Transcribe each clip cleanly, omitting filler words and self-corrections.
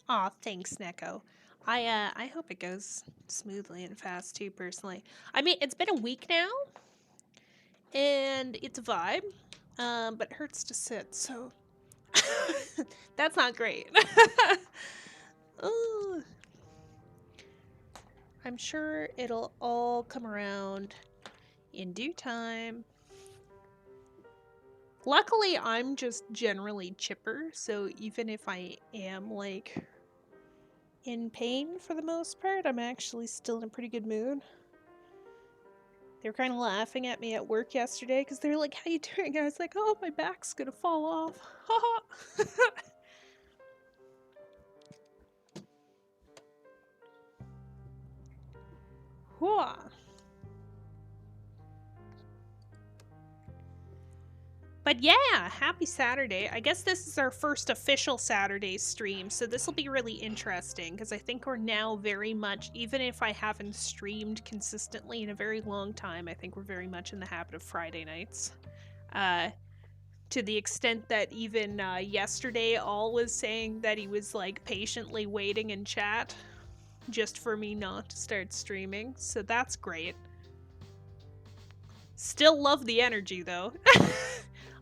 Aw, thanks, Neko. I hope it goes smoothly and fast too, personally. I mean, it's been a week now, and it's a vibe, but it hurts to sit, so that's not great. Ooh, I'm sure it'll all come around in due time. Luckily, I'm just generally chipper, so even if I am, like, in pain for the most part, I'm actually still in a pretty good mood. They were kind of laughing at me at work yesterday because they were like, "How you doing?" I was like, "Oh, my back's gonna fall off." Haha. Whoa. But yeah, happy Saturday. I guess this is our first official Saturday stream, so this will be really interesting because I think we're now very much, even if I haven't streamed consistently in a very long time, I think we're very much in the habit of Friday nights. To the extent that even yesterday, All was saying that he was like patiently waiting in chat just for me not to start streaming, so that's great. Still love the energy though.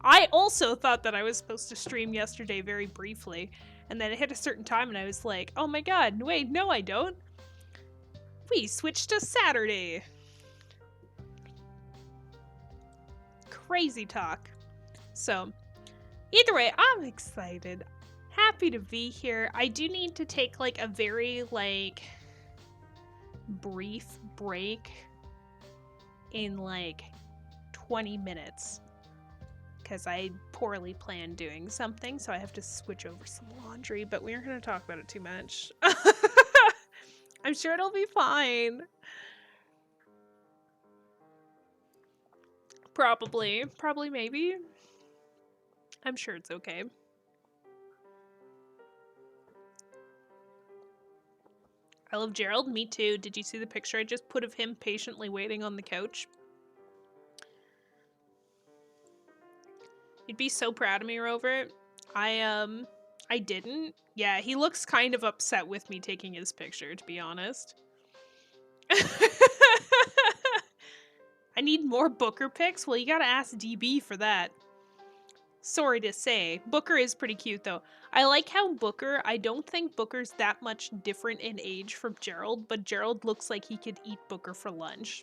I also thought that I was supposed to stream yesterday very briefly, and then it hit a certain time and I was like, oh my god, wait, no I don't. We switched to Saturday. Crazy talk. So, either way, I'm excited. Happy to be here. I do need to take like a very like brief break in like 20 minutes because I poorly planned doing something, so I have to switch over some laundry, but we aren't going to talk about it too much. I'm sure it'll be fine. Probably, maybe. I'm sure it's okay. I love Gerald. Me too. Did you see the picture I just put of him patiently waiting on the couch? You'd be so proud of me, Rover. I didn't. Yeah, he looks kind of upset with me taking his picture, to be honest. I need more Booker pics? Well, you gotta ask DB for that. Sorry to say. Booker is pretty cute, though. I like how I don't think Booker's that much different in age from Gerald, but Gerald looks like he could eat Booker for lunch.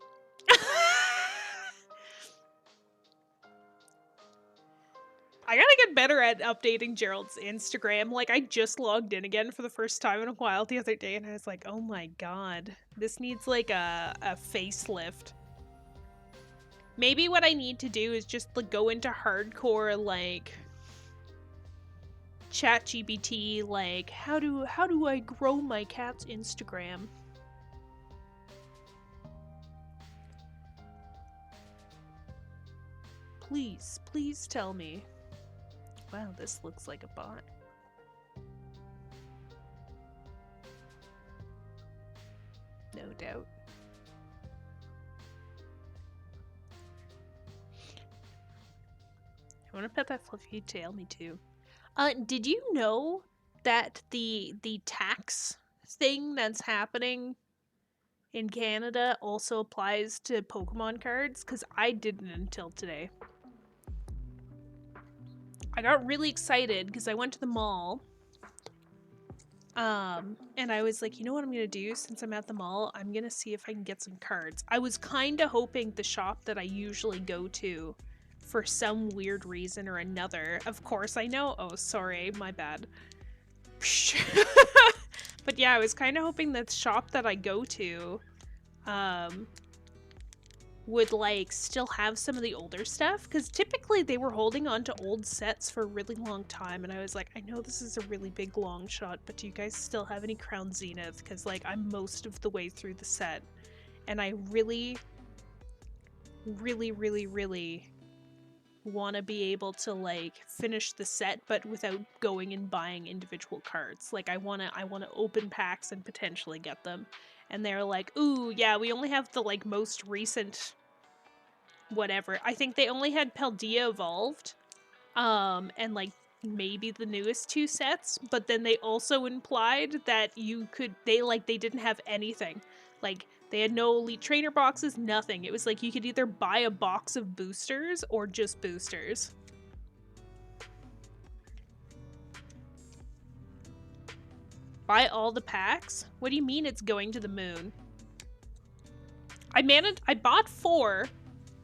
I gotta get better at updating Gerald's Instagram. Like, I just logged in again for the first time in a while the other day, and I was like, oh my god. This needs, like, a facelift. Maybe what I need to do is just, like, go into hardcore, like, ChatGPT, like, how do I grow my cat's Instagram? Please tell me. Wow, this looks like a bot. No doubt. I want to pet that fluffy tail, me too. Did you know that the tax thing that's happening in Canada also applies to Pokemon cards? Because I didn't until today. I got really excited because I went to the mall. And I was like, you know what I'm gonna do since I'm at the mall? I'm gonna see if I can get some cards. I was kind of hoping the shop that I usually go to, for some weird reason or another. Of course, I know. Oh, sorry, my bad. But yeah, I was kind of hoping that the shop that I go to, would like still have some of the older stuff, because typically they were holding on to old sets for a really long time, and I was like, I know this is a really big long shot, but do you guys still have any Crown Zenith? Because like I'm most of the way through the set, and I really want to be able to like finish the set, but without going and buying individual cards. Like I want to open packs and potentially get them. And they're like, ooh, yeah, we only have the like most recent whatever. I think they only had Paldea evolved, and like maybe the newest 2 sets, but then they also implied that they didn't have anything. Like, they had no elite trainer boxes, nothing. It was like you could either buy a box of boosters or just boosters. Buy all the packs? What do you mean it's going to the moon? I bought 4,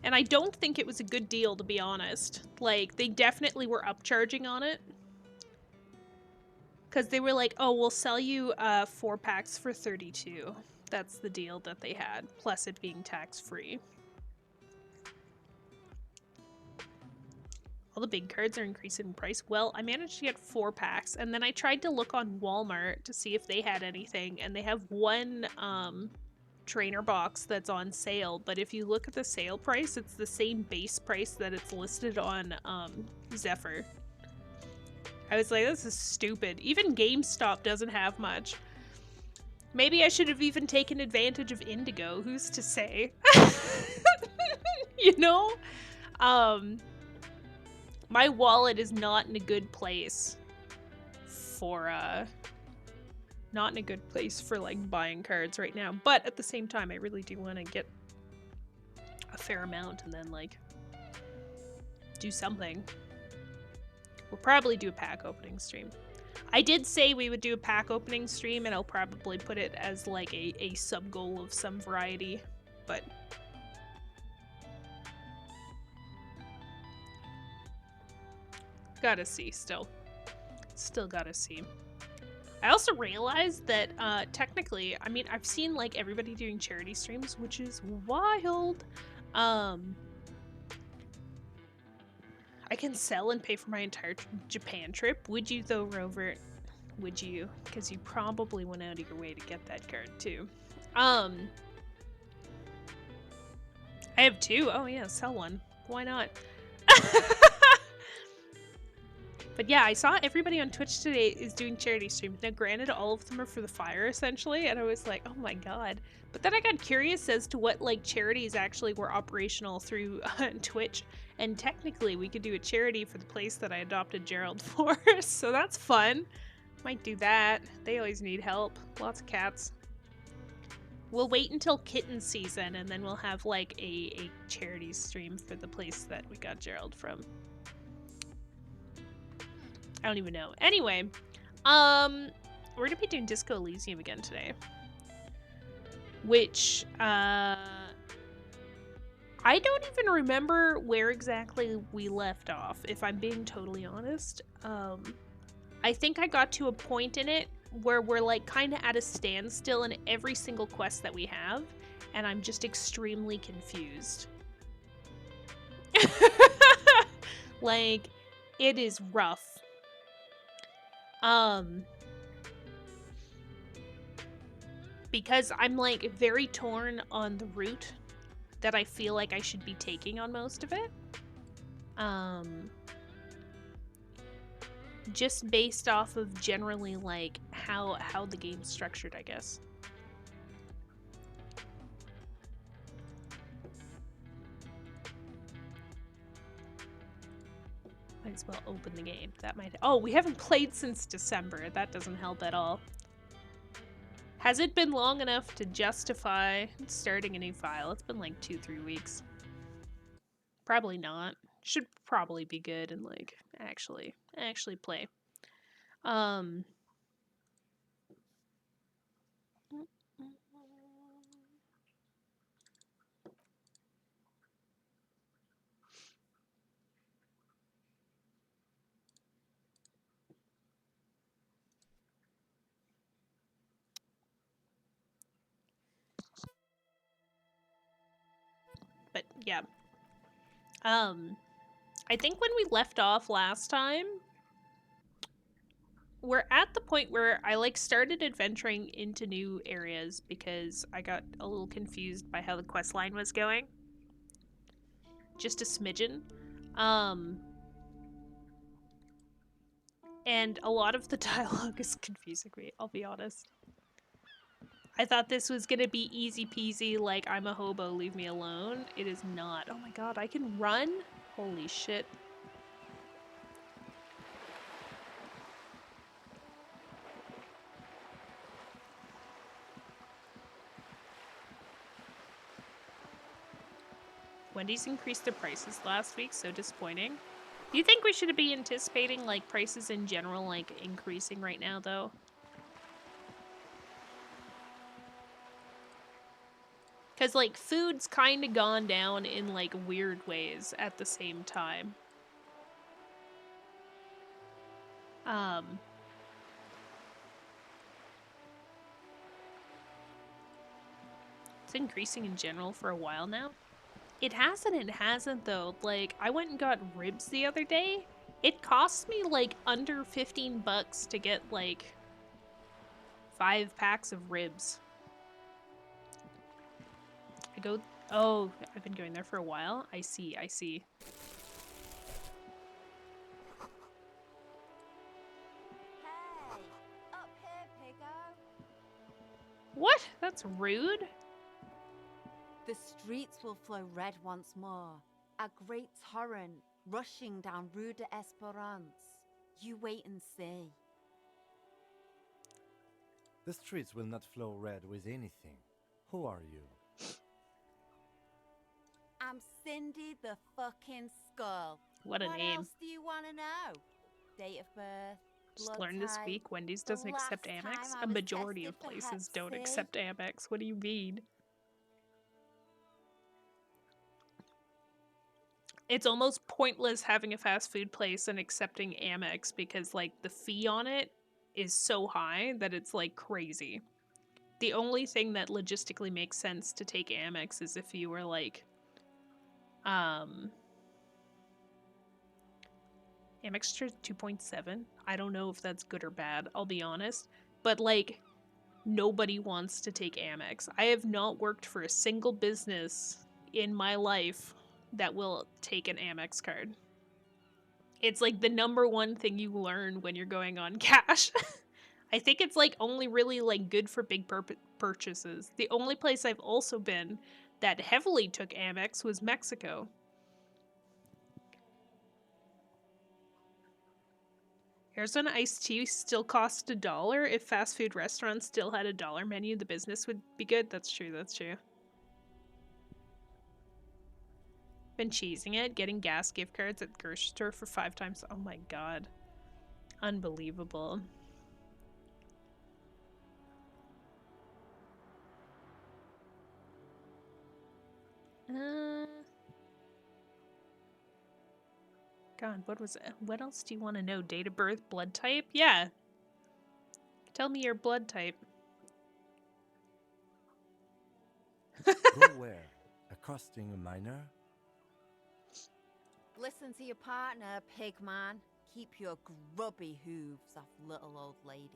and I don't think it was a good deal, to be honest. Like, they definitely were upcharging on it. Because they were like, oh, we'll sell you 4 packs for 32. That's the deal that they had, plus it being tax-free. All the big cards are increasing in price. Well, I managed to get 4 packs, and then I tried to look on Walmart to see if they had anything, and they have one trainer box that's on sale, but if you look at the sale price, it's the same base price that it's listed on Zephyr. I was like, this is stupid. Even GameStop doesn't have much. Maybe I should have even taken advantage of Indigo, who's to say? You know? My wallet is not in a good place for, not in a good place for, like, buying cards right now. But at the same time, I really do want to get a fair amount and then, like, do something. We'll probably do a pack opening stream. I did say we would do a pack opening stream, and I'll probably put it as, like, a sub-goal of some variety, but... Gotta see, still. Still gotta see. I also realized that, technically, I mean, I've seen, like, everybody doing charity streams, which is wild. I can sell and pay for my entire Japan trip. Would you, though, Rover? Would you? Because you probably went out of your way to get that card, too. I have 2. Oh, yeah, sell one. Why not? But yeah, I saw everybody on Twitch today is doing charity streams. Now, granted, all of them are for the fire, essentially, and I was like, oh my god. But then I got curious as to what, like, charities actually were operational through Twitch, and technically we could do a charity for the place that I adopted Gerald for, so that's fun. Might do that. They always need help. Lots of cats. We'll wait until kitten season, and then we'll have, like, a charity stream for the place that we got Gerald from. I don't even know. Anyway, we're gonna be doing Disco Elysium again today. Which, I don't even remember where exactly we left off, if I'm being totally honest. I think I got to a point in it where we're, like, kind of at a standstill in every single quest that we have, and I'm just extremely confused. Like, it is rough. Because I'm, like, very torn on the route that I feel like I should be taking on most of it. Just based off of generally, like, how the game's structured, I guess. Might as well open the game. That might... Oh, we haven't played since December. That doesn't help at all. Has it been long enough to justify starting a new file? It's been like 2-3 weeks. Probably not. Should probably be good and, like, actually play. But yeah. I think when we left off last time, we're at the point where I, like, started adventuring into new areas because I got a little confused by how the quest line was going. Just a smidgen. And a lot of the dialogue is confusing me, I'll be honest. I thought this was gonna be easy peasy, like, I'm a hobo, leave me alone. It is not. Oh my god, I can run? Holy shit. Wendy's increased their prices last week, so disappointing. Do you think we should be anticipating, like, prices in general, like, increasing right now, though? Because, like, food's kind of gone down in, like, weird ways at the same time. It's increasing in general for a while now. It hasn't, though. Like, I went and got ribs the other day. It cost me, like, under 15 bucks to get, like, 5 packs of ribs. Oh, I've been going there for a while. I see. Hey, up here, Piggo. What? That's rude. The streets will flow red once more. A great torrent rushing down Rue d'Espérance. You wait and see. The streets will not flow red with anything. Who are you? I'm Cindy the fucking Skull. What a name. What else do you want to know? Date of birth, Just blood learned this type. week Wendy's The doesn't accept last Amex. time I A was majority tested of for places Hep don't C. accept Amex. What do you mean? It's almost pointless having a fast food place and accepting Amex because, like, the fee on it is so high that it's, like, crazy. The only thing that logistically makes sense to take Amex is if you were, like, Amex 2.7. I don't know if that's good or bad, I'll be honest. But, like, nobody wants to take Amex. I have not worked for a single business in my life that will take an Amex card. It's like the number one thing you learn when you're going on cash. I think it's like only really like good for big purchases. The only place I've also been that heavily took Amex was Mexico. Arizona iced tea still cost $1. If fast food restaurants still had $1 menu, the business would be good. That's true, that's true. Been cheesing it, getting gas gift cards at the grocery store for 5 times. Oh my god. Unbelievable. God, what was it? What else do you want to know? Date of birth, blood type? Yeah. Tell me your blood type. Go where? Accosting a minor? Listen to your partner, Pigman. Keep your grubby hooves off little old ladies.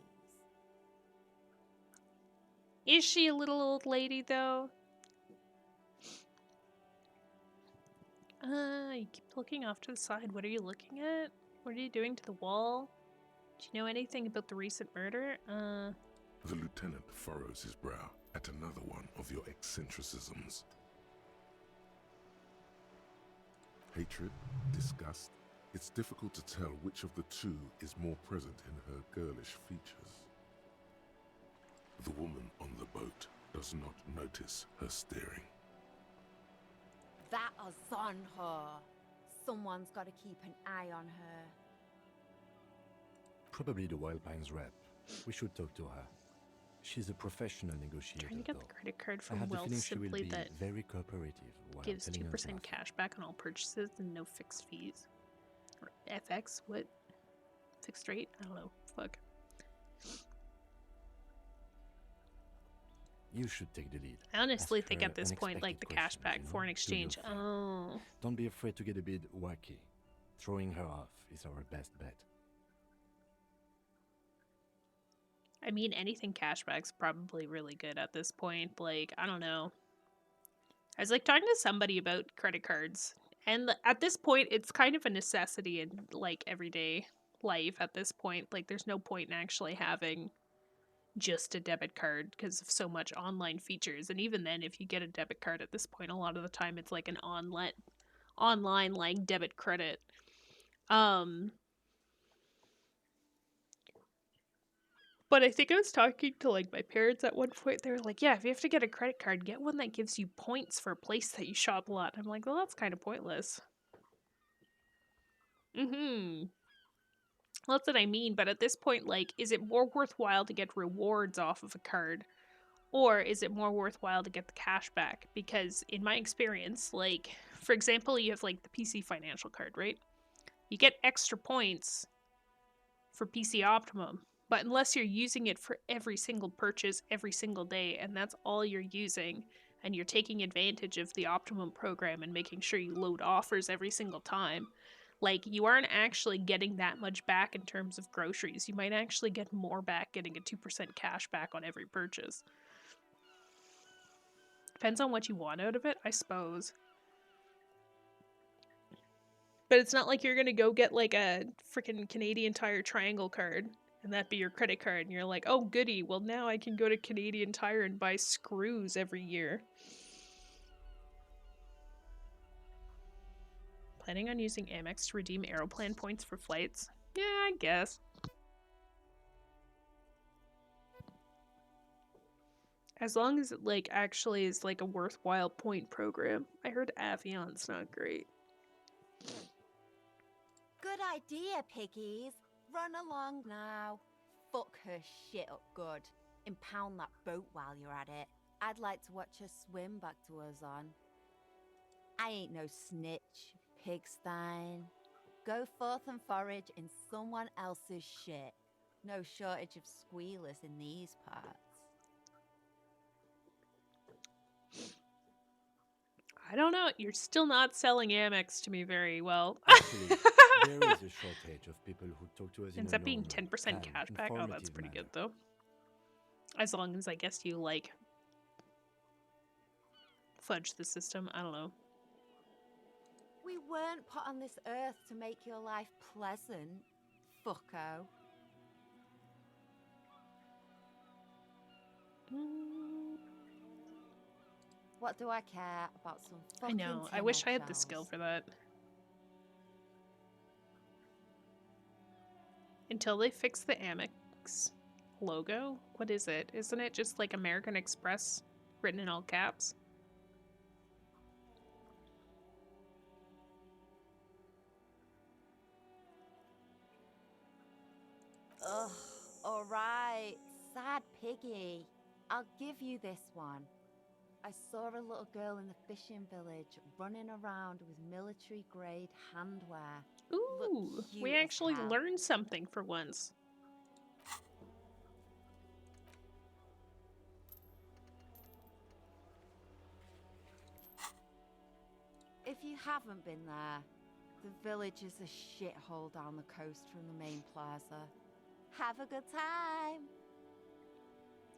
Is she a little old lady, though? You keep looking off to the side. What are you looking at? What are you doing to the wall? Do you know anything about the recent murder? The lieutenant furrows his brow at another one of your eccentricisms. Hatred, disgust, it's difficult to tell which of the two is more present in her girlish features. The woman on the boat does not notice her staring. That is on her. Someone's got to keep an eye on her. Probably the Wild Pines rep. We should talk to her. She's a professional negotiator. Trying to get though. the credit card I from have the Wealth feeling she will Simply be that very cooperative while gives telling us 2% nothing. cash back on all purchases and no fixed fees. Or FX? What? Fixed rate? I don't know. Fuck. You should take the lead. I honestly Ask think her at this point, like, the unexpected cashback questions, foreign Do exchange. your thing. Oh. Don't be afraid to get a bit wacky. Throwing her off is our best bet. I mean, anything cashback's probably really good at this point. Like, I don't know. I was, like, talking to somebody about credit cards. And at this point, it's kind of a necessity in, like, everyday life at this point. Like, there's no point in actually having just a debit card because of so much online features. And even then, if you get a debit card at this point, a lot of the time it's like an online like debit credit. But I think I was talking to like my parents at one point. They were like, "Yeah, if you have to get a credit card, get one that gives you points for a place that you shop a lot." I'm like, "Well, that's kind of pointless." Mm-hmm. Well, that's what I mean. But at this point, like, is it more worthwhile to get rewards off of a card, or is it more worthwhile to get the cash back? Because in my experience, like, for example, you have like the PC financial card, right? You get extra points for PC Optimum. But unless you're using it for every single purchase every single day, and that's all you're using, and you're taking advantage of the Optimum program and making sure you load offers every single time, like, you aren't actually getting that much back in terms of groceries. You might actually get more back getting a 2% cash back on every purchase. Depends on what you want out of it, I suppose. But it's not like you're gonna go get like a freaking Canadian Tire Triangle card and that be your credit card and you're like, oh goody, well now I can go to Canadian Tire and buy screws every year. Planning on using Amex to redeem Aeroplan points for flights? Yeah, I guess. As long as it like actually is like a worthwhile point program. I heard Avion's not great. Good idea, piggies. Run along now. Fuck her shit up good. Impound that boat while you're at it. I'd like to watch her swim back to her on. I ain't no snitch, pigstein. Go forth and forage in someone else's shit. No shortage of squealers in these parts. I don't know. You're still not selling Amex to me very well. Actually, there is a shortage of people who talk to us in Ends a up being normal, 10% calm, cash back. Oh, that's informative pretty manner. good though. As long as I guess you like fudge the system. I don't know. We weren't put on this earth to make your life pleasant, fucko. What do I care about some I fucking know. I tin wish I had the skill eggshells? for that. Until they fix the Amex logo? What is it? Isn't it just like American Express written in all caps? Ugh, alright, sad piggy. I'll give you this one. I saw a little girl in the fishing village running around with military grade handwear. Ooh, Look cute we as actually hell. learned something for once. If you haven't been there, the village is a shithole down the coast from the main plaza. Have a good time.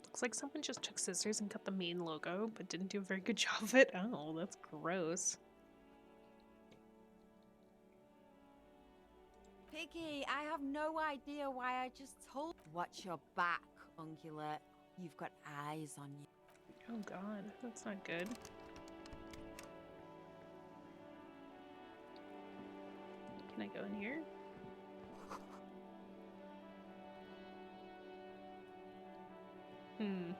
Looks like someone just took scissors and cut the main logo, but didn't do a very good job of it. Oh, that's gross. Piggy, I have no idea why I just told. Watch your back, ungulate. You've got eyes on you. Oh god, that's not good. Can I go in here? Hmm.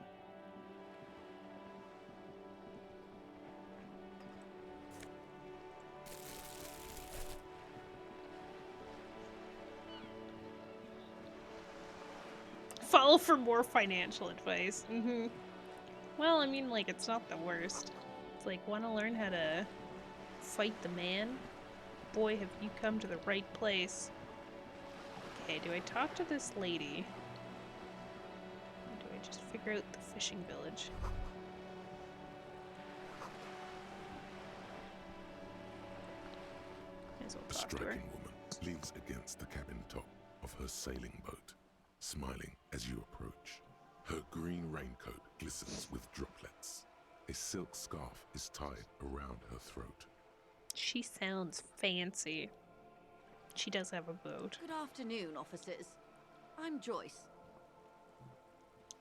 Follow for more financial advice. Mm-hmm. Well, I mean, like, it's not the worst. It's like, want to learn how to fight the man? Boy, have you come to the right place. Okay, do I talk to this lady? Or do I just figure out the fishing village? May as well A talk to her. striking woman leans against the cabin top of her sailing boat, smiling as you approach. Her green raincoat glistens with droplets. A silk scarf is tied around her throat. She sounds fancy. She does have a boat. Good afternoon, officers. I'm Joyce.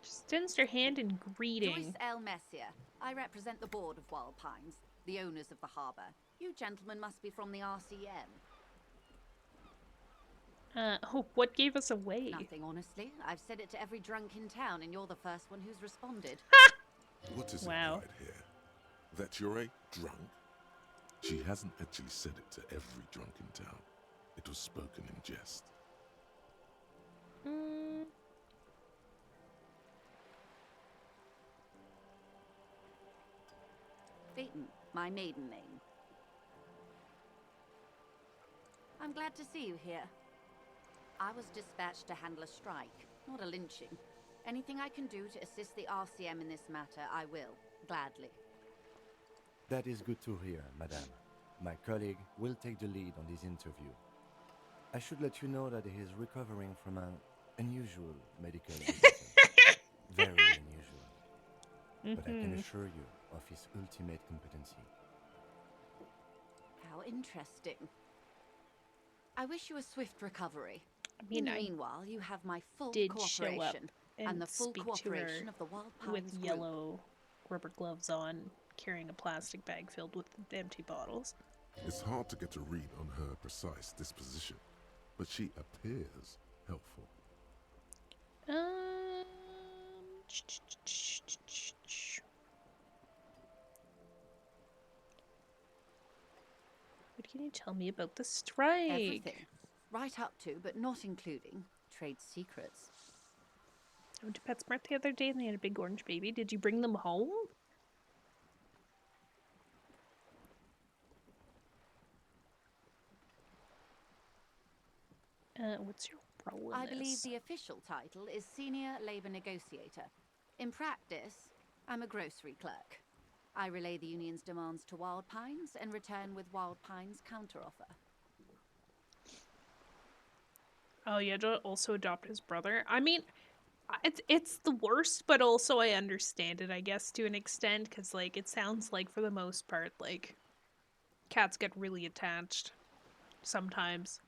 She extends her hand in greeting. Joyce L. Messier. I represent the board of Wild Pines, the owners of the harbour. You gentlemen must be from the RCM. Oh, what gave us away? Nothing, honestly. I've said it to every drunk in town, and you're the first one who's responded. What is Wow. implied here? That you're a drunk? She hasn't actually said it to every drunk in town. It was spoken in jest. Phaeton, my maiden name. I'm glad to see you here. I was dispatched to handle a strike, not a lynching. Anything I can do to assist the RCM in this matter, I will, gladly. That is good to hear, madame. My colleague will take the lead on this interview. I should let you know that he is recovering from an unusual medical condition. Very unusual. But I can assure you of his ultimate competency. How interesting. I wish you a swift recovery. I mean, In the I meanwhile, you have my full did show up cooperation and the full speak to her cooperation of the Wild Pines with group. yellow rubber gloves on, carrying a plastic bag filled with empty bottles. It's hard to get a read on her precise disposition, but she appears helpful. What can you tell me about the strike? Everything. Right up to, but not including, trade secrets. I went to PetSmart the other day and they had a big orange baby. Did you bring them home? What's your role in I believe this? the official title is Senior Labor Negotiator. In practice, I'm a grocery clerk. I relay the union's demands to Wild Pines and return with Wild Pines' counteroffer. Oh, you had to also adopt his brother. I mean, it's the worst, but also I understand it, I guess, to an extent, because like it sounds like for the most part, like cats get really attached sometimes,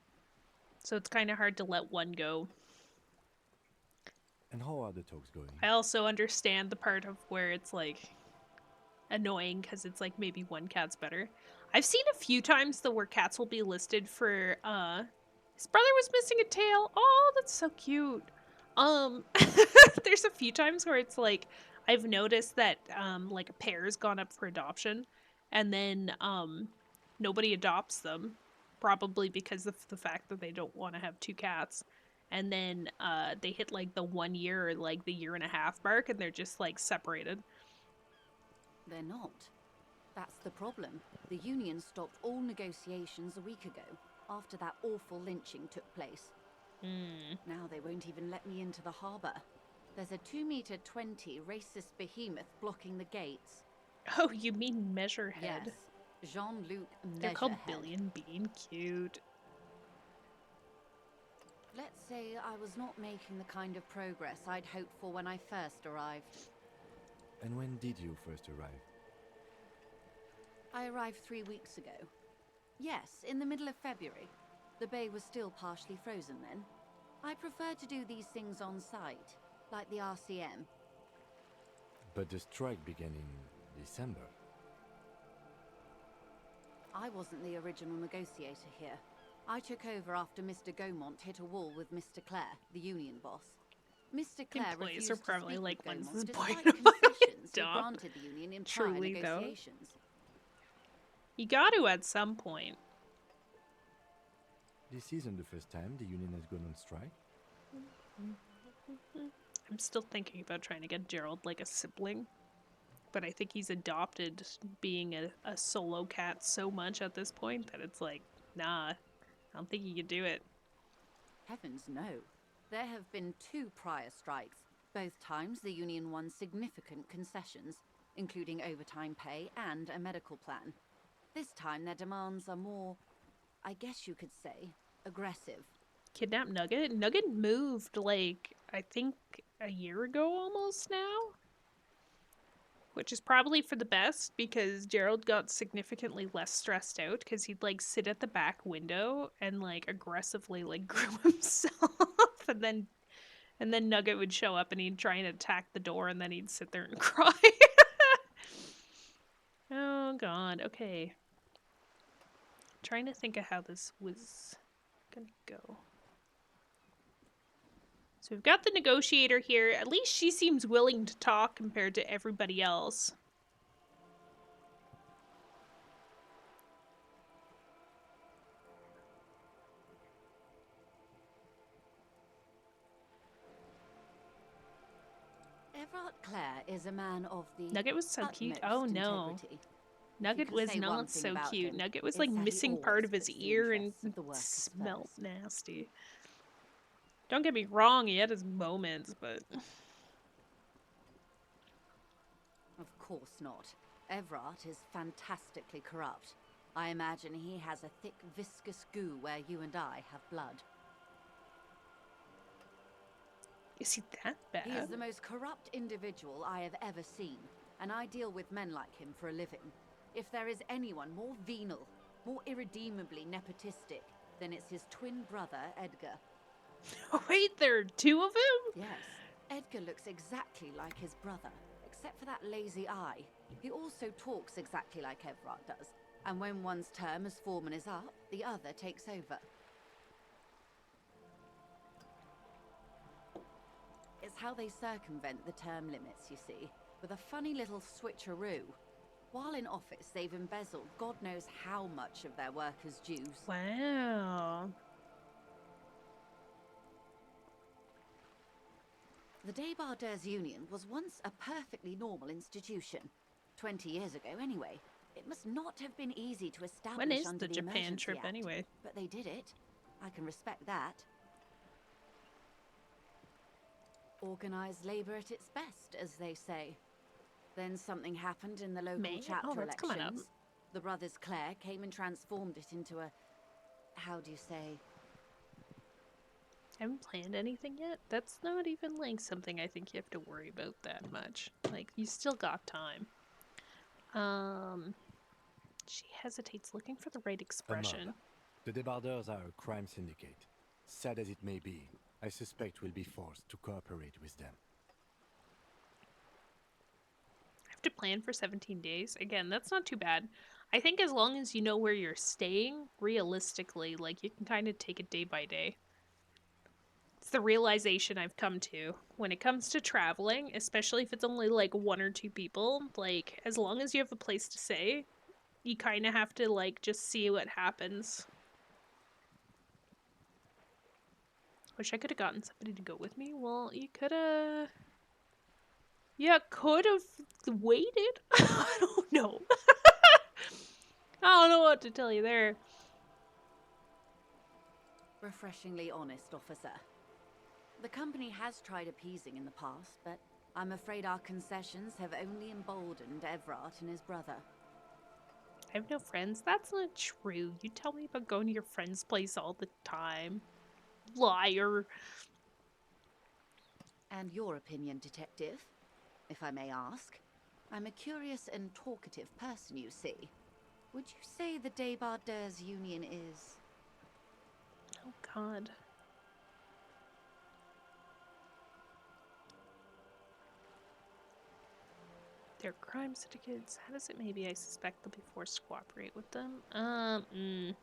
so it's kind of hard to let one go. And how are the talks going? I also understand the part of where it's like annoying because it's like maybe one cat's better. I've seen a few times though where cats will be listed for his brother was missing a tail. Oh, that's so cute. There's a few times where it's like I've noticed that like a pair's gone up for adoption and then nobody adopts them, probably because of the fact that they don't want to have two cats. And then they hit like the 1 year or like the year and a half mark and they're just like separated. They're not. That's the problem. The union stopped all negotiations a week ago, after that awful lynching took place. Now they won't even let me into the harbour. There's a 2-meter 20 racist behemoth blocking the gates. Oh, you mean Measurehead? Yes, Jean-Luc Measurehead. They're called Billion Bean. Cute. Let's say I was not making the kind of progress I'd hoped for when I first arrived. And when did you first arrive? I arrived 3 weeks ago. Yes, in the middle of February. The bay was still partially frozen then. I prefer to do these things on site, like the RCM. But the strike began in December. I wasn't the original negotiator here. I took over after Mr. Gaumont hit a wall with Mr. Clare, the union boss. Mr. Clare Employees refused are to probably speak like, with when's Gaumont this boy despite gonna buy a concessions he dog? granted the union in Truly, prior though. negotiations. You got to at some point. This isn't the first time the union has gone on strike. I'm still thinking about trying to get Gerald like a sibling. But I think he's adopted being a solo cat so much at this point that it's like, nah, I don't think he could do it. Heavens no. There have been 2 prior strikes. Both times the union won significant concessions, including overtime pay and a medical plan. This time their demands are more, I guess you could say, aggressive. Kidnap Nugget? Nugget moved like, I think a year ago almost now? Which is probably for the best because Gerald got significantly less stressed out because he'd like sit at the back window and like aggressively like groom himself and then Nugget would show up and he'd try and attack the door and then he'd sit there and cry. Oh god, okay. Trying to think of how this was gonna go. So we've got the negotiator here. At least she seems willing to talk compared to everybody else. Everard Clare is a man of the Nugget was so cute. utmost Oh no. integrity. Nugget can was say one not thing so about cute. him, Nugget was it's like that he missing part always of his puts the ear and interests of the workers smelled first. nasty. Don't get me wrong, he had his moments, but Of course not. Everard is fantastically corrupt. I imagine he has a thick, viscous goo where you and I have blood. is he that bad? He is the most corrupt individual I have ever seen, and I deal with men like him for a living. If there is anyone more venal, more irredeemably nepotistic, then it's his twin brother, Edgar. Wait, there are two of him? Yes, Edgar looks exactly like his brother, except for that lazy eye. He also talks exactly like Everard does, and when one's term as foreman is up, the other takes over. It's how they circumvent the term limits, you see, with a funny little switcheroo. While in office, they've embezzled God knows how much of their workers' dues. Wow. The Débardeurs Union was once a perfectly normal institution. 20 years ago, anyway. It must not have been easy to establish When is under the the Japan Emergency trip Act, anyway? but they did it. I can respect that. Organised labour at its best, as they say. Then something happened in the local May? chapter Oh, that's coming up. elections. The brothers Clare came and transformed it into a... how do you say? I haven't planned anything yet. That's not even like something I think you have to worry about that much. Like, you still got time. She hesitates, looking for the right A expression. mob. The Débardeurs are a crime syndicate. Sad as it may be, I suspect we'll be forced to cooperate with them. I have to plan for 17 days. Again, that's not too bad. I think as long as you know where you're staying, realistically, like, you can kind of take it day by day. It's the realization I've come to when it comes to traveling, especially if it's only like one or two people. Like, as long as you have a place to stay, you kind of have to like just see what happens. Wish I could have gotten somebody to go with me. Well, you could have. Yeah, could have waited. I don't know. I don't know what to tell you there. Refreshingly honest, officer. The company has tried appeasing in the past, but I'm afraid our concessions have only emboldened Everard and his brother. I have no friends. That's not true. You tell me about going to your friend's place all the time. Liar. And your opinion, detective, if I may ask? I'm a curious and talkative person, you see. Would you say the Débardeurs Union is... Oh, God. They're crime syndicates. How does it maybe I suspect they'll be forced to cooperate with them?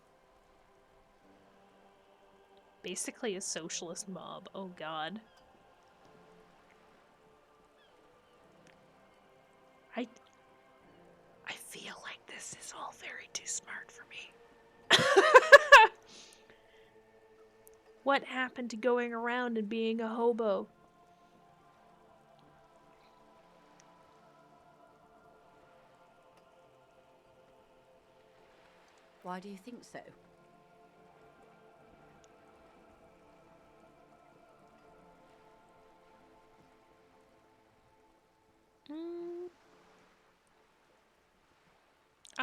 Basically a socialist mob. Oh, God. I feel like this is all very too smart for me. What happened to going around and being a hobo? Why do you think so?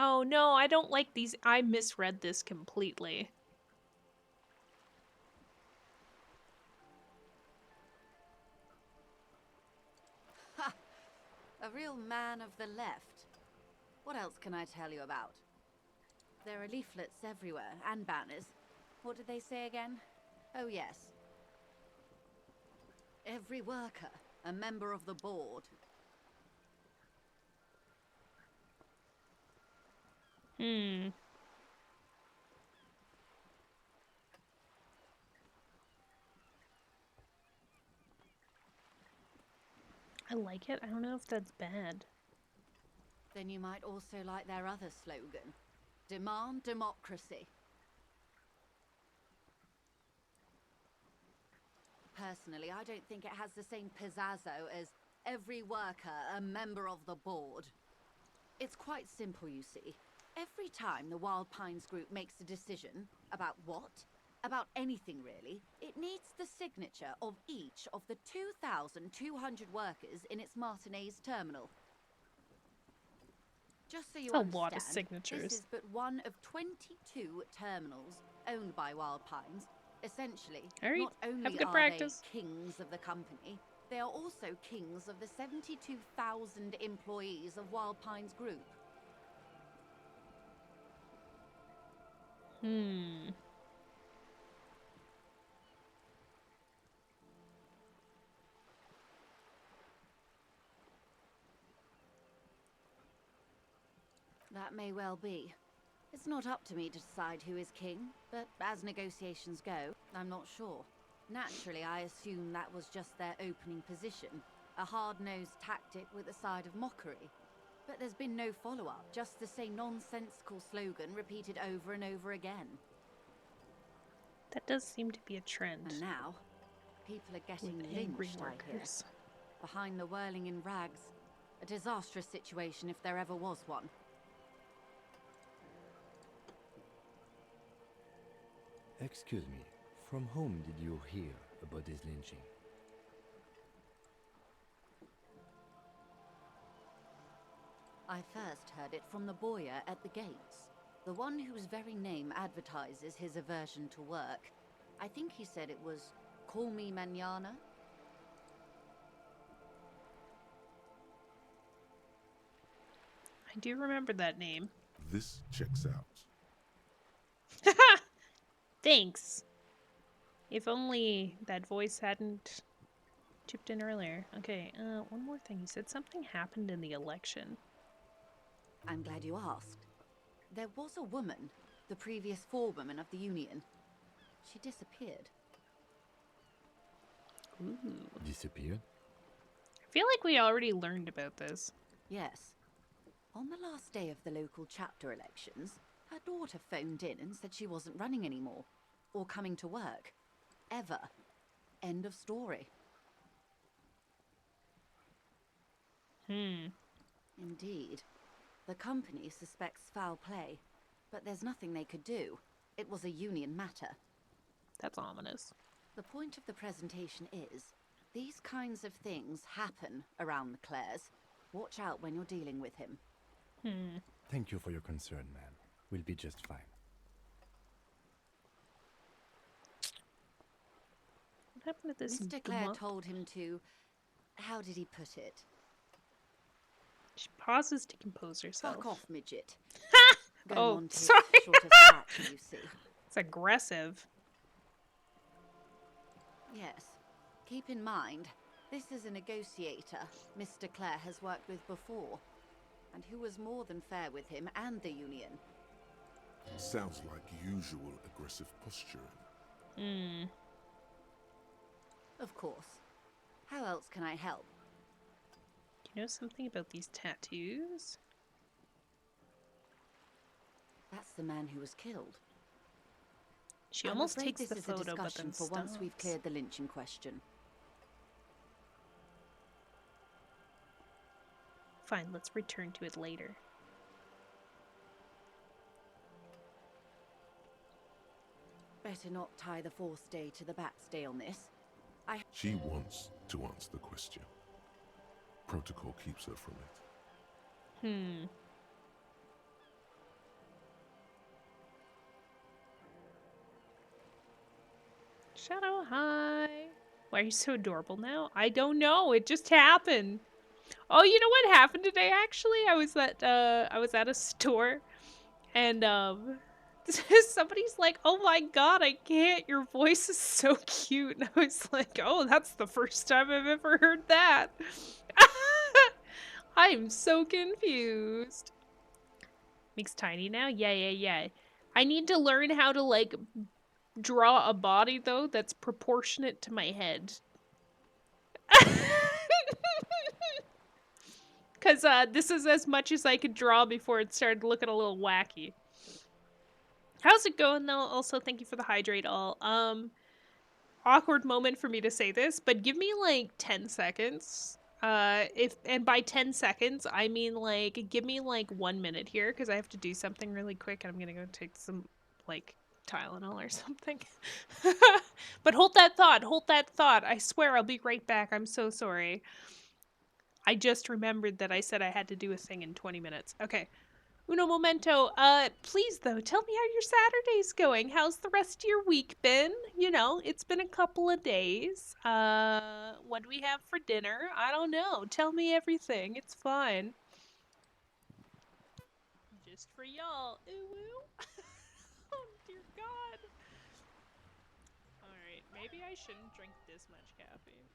Oh, no, I don't like these. I misread this completely. Ha! A real man of the left. What else can I tell you about? There are leaflets everywhere, and banners. What did they say again? Oh, yes. Every worker, a member of the board. I like it. I don't know if that's bad. Then you might also like their other slogan. Demand democracy. Personally, I don't think it has the same pizzazzo as every worker a member of the board. It's quite simple, you see. Every time the Wild Pines group makes a decision about what? About anything really, it needs the signature of each of the 2,200 workers in its Martinez terminal. Just so you That's a understand, lot of signatures. this is but one of 22 terminals owned by Wild Pines. Essentially, All right, not have only good are practice. they kings of the company, they are also kings of the 72,000 employees of Wild Pines Group. That may well be. It's not up to me to decide who is king, but as negotiations go, I'm not sure. Naturally, I assume that was just their opening position, a hard-nosed tactic with a side of mockery. But there's been no follow-up, just the same nonsensical slogan repeated over and over again. That does seem to be a trend. And now, people are getting With angry lynched, I hear. workers. Behind the whirling in rags. A disastrous situation if there ever was one. Excuse me, from whom did you hear about this lynching? I first heard it from the boyer at the gates. The one whose very name advertises his aversion to work. I think he said it was, "Call me mañana." I do remember that name. This checks out. Thanks. If only that voice hadn't chipped in earlier. Okay, one more thing. You said something happened in the election. I'm glad you asked. There was a woman, the previous forewoman of the union. She disappeared. Ooh. Disappeared? I feel like we already learned about this. Yes. On the last day of the local chapter elections, her daughter phoned in and said she wasn't running anymore. Or coming to work. Ever. End of story. Indeed. The company suspects foul play, but there's nothing they could do. It was a union matter. That's ominous. The point of the presentation is, these kinds of things happen around the Clares. Watch out when you're dealing with him. Thank you for your concern, ma'am. We'll be just fine. What happened to this? Mr. Clare told him to... How did he put it? She pauses to compose herself. Fuck off, midget. Oh, on takes sorry. shortest path, you see. It's aggressive. Yes. Keep in mind, this is a negotiator Mr. Clare has worked with before, and who was more than fair with him and the union. Sounds like usual aggressive posturing. Of course. How else can I help? Do you know something about these tattoos? That's the man who was killed. She I'm almost afraid takes this the is photo, a but discussion then for once we've stops. cleared the lynching question. Fine, let's return to it later. Better not tie the fourth day to the bat's day on this. She wants to answer the question. Protocol keeps her from it. Shadow, hi. Why are you so adorable now? I don't know. It just happened. Oh, you know what happened today? Actually, I was at a store, and somebody's like, "Oh my god, I can't. Your voice is so cute." And I was like, "Oh, that's the first time I've ever heard that." I'm so confused. Meek's tiny now? Yeah. I need to learn how to, like, draw a body, though, that's proportionate to my head. Because this is as much as I could draw before it started looking a little wacky. How's it going, though? Also, thank you for the hydrate all. Awkward moment for me to say this, but give me, like, 10 seconds. And by 10 seconds, I mean, like, give me, like, 1 minute here, because I have to do something really quick, and I'm gonna go take some, like, Tylenol or something. But hold that thought. I swear I'll be right back. I'm so sorry. I just remembered that I said I had to do a thing in 20 minutes. Okay. Uno momento. Please, though, tell me how your Saturday's going. How's the rest of your week been? You know, it's been a couple of days. What do we have for dinner? I don't know. Tell me everything. It's fine. Just for y'all. Ooh, ooh. Oh, dear God. Alright, maybe I shouldn't drink this much caffeine.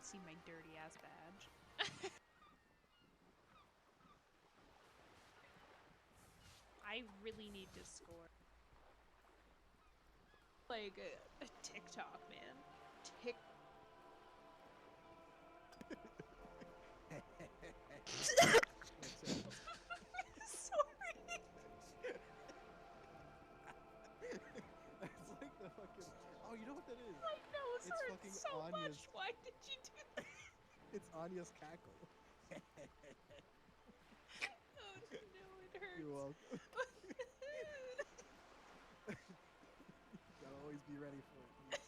See my dirty ass badge. I really need to score. Like a TikTok, man. Sorry. It's like the fucking. Oh, you know what that is? My nose It's hurts fucking so Anya's. much. Why did you do that? It's Anya's cackle. Oh no, it hurts. You're welcome. Gotta always be ready for it.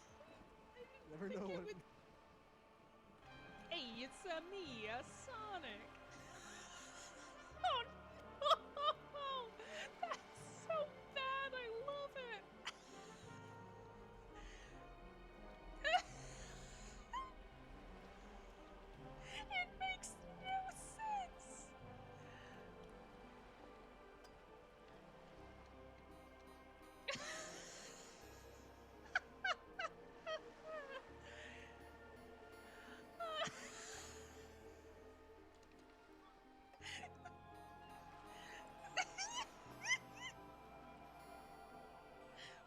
You never know what. Hey, it's me, Sonic. Oh no! That's so bad. I love it. It makes no sense.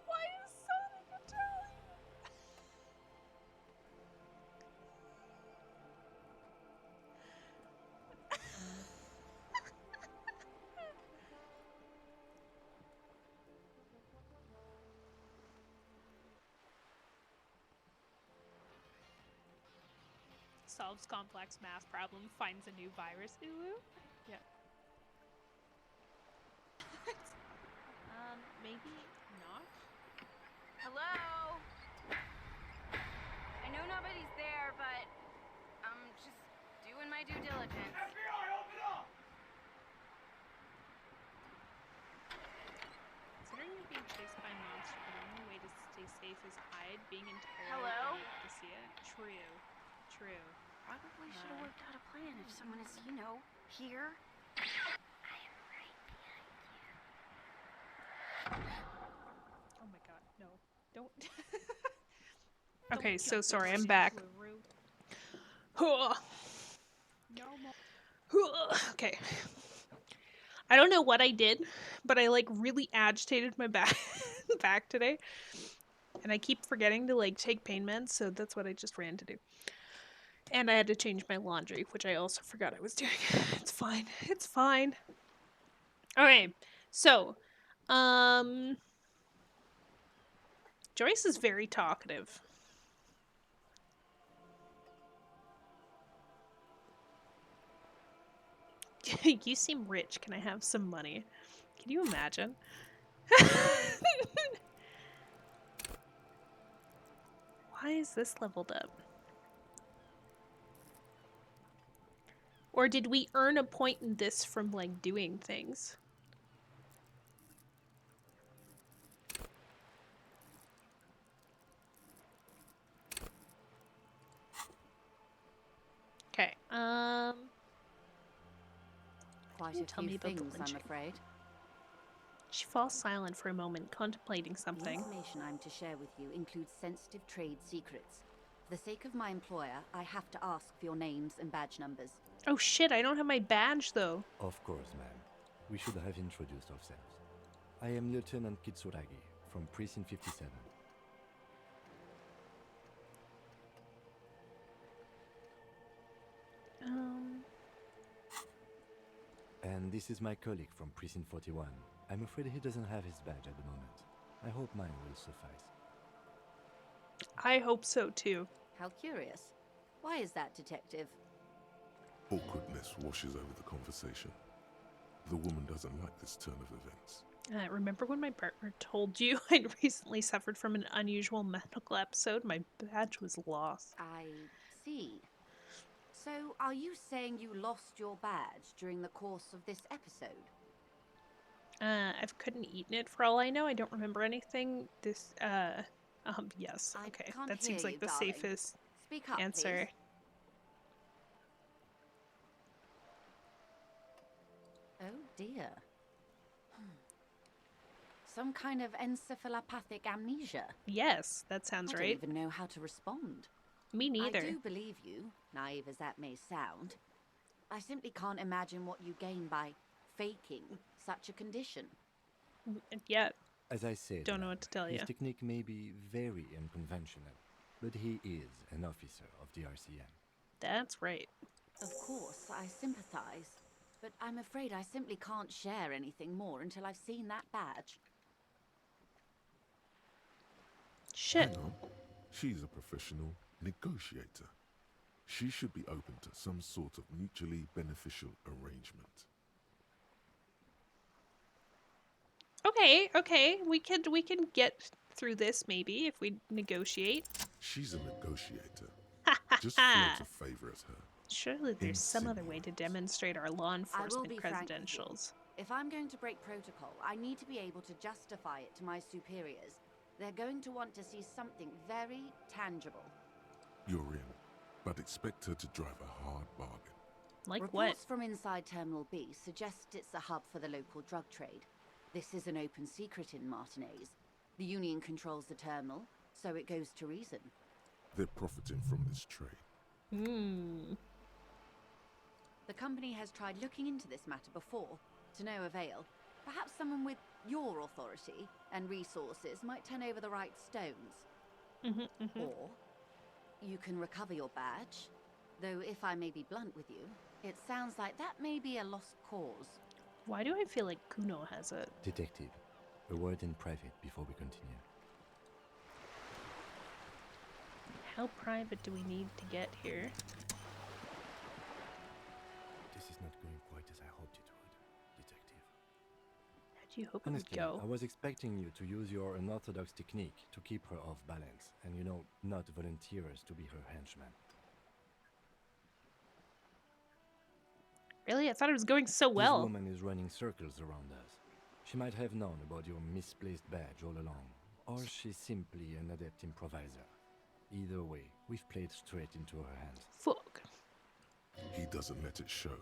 Why is Sonic Italian? Solves complex math problem, finds a new virus. Ooh. Yeah. Maybe not. Hello? I know nobody's there, but I'm just doing my due diligence. FBI, open up! Considering you're being chased by a monster, the only way to stay safe is hide, being entirely Hello? unable to see it. True. True. Probably should have worked out a plan if someone is, you know, here. Oh my god, no. Don't. Okay, so sorry, I'm back. Okay. I don't know what I did, but I like really agitated my back back today. And I keep forgetting to like take pain meds, so that's what I just ran to do. And I had to change my laundry, which I also forgot I was doing. It's fine. It's fine. Okay. So, Joyce is very talkative. You seem rich. Can I have some money? Can you imagine? Why is this leveled up? Or did we earn a point in this from, like, doing things? Okay, Quite a tell few me about the things, I'm lynching. afraid. She falls silent for a moment, contemplating The something. information I'm to share with you includes sensitive trade secrets. For the sake of my employer, I have to ask for your names and badge numbers. Oh shit, I don't have my badge, though. Of course, ma'am. We should have introduced ourselves. I am Lieutenant Kitsuragi from Precinct 57. And this is my colleague from Precinct 41. I'm afraid he doesn't have his badge at the moment. I hope mine will suffice. I hope so too. How curious. Why is that, Detective? Awkwardness washes over the conversation. The woman doesn't like this turn of events. Remember when my partner told you I'd recently suffered from an unusual medical episode? My badge was lost. I see. So, are you saying you lost your badge during the course of this episode? I couldn't eaten it for all I know. I don't remember anything. Yes. I Okay. can't That seems hear like you, the darling. safest Speak up, answer. please. Oh dear. Some kind of encephalopathic amnesia. Yes, that sounds I right. don't even know how to respond. Me neither. I do believe you, naive as that may sound. I simply can't imagine what you gain by faking such a condition. Yeah, As I said, don't know what to tell his you. technique may be very unconventional, but he is an officer of the RCM. That's right. Of course, I sympathize, but I'm afraid I simply can't share anything more until I've seen that badge. Shit. Hang on. She's a professional negotiator. She should be open to some sort of mutually beneficial arrangement. Okay. We can get through this maybe if we negotiate. She's a negotiator. Just float a favor at her. Surely there's some other way to demonstrate our law enforcement be frank with you. credentials. If I'm going to break protocol, I need to be able to justify it to my superiors. They're going to want to see something very tangible. You're in, but expect her to drive a hard bargain. Like Reports what? from inside Terminal B suggest it's a hub for the local drug trade. This is an open secret in Martinez. The Union controls the terminal, so it goes to reason. They're profiting from this trade. The company has tried looking into this matter before, to no avail. Perhaps someone with your authority and resources might turn over the right stones. Or you can recover your badge. Though if I may be blunt with you, it sounds like that may be a lost cause. Why do I feel like Kuno has it? Detective, a word in private before we continue. How private do we need to get here? This is not going quite as I hoped it would, Detective. How do you hope it would Honestly, go? I was expecting you to use your unorthodox technique to keep her off balance and, not volunteer us to be her henchmen. Really? I thought it was going so This well. woman is running circles around us. She might have known about your misplaced badge all along, or she's simply an adept improviser. Either way, we've played straight into her hands. Fuck. He doesn't let it show,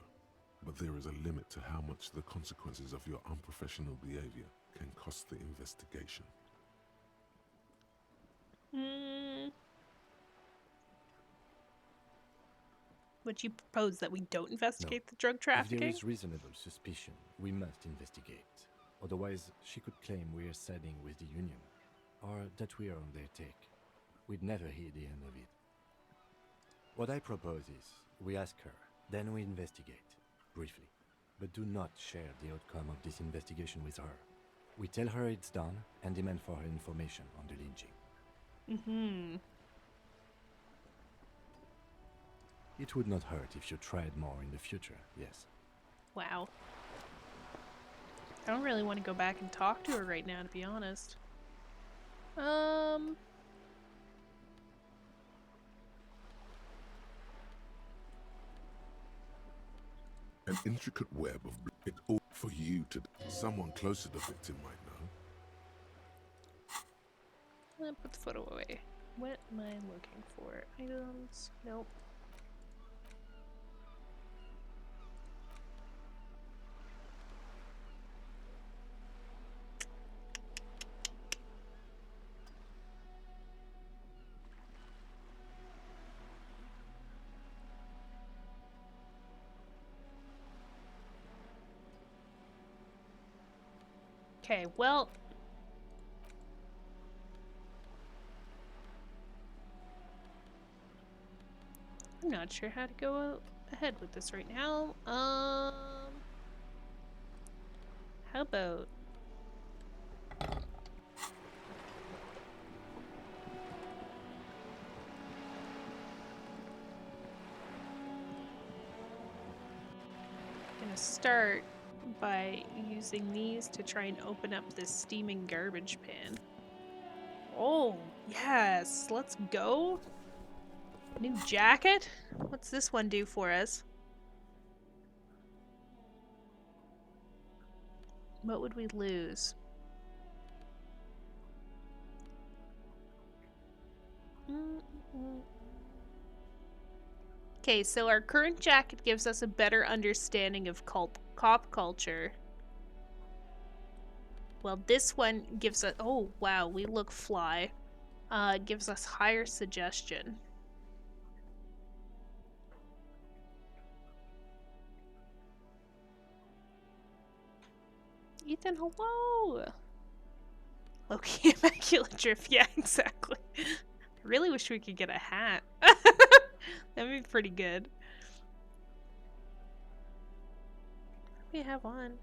but there is a limit to how much the consequences of your unprofessional behavior can cost the investigation. Would you propose that we don't investigate No. the drug If there trafficking? is reasonable suspicion, we must investigate. Otherwise, she could claim we're siding with the Union, or that we're on their take. We'd never hear the end of it. What I propose is, we ask her, then we investigate, briefly. But do not share the outcome of this investigation with her. We tell her it's done, and demand for her information on the lynching. It would not hurt if you tried more in the future, yes. Wow. I don't really want to go back and talk to her right now, to be honest. An intricate web of it all for you to. Someone close to the victim might know. Put the photo away. What am I looking for? Items? Nope. Okay, well, I'm not sure how to go ahead with this right now. about? Gonna start by using these to try and open up this steaming garbage pan. Oh, yes, let's go. New jacket? What's this one do for us? What would we lose? Okay, so our current jacket gives us a better understanding of cop culture. Well, this one gives us... Oh, wow, we look fly. Gives us higher suggestion. Ethan, hello! Low-key immaculate drift. Yeah, exactly. I really wish we could get a hat. That'd be pretty good. We have one.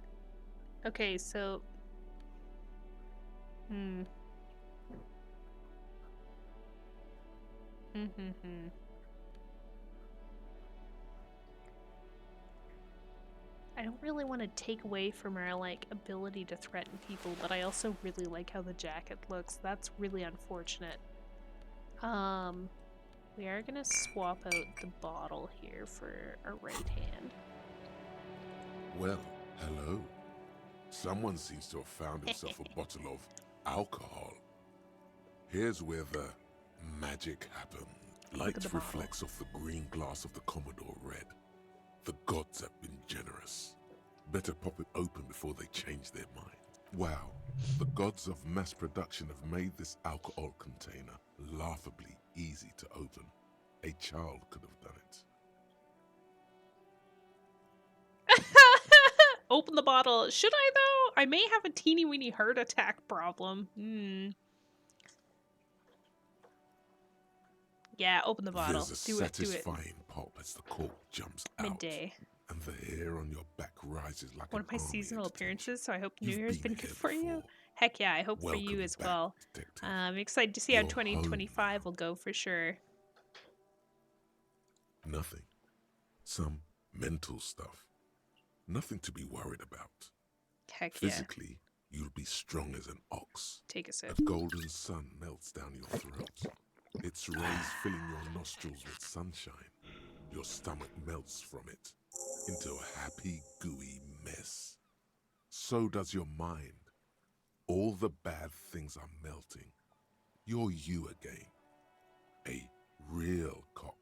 Okay, so... I don't really want to take away from our, like, ability to threaten people, but I also really like how the jacket looks. That's really unfortunate. We are gonna swap out the bottle here for our right hand. Well, hello. Someone seems to have found himself a bottle of alcohol. Here's where the magic happened. Light reflects off the green glass of the Commodore Red. The gods have been generous. Better pop it open before they change their mind. Wow, the gods of mass production have made this alcohol container laughably easy to open. A child could have done it. Open the bottle. Should I, though? I may have a teeny weeny heart attack problem. Yeah, open the bottle. There's a Do it. satisfying pop as the cork jumps out. Midday. And the hair on your back rises like one of my seasonal appearances, so I hope New Year's been good for you. before. Heck yeah, I hope Welcome for you as back, well. Detective. I'm excited to see how You're 2025 will go for sure. Nothing. Some mental stuff. Nothing to be worried about. Heck yeah. Physically, you'll be strong as an ox. Take a sip. A golden sun melts down your throat. Its rays filling your nostrils with sunshine. Your stomach melts from it into a happy, gooey mess. So does your mind. All the bad things are melting. You're you again. A real cop.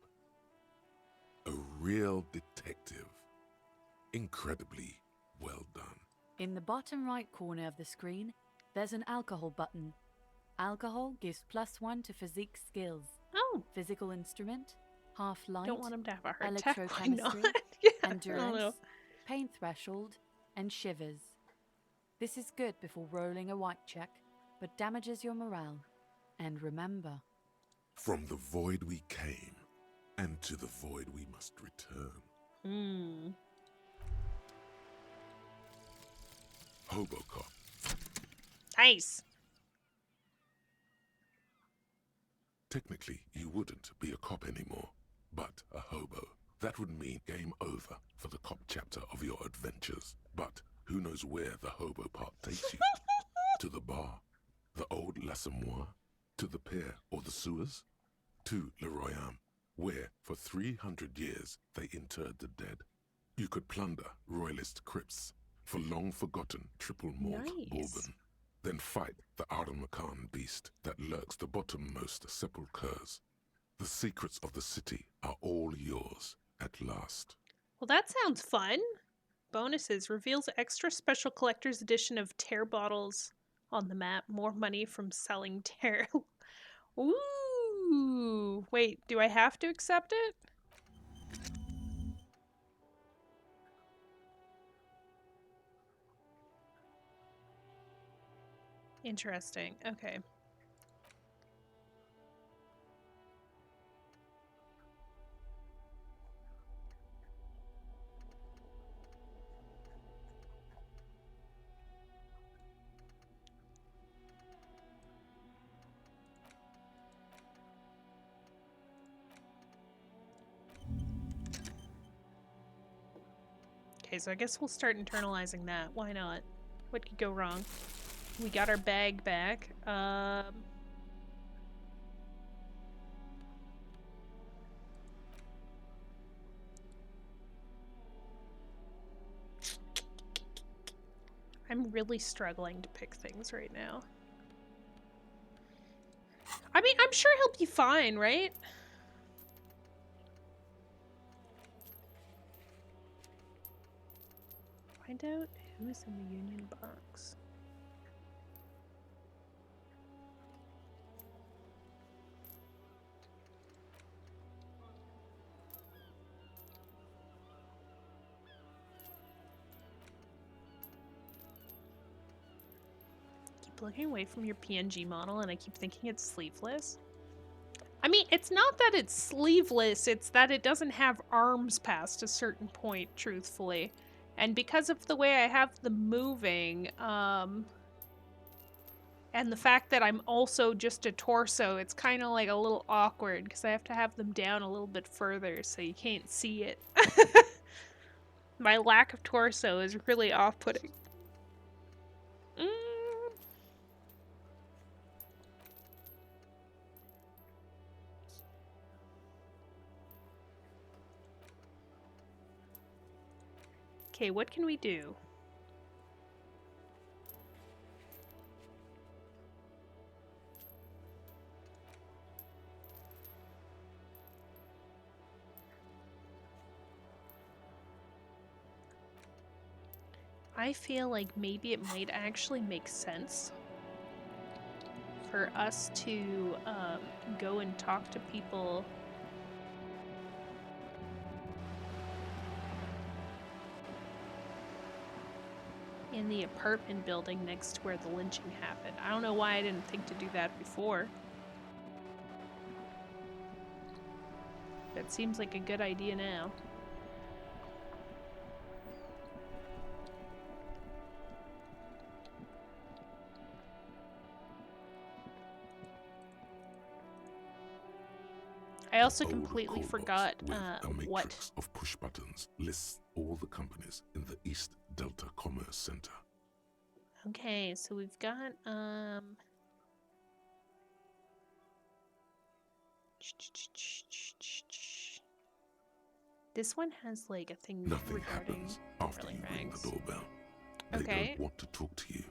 A real detective. Incredibly well done. In the bottom right corner of the screen, there's an alcohol button. Alcohol gives +1 to physique skills. Oh. Physical instrument, half light, Don't want him to have a heart attack. Why not? electrochemistry, Yeah, I don't endurance, know. pain threshold, and shivers. This is good before rolling a white check, but damages your morale. And remember, From the void we came, and to the void we must return. Hobocop. Nice. Technically, you wouldn't be a cop anymore, but a hobo. That would mean game over for the cop chapter of your adventures. But who knows where the hobo part takes you? To the bar, the old L'Assommoir, to the pier or the sewers, to Le Royaume, where for 300 years they interred the dead. You could plunder royalist crypts for long-forgotten triple malt bourbon. Then fight the Aramakan beast that lurks the bottommost sepulchres. The secrets of the city are all yours at last. Well, that sounds fun. Bonuses. Reveals extra special collector's edition of tear bottles on the map. More money from selling tear. Ooh. Wait, do I have to accept it? Interesting. Okay. Okay, so I guess we'll start internalizing that. Why not? What could go wrong? We got our bag back. I'm really struggling to pick things right now. I mean, I'm sure he'll be fine, right? Find out who's in the union box. Keep looking away from your PNG model and I keep thinking it's sleeveless. I mean, it's not that it's sleeveless, it's that it doesn't have arms past a certain point, truthfully. And because of the way I have them moving, and the fact that I'm also just a torso, it's kind of like a little awkward because I have to have them down a little bit further so you can't see it. My lack of torso is really off-putting. Okay, what can we do? I feel like maybe it might actually make sense for us to go and talk to people in the apartment building next to where the lynching happened. I don't know why I didn't think to do that before. That seems like a good idea now. I also completely forgot what matrix of push buttons lists all the companies in the East Delta Commerce Center. Okay, so we've got this one has like a thing Nothing regarding happens after you ring the doorbell. They Okay. don't want to talk to you.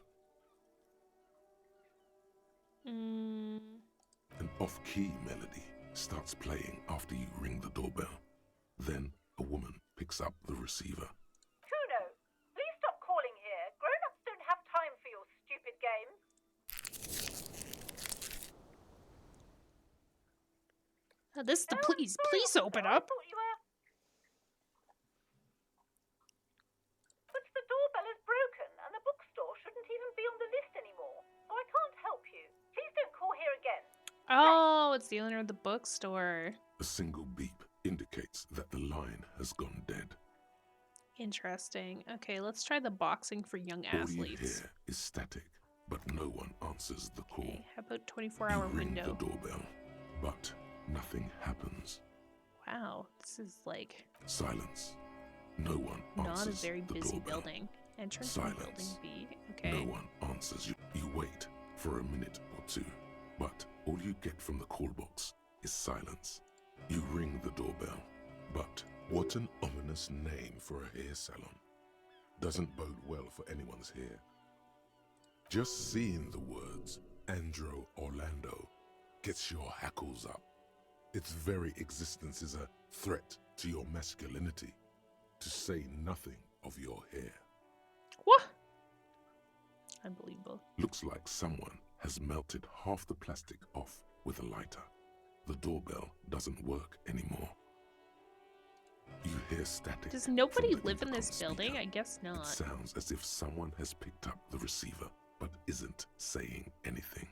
An off-key melody starts playing after you ring the doorbell. Then a woman picks up the receiver. Kuno, please stop calling here. Grown-ups don't have time for your stupid games. This is the please open I up. thought you were... But the doorbell is broken, and the bookstore shouldn't even be on the list anymore. So I can't help you. Please don't call here again. Oh, it's the owner of the bookstore. A single beep indicates that the line has gone dead. Interesting. Okay, let's try the boxing for young All you athletes. hear is static, but no one answers the call. Okay, how about 24-hour You ring window? the doorbell, but nothing happens. Wow, this is like Silence. No one not answers a very the busy doorbell. building. Entrance to building Silence. B. Okay. No one answers you. You wait for a minute or two, but all you get from the call box is silence. You ring the doorbell, but what an ominous name for a hair salon. Doesn't bode well for anyone's hair. Just seeing the words Andro Orlando gets your hackles up. Its very existence is a threat to your masculinity, to say nothing of your hair. What? Unbelievable. Looks like someone has melted half the plastic off with a lighter. The doorbell doesn't work anymore. You hear static. Does nobody from the live in this intercom building? speaker. I guess It not. sounds as if someone has picked up the receiver but isn't saying anything.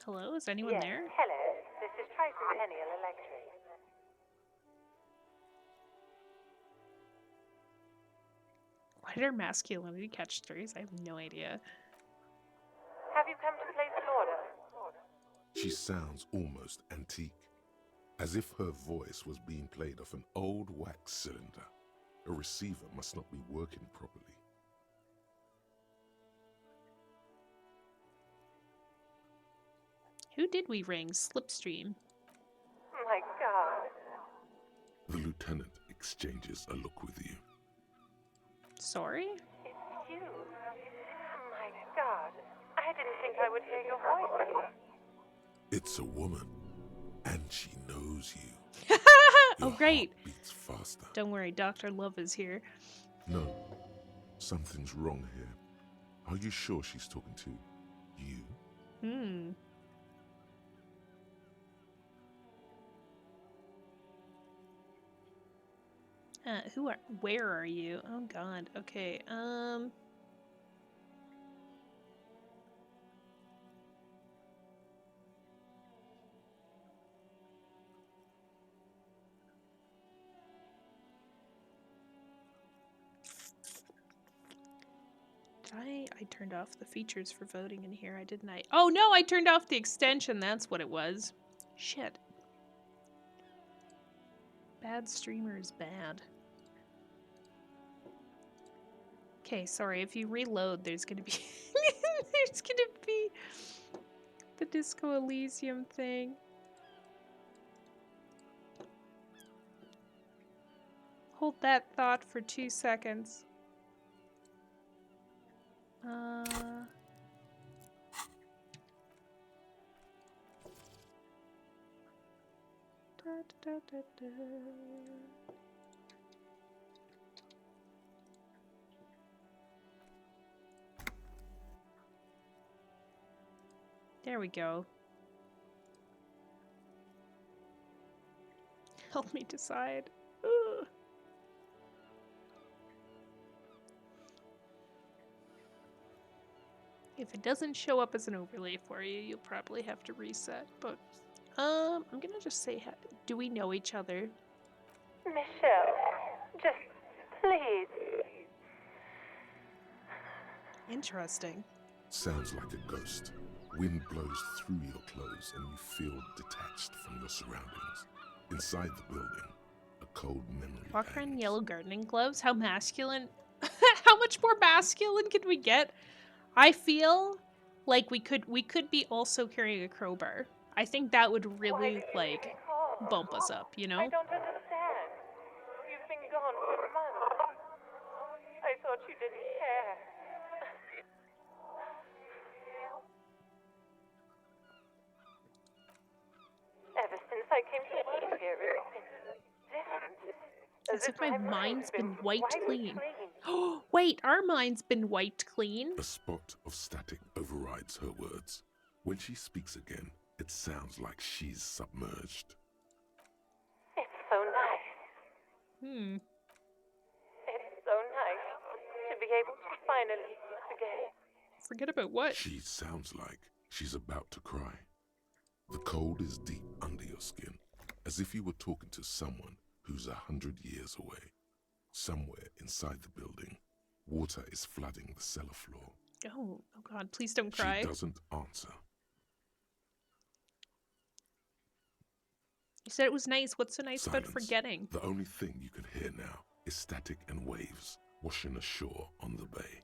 Hello? Is anyone there? Hello. This is Tricentennial Electric. Why did our masculinity catch threes? I have no idea. Have you come to place an order? She sounds almost antique, as if her voice was being played off an old wax cylinder. A receiver must not be working properly. Who did we ring? Slipstream. My God. The lieutenant exchanges a look with you. Sorry? It's you. My God. I didn't think I would hear your voice. It's a woman, and she knows you. Oh, Your great. heart beats faster. Don't worry, Dr. Love is here. No, something's wrong here. Are you sure she's talking to you? Hmm. Where are you? Oh God. Okay. I turned off the features for voting in here, didn't I? Oh no, I turned off the extension, that's what it was. Shit. Bad streamer is bad. Okay, sorry, if you reload, there's gonna be there's gonna be the Disco Elysium thing. Hold that thought for 2 seconds. Da, da, da, da. There we go. Help me decide. Ugh. If it doesn't show up as an overlay for you, you'll probably have to reset. But I'm gonna just say, do we know each other? Michelle, just please. Interesting. Sounds like a ghost. Wind blows through your clothes and you feel detached from your surroundings. Inside the building, a cold memory Walk around in hangs. yellow gardening gloves? How masculine? How much more masculine can we get? I feel like we could be also carrying a crowbar. I think that would really like bump us up, you know? I don't understand. You've been gone for months. I thought you didn't care. Ever since I came to work here, it's been different. As if my mind's been wiped clean. clean. Wait, our mind's been wiped clean? A spot of static overrides her words. When she speaks again, it sounds like she's submerged. It's so nice. Hmm. It's so nice to be able to finally meet again. Forget about what? She sounds like she's about to cry. The cold is deep under your skin, as if you were talking to someone who's 100 years away. Somewhere inside the building, water is flooding the cellar floor. Oh God, please don't cry. She doesn't answer. You said it was nice. What's so nice about Silence. forgetting? The only thing you can hear now is static and waves washing ashore on the bay.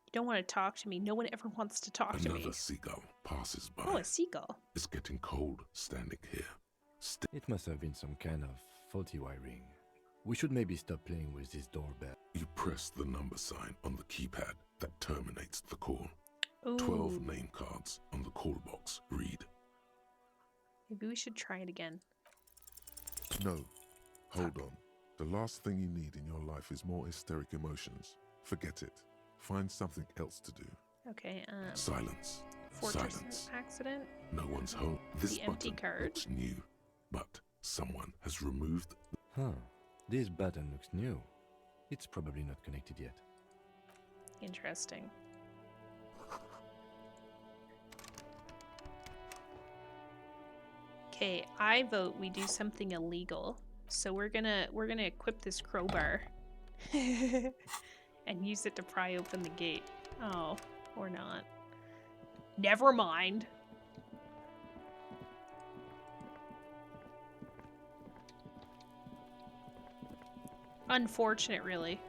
You don't want to talk to me. No one ever wants to talk to me. Another seagull passes by. Oh, a seagull. It's getting cold standing here. It must have been some kind of faulty wiring. We should maybe stop playing with this doorbell. You press the number sign on the keypad that terminates the call. Ooh. 12 name cards on the call box read. Maybe we should try it again. No, hold on. The last thing you need in your life is more hysteric emotions. Forget it. Find something else to do. Okay, Silence. Fortress Silence. accident. No one's home. This The empty button card. looks new, but someone has removed. Huh. This button looks new. It's probably not connected yet. Interesting. Okay, I vote we do something illegal. So we're gonna equip this crowbar and use it to pry open the gate. Oh, or not. Never mind. Unfortunate, really.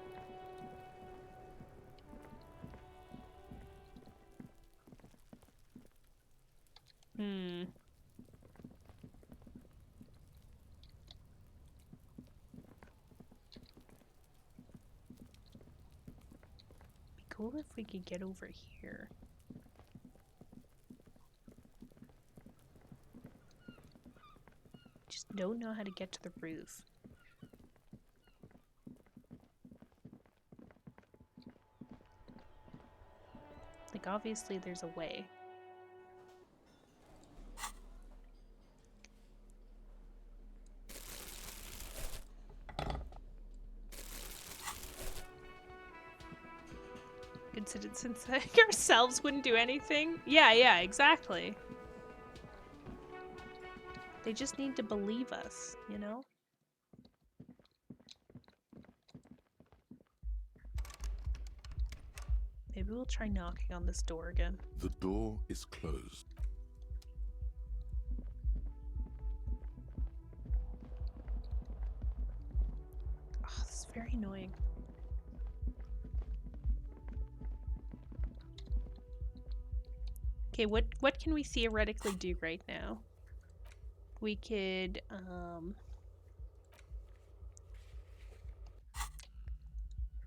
Hmm. Be cool if we could get over here. Just don't know how to get to the roof. Like, obviously there's a way. Good citizens like ourselves wouldn't do anything. Yeah, exactly. They just need to believe us, you know? Maybe we'll try knocking on this door again. The door is closed. Oh, this is very annoying. Okay, what can we theoretically do right now? We could,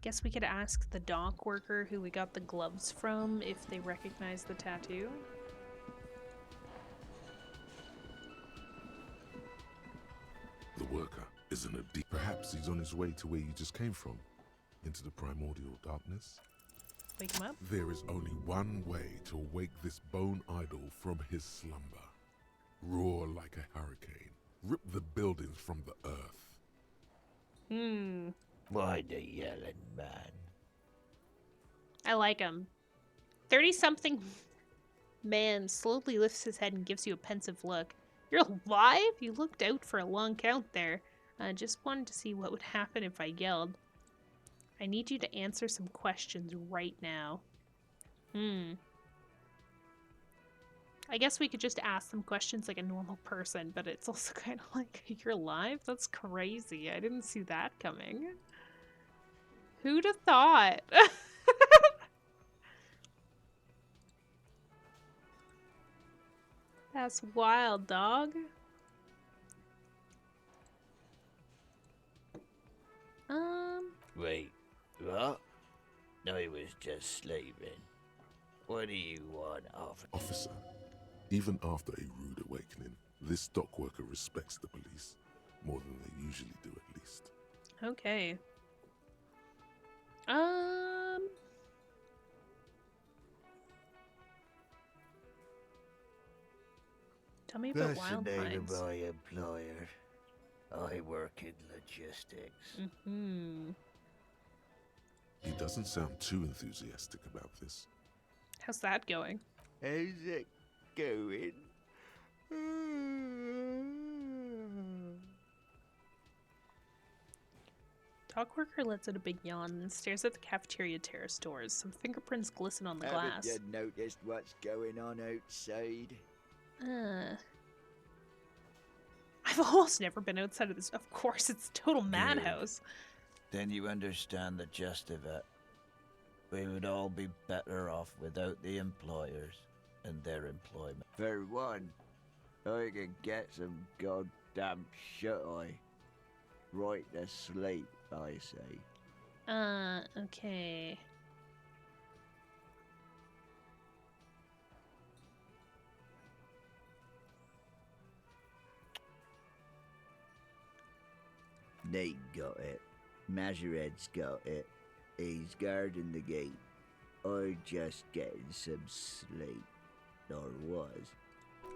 guess we could ask the dock worker who we got the gloves from if they recognize the tattoo. The worker is in a deep... Perhaps he's on his way to where you just came from. Into the primordial darkness. Wake him up. There is only one way to wake this bone idol from his slumber. Roar like a hurricane. Rip the buildings from the earth. Why the yelling man? I like him. 30-something man slowly lifts his head and gives you a pensive look. You're alive? You looked out for a long count there. I just wanted to see what would happen if I yelled. I need you to answer some questions right now. I guess we could just ask some questions like a normal person, but it's also kind of like, you're alive? That's crazy. I didn't see that coming. Who'd have thought? That's wild, dog. Wait, what? I was just sleeping. What do you want, Officer, even after a rude awakening, this dock worker respects the police. More than they usually do, at least. Okay. Tell me about Wild Fascinated Pines. by employer. I work in logistics. He doesn't sound too enthusiastic about this. How's that going? How's it going? Dock worker lets out a big yawn and stares at the cafeteria terrace doors. Some fingerprints glisten on the glass. Haven't you noticed what's going on outside? I've almost never been outside of this. Of course, it's a total madhouse. Then you understand the gist of it. We would all be better off without the employers and their employment. For one, I can get some goddamn shut-eye. Right to sleep, I say. Okay. Nate got it. Majoret's got it. He's guarding the gate. I'm just getting some sleep. Or was.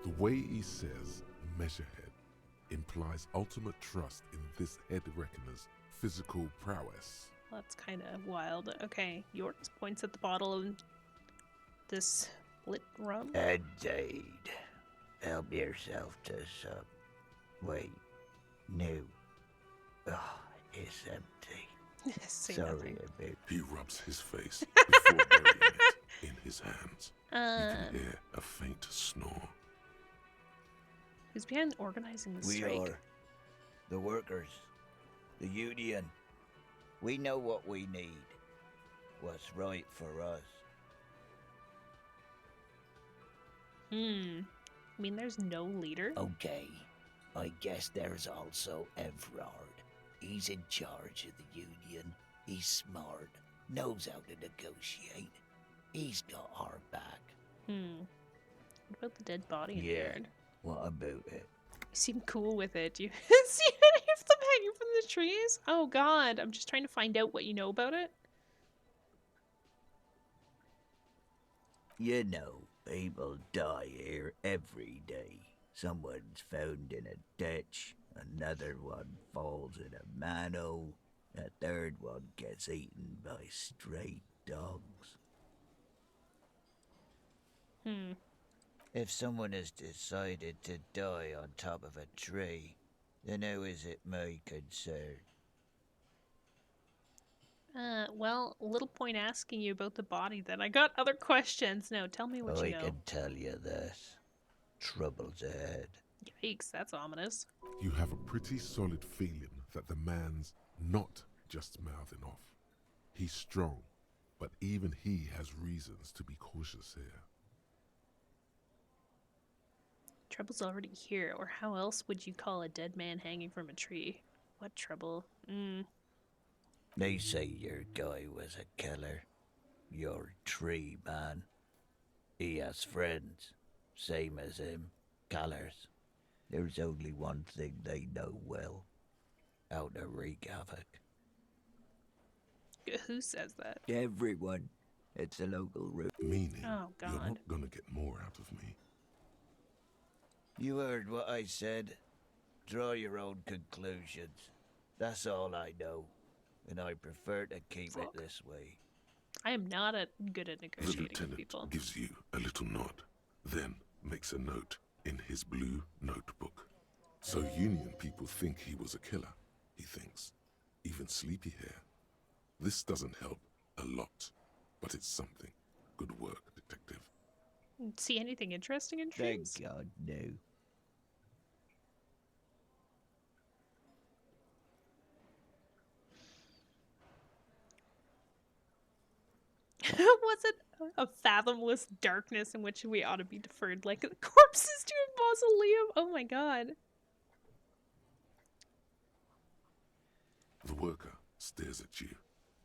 The way he says measurehead implies ultimate trust in this head reckoner's physical prowess. That's kind of wild. Okay, Yorks points at the bottle of this lit rum. Indeed. Help yourself to some. Wait. No. Oh, it's empty. Say Sorry nothing. about. He rubs his face before burying it in his hands. You can hear a faint snore. Who's behind organizing the We strike? are the workers, the union. We know what we need. What's right for us. I mean, there's no leader. Okay, I guess there's also Everard. He's in charge of the Union. He's smart, knows how to negotiate. He's got our back. What about the dead body in the Yeah. yard? What about it? You seem cool with it. Do you see any of them hanging from the trees? Oh god, I'm just trying to find out what you know about it. You know, people die here every day. Someone's found in a ditch, another one falls in a manhole, a third one gets eaten by stray dogs. If someone has decided to die on top of a tree, then how is it my concern? Well, little point asking you about the body then. I got other questions. No, tell me what I you know. can tell you this. Trouble's ahead. Yikes, that's ominous. You have a pretty solid feeling that the man's not just mouthing off. He's strong, but even he has reasons to be cautious here. Trouble's already here, or how else would you call a dead man hanging from a tree? What trouble? They say your guy was a killer. Your tree man. He has friends, same as him, killers. There's only one thing they know well. How to wreak havoc. Who says that? Everyone. It's a local route. Meaning, Oh, you're God. not gonna get more out of me. You heard what I said. Draw your own conclusions. That's all I know. And I prefer to keep it this way. I am not good at The negotiating with lieutenant people. gives you a little nod, then makes a note in his blue notebook. So Union people think he was a killer, he thinks. Even sleepy hair. This doesn't help a lot, but it's something. Good work, detective. See anything interesting in Thank trees? God, no. Was it a fathomless darkness in which we ought to be deferred like corpses to a mausoleum? Oh my god. The worker stares at you,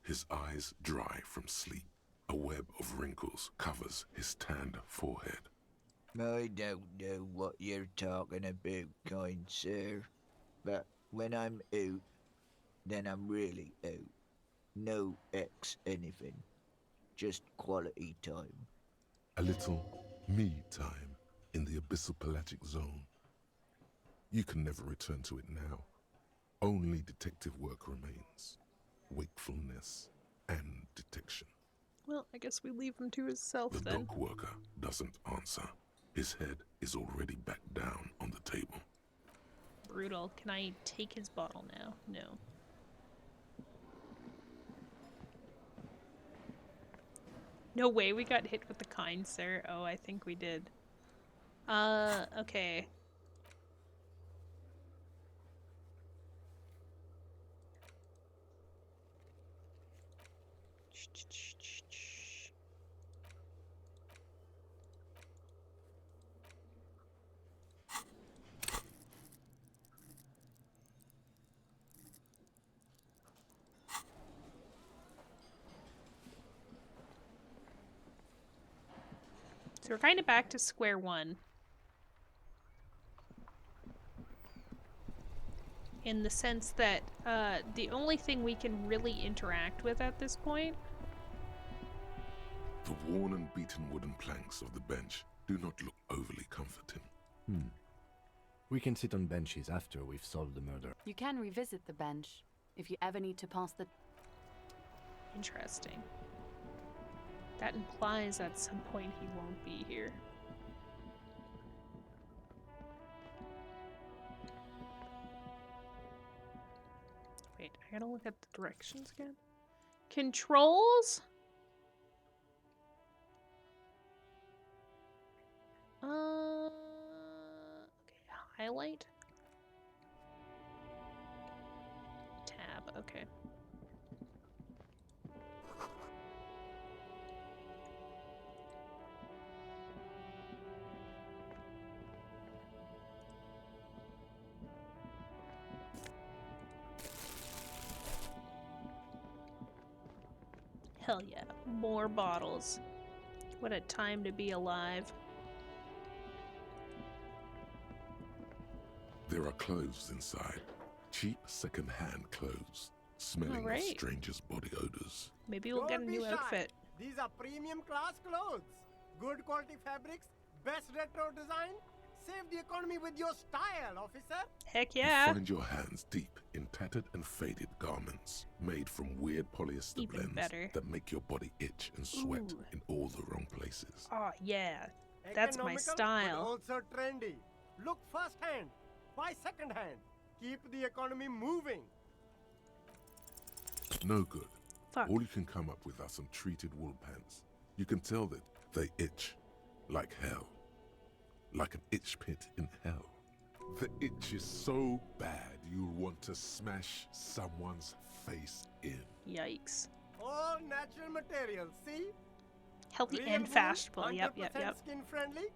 his eyes dry from sleep. A web of wrinkles covers his tanned forehead. I don't know what you're talking about, kind sir. But when I'm out, then I'm really out. No X anything. Just quality time. A little me time in the abyssal pelagic zone. You can never return to it now. Only detective work remains. Wakefulness and detection. Well, I guess we leave him to himself The then. dock worker doesn't answer. His head is already back down on the table. Brutal. Can I take his bottle now? No. No way we got hit with the kind, sir. Oh, I think we did. Okay. So we're kind of back to square one. In the sense that the only thing we can really interact with at this point. The worn and beaten wooden planks of the bench do not look overly comforting. We can sit on benches after we've solved the murder. You can revisit the bench if you ever need to pass the... Interesting. That implies at some point he won't be here. Wait, I gotta look at the directions again. Controls? Okay, highlight. Tab, okay. Hell yeah. More bottles. What a time to be alive. There are clothes inside. Cheap second-hand clothes, smelling Alright. of strangers' body odors. Maybe we'll get a Don't be new shy. outfit. These are premium class clothes. Good quality fabrics, best retro design. Save the economy with your style, officer. Heck You yeah. find your hands deep in tattered and faded garments made from weird polyester Even blends better. that make your body itch and sweat Ooh. in all the wrong places. Oh yeah. That's my Economical, style. But also trendy. Look first hand, buy second hand. Keep the economy moving. No good. Fuck. All you can come up with are some treated wool pants. You can tell that they itch like hell. Like an itch pit in hell. The itch is so bad you'll want to smash someone's face in. Yikes. All natural materials, see? Healthy Real and wool, fashionable. Yep, yep, 100% yep. skin friendly,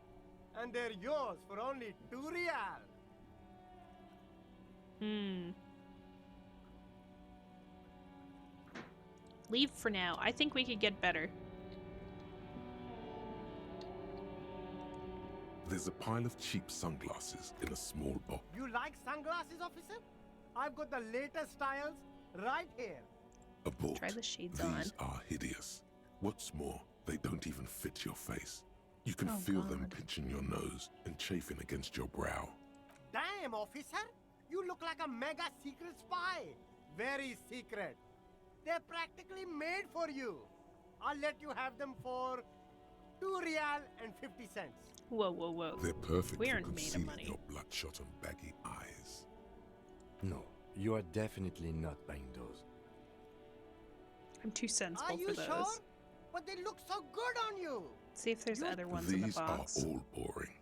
and they're yours for only 2 real. Leave for now. I think we could get better. There's a pile of cheap sunglasses in a small box. You like sunglasses, officer? I've got the latest styles right here. Abort. Try the shades These on. are hideous. What's more, they don't even fit your face. You can Oh, feel them God. pinching your nose and chafing against your brow. Damn, officer! You look like a mega secret spy. Very secret. They're practically made for you. I'll let you have them for 2 real and 50 cents. Whoa, whoa, whoa. They're perfect We for aren't made of concealing money. your bloodshot and baggy eyes. No, you are definitely not buying those. I'm too Are sensible you for those. sure? But they look so good on you. See if there's other ones in the These are box. all boring.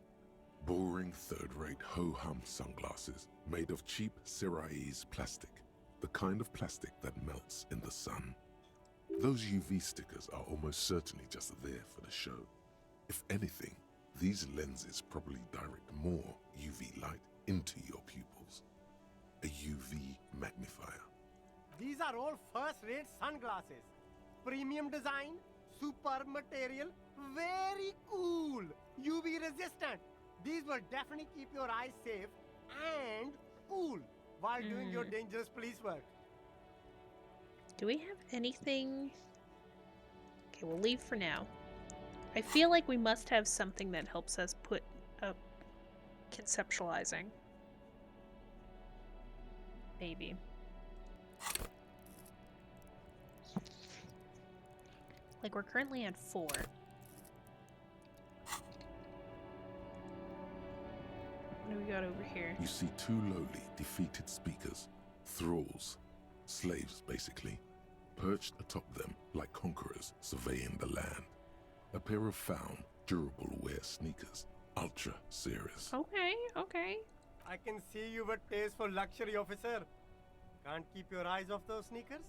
Boring third-rate ho-hum sunglasses made of cheap Syrahese plastic. The kind of plastic that melts in the sun. Those UV stickers are almost certainly just there for the show. If anything, these lenses probably direct more UV light into your pupils. A UV magnifier. These are all first-rate sunglasses. Premium design, superb material, very cool. UV resistant. These will definitely keep your eyes safe and cool while doing your dangerous police work. Do we have anything? Okay, we'll leave for now. I feel like we must have something that helps us put up conceptualizing. Maybe. Like, we're currently at 4. What do we got over here? You see 2 lowly, defeated speakers, thralls, slaves basically, perched atop them like conquerors surveying the land. A pair of found, durable wear sneakers, ultra series. Okay, okay. I can see you with taste for luxury, officer. Can't keep your eyes off those sneakers?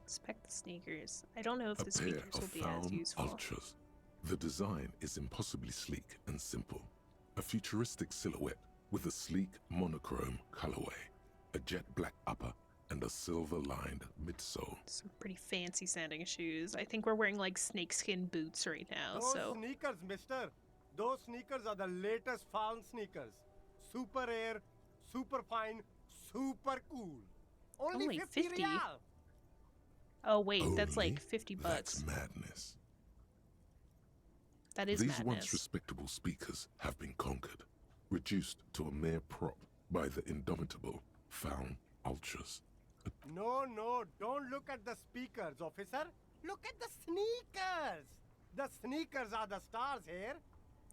Inspect the sneakers. I don't know if A the pair speakers of will be as found useful. ultras. The design is impossibly sleek and simple. A futuristic silhouette with a sleek monochrome colorway, a jet black upper, and a silver-lined midsole. Some pretty fancy sounding shoes. I think we're wearing like snakeskin boots right now, Those so. sneakers, mister. Those sneakers are the latest found sneakers. Super air, super fine, super cool. Only 50 real. Oh wait, that's Only? like 50 bucks. That's madness. That is These madness. once respectable speakers have been conquered, reduced to a mere prop by the indomitable found ultras. No, don't look at the speakers, officer. Look at the sneakers. The sneakers are the stars here.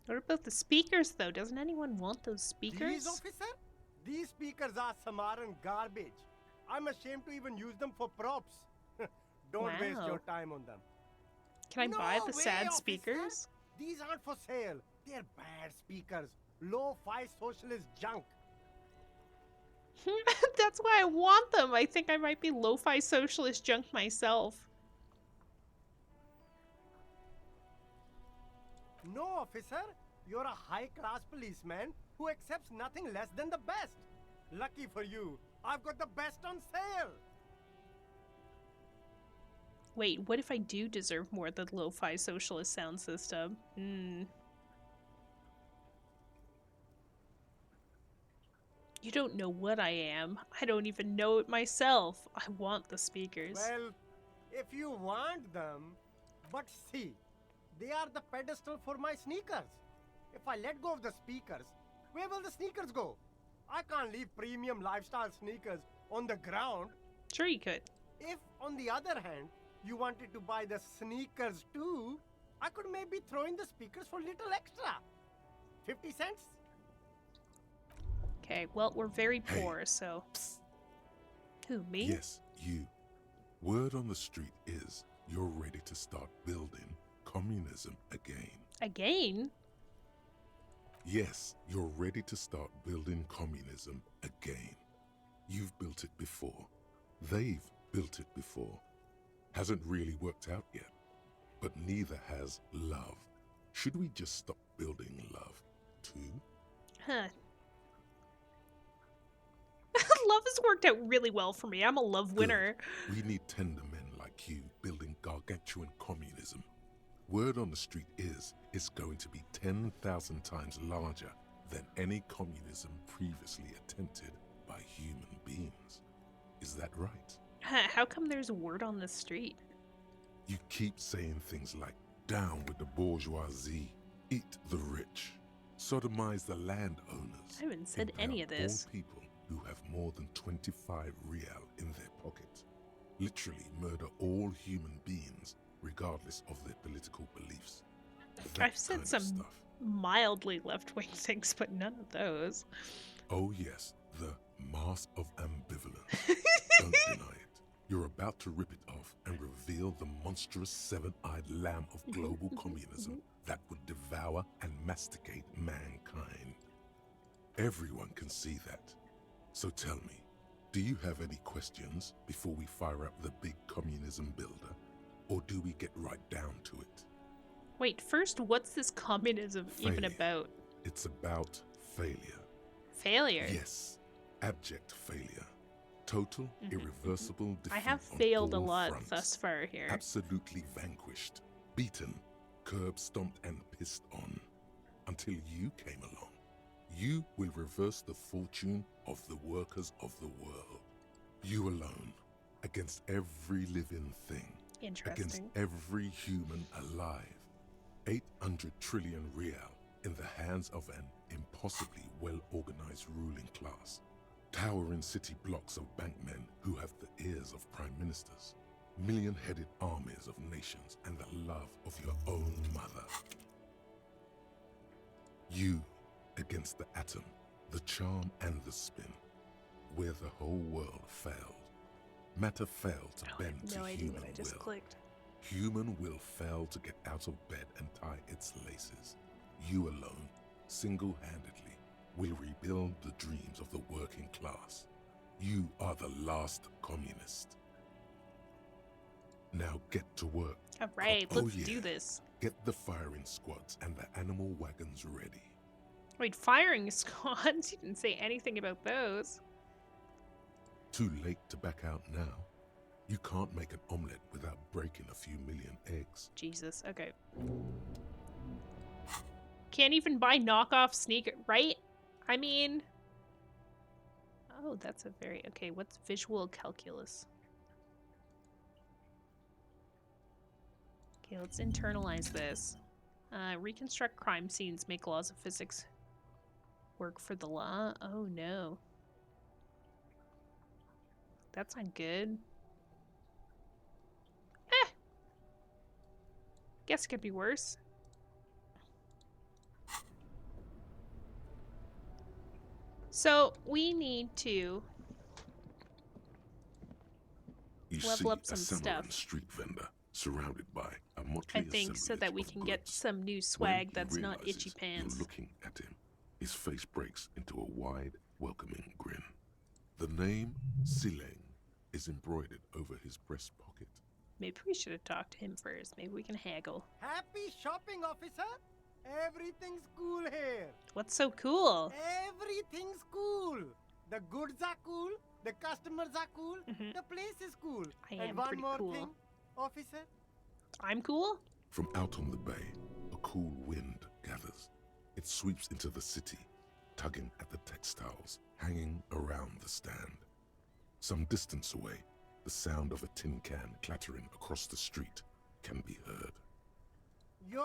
What about the speakers though? Doesn't anyone want those speakers? These, officer? These speakers are Samaran garbage. I'm ashamed to even use them for props. Don't waste Wow. your time on them. Can I buy No the way, sad officer. speakers? These aren't for sale. They're bad speakers. Low-fi socialist junk. That's why I want them. I think I might be lo-fi socialist junk myself. No, officer. You're a high-class policeman who accepts nothing less than the best. Lucky for you, I've got the best on sale. Wait, what if I do deserve more than lo-fi socialist sound system? You don't know what I am. I don't even know it myself. I want the speakers. Well, if you want them, but see, they are the pedestal for my sneakers. If I let go of the speakers, where will the sneakers go? I can't leave premium lifestyle sneakers on the ground. Sure you could. If, on the other hand, you wanted to buy the sneakers too, I could maybe throw in the speakers for little extra. 50 cents? Okay, well, we're very Hey. poor, so... Psst. Who, me? Yes, you. Word on the street is you're ready to start building communism again. Again? Yes, you're ready to start building communism again. You've built it before. They've built it before. Hasn't really worked out yet. But neither has love. Should we just stop building love, too? Huh. Love has worked out really well for me. I'm a love winner. Good. We need tender men like you building gargantuan communism. Word on the street is it's going to be 10,000 times larger than any communism previously attempted by human beings. Is that right? How come there's a word on the street? You keep saying things like, down with the bourgeoisie, eat the rich, sodomize the landowners. I haven't said any of empower this. all people who have more than 25 real in their pocket. Literally murder all human beings, regardless of their political beliefs. That I've said kind of some stuff. mildly left-wing things, but none of those. Oh yes, the mask of ambivalence. Don't deny it. You're about to rip it off and reveal the monstrous seven-eyed lamb of global communism that would devour and masticate mankind. Everyone can see that. So tell me, do you have any questions before we fire up the big communism builder? Or do we get right down to it? Wait, first, what's this communism even Failure. about? It's about failure. Failure? Yes, abject failure. Total, irreversible defeat. I have on failed a all lot fronts. thus far here. Absolutely vanquished, beaten, curb stomped and pissed on. Until you came along. You will reverse the fortune of the workers of the world. You alone, against every living thing. Against Interesting. every human alive. 800 trillion real in the hands of an impossibly well-organized ruling class. Towering city blocks of bankmen who have the ears of prime ministers. Million-headed armies of nations and the love of your own mother. You against the atom, the charm and the spin. Where the whole world failed. Matter failed to I bend have to no idea human what I just will. clicked. Human will fail to get out of bed and tie its laces. You alone, single-handedly, will rebuild the dreams of the working class. You are the last communist. Now get to work. All right, Oh, let's yeah. do this. Get the firing squads and the animal wagons ready. Wait, firing squads? You didn't say anything about those. Too late to back out now. You can't make an omelette without breaking a few million eggs. Jesus, okay. Can't even buy knockoff sneaker, right? I mean... Oh, that's a very... Okay, what's visual calculus? Okay, let's internalize this. Reconstruct crime scenes, make laws of physics work for the law. Oh no. That's not good. Guess it could be worse. So we need to You level see up some a Samarran stuff. street vendor surrounded by a motley I think, so that we assemblage can of get goods. some new When swag he that's not itchy realizes pants. You're looking at him. His face breaks into a wide, welcoming grin. The name Sileng is embroidered over his breast pocket. Maybe we should have talked to him first. Maybe we can haggle. Happy shopping, officer. Everything's cool here. What's so cool? Everything's cool. The goods are cool. The customers are cool. Mhm. The place is cool. I and am one pretty more cool. thing. officer? I'm cool? From out on the bay, a cool wind gathers. It sweeps into the city, tugging at the textiles hanging around the stand. Some distance away, the sound of a tin can clattering across the street can be heard. You're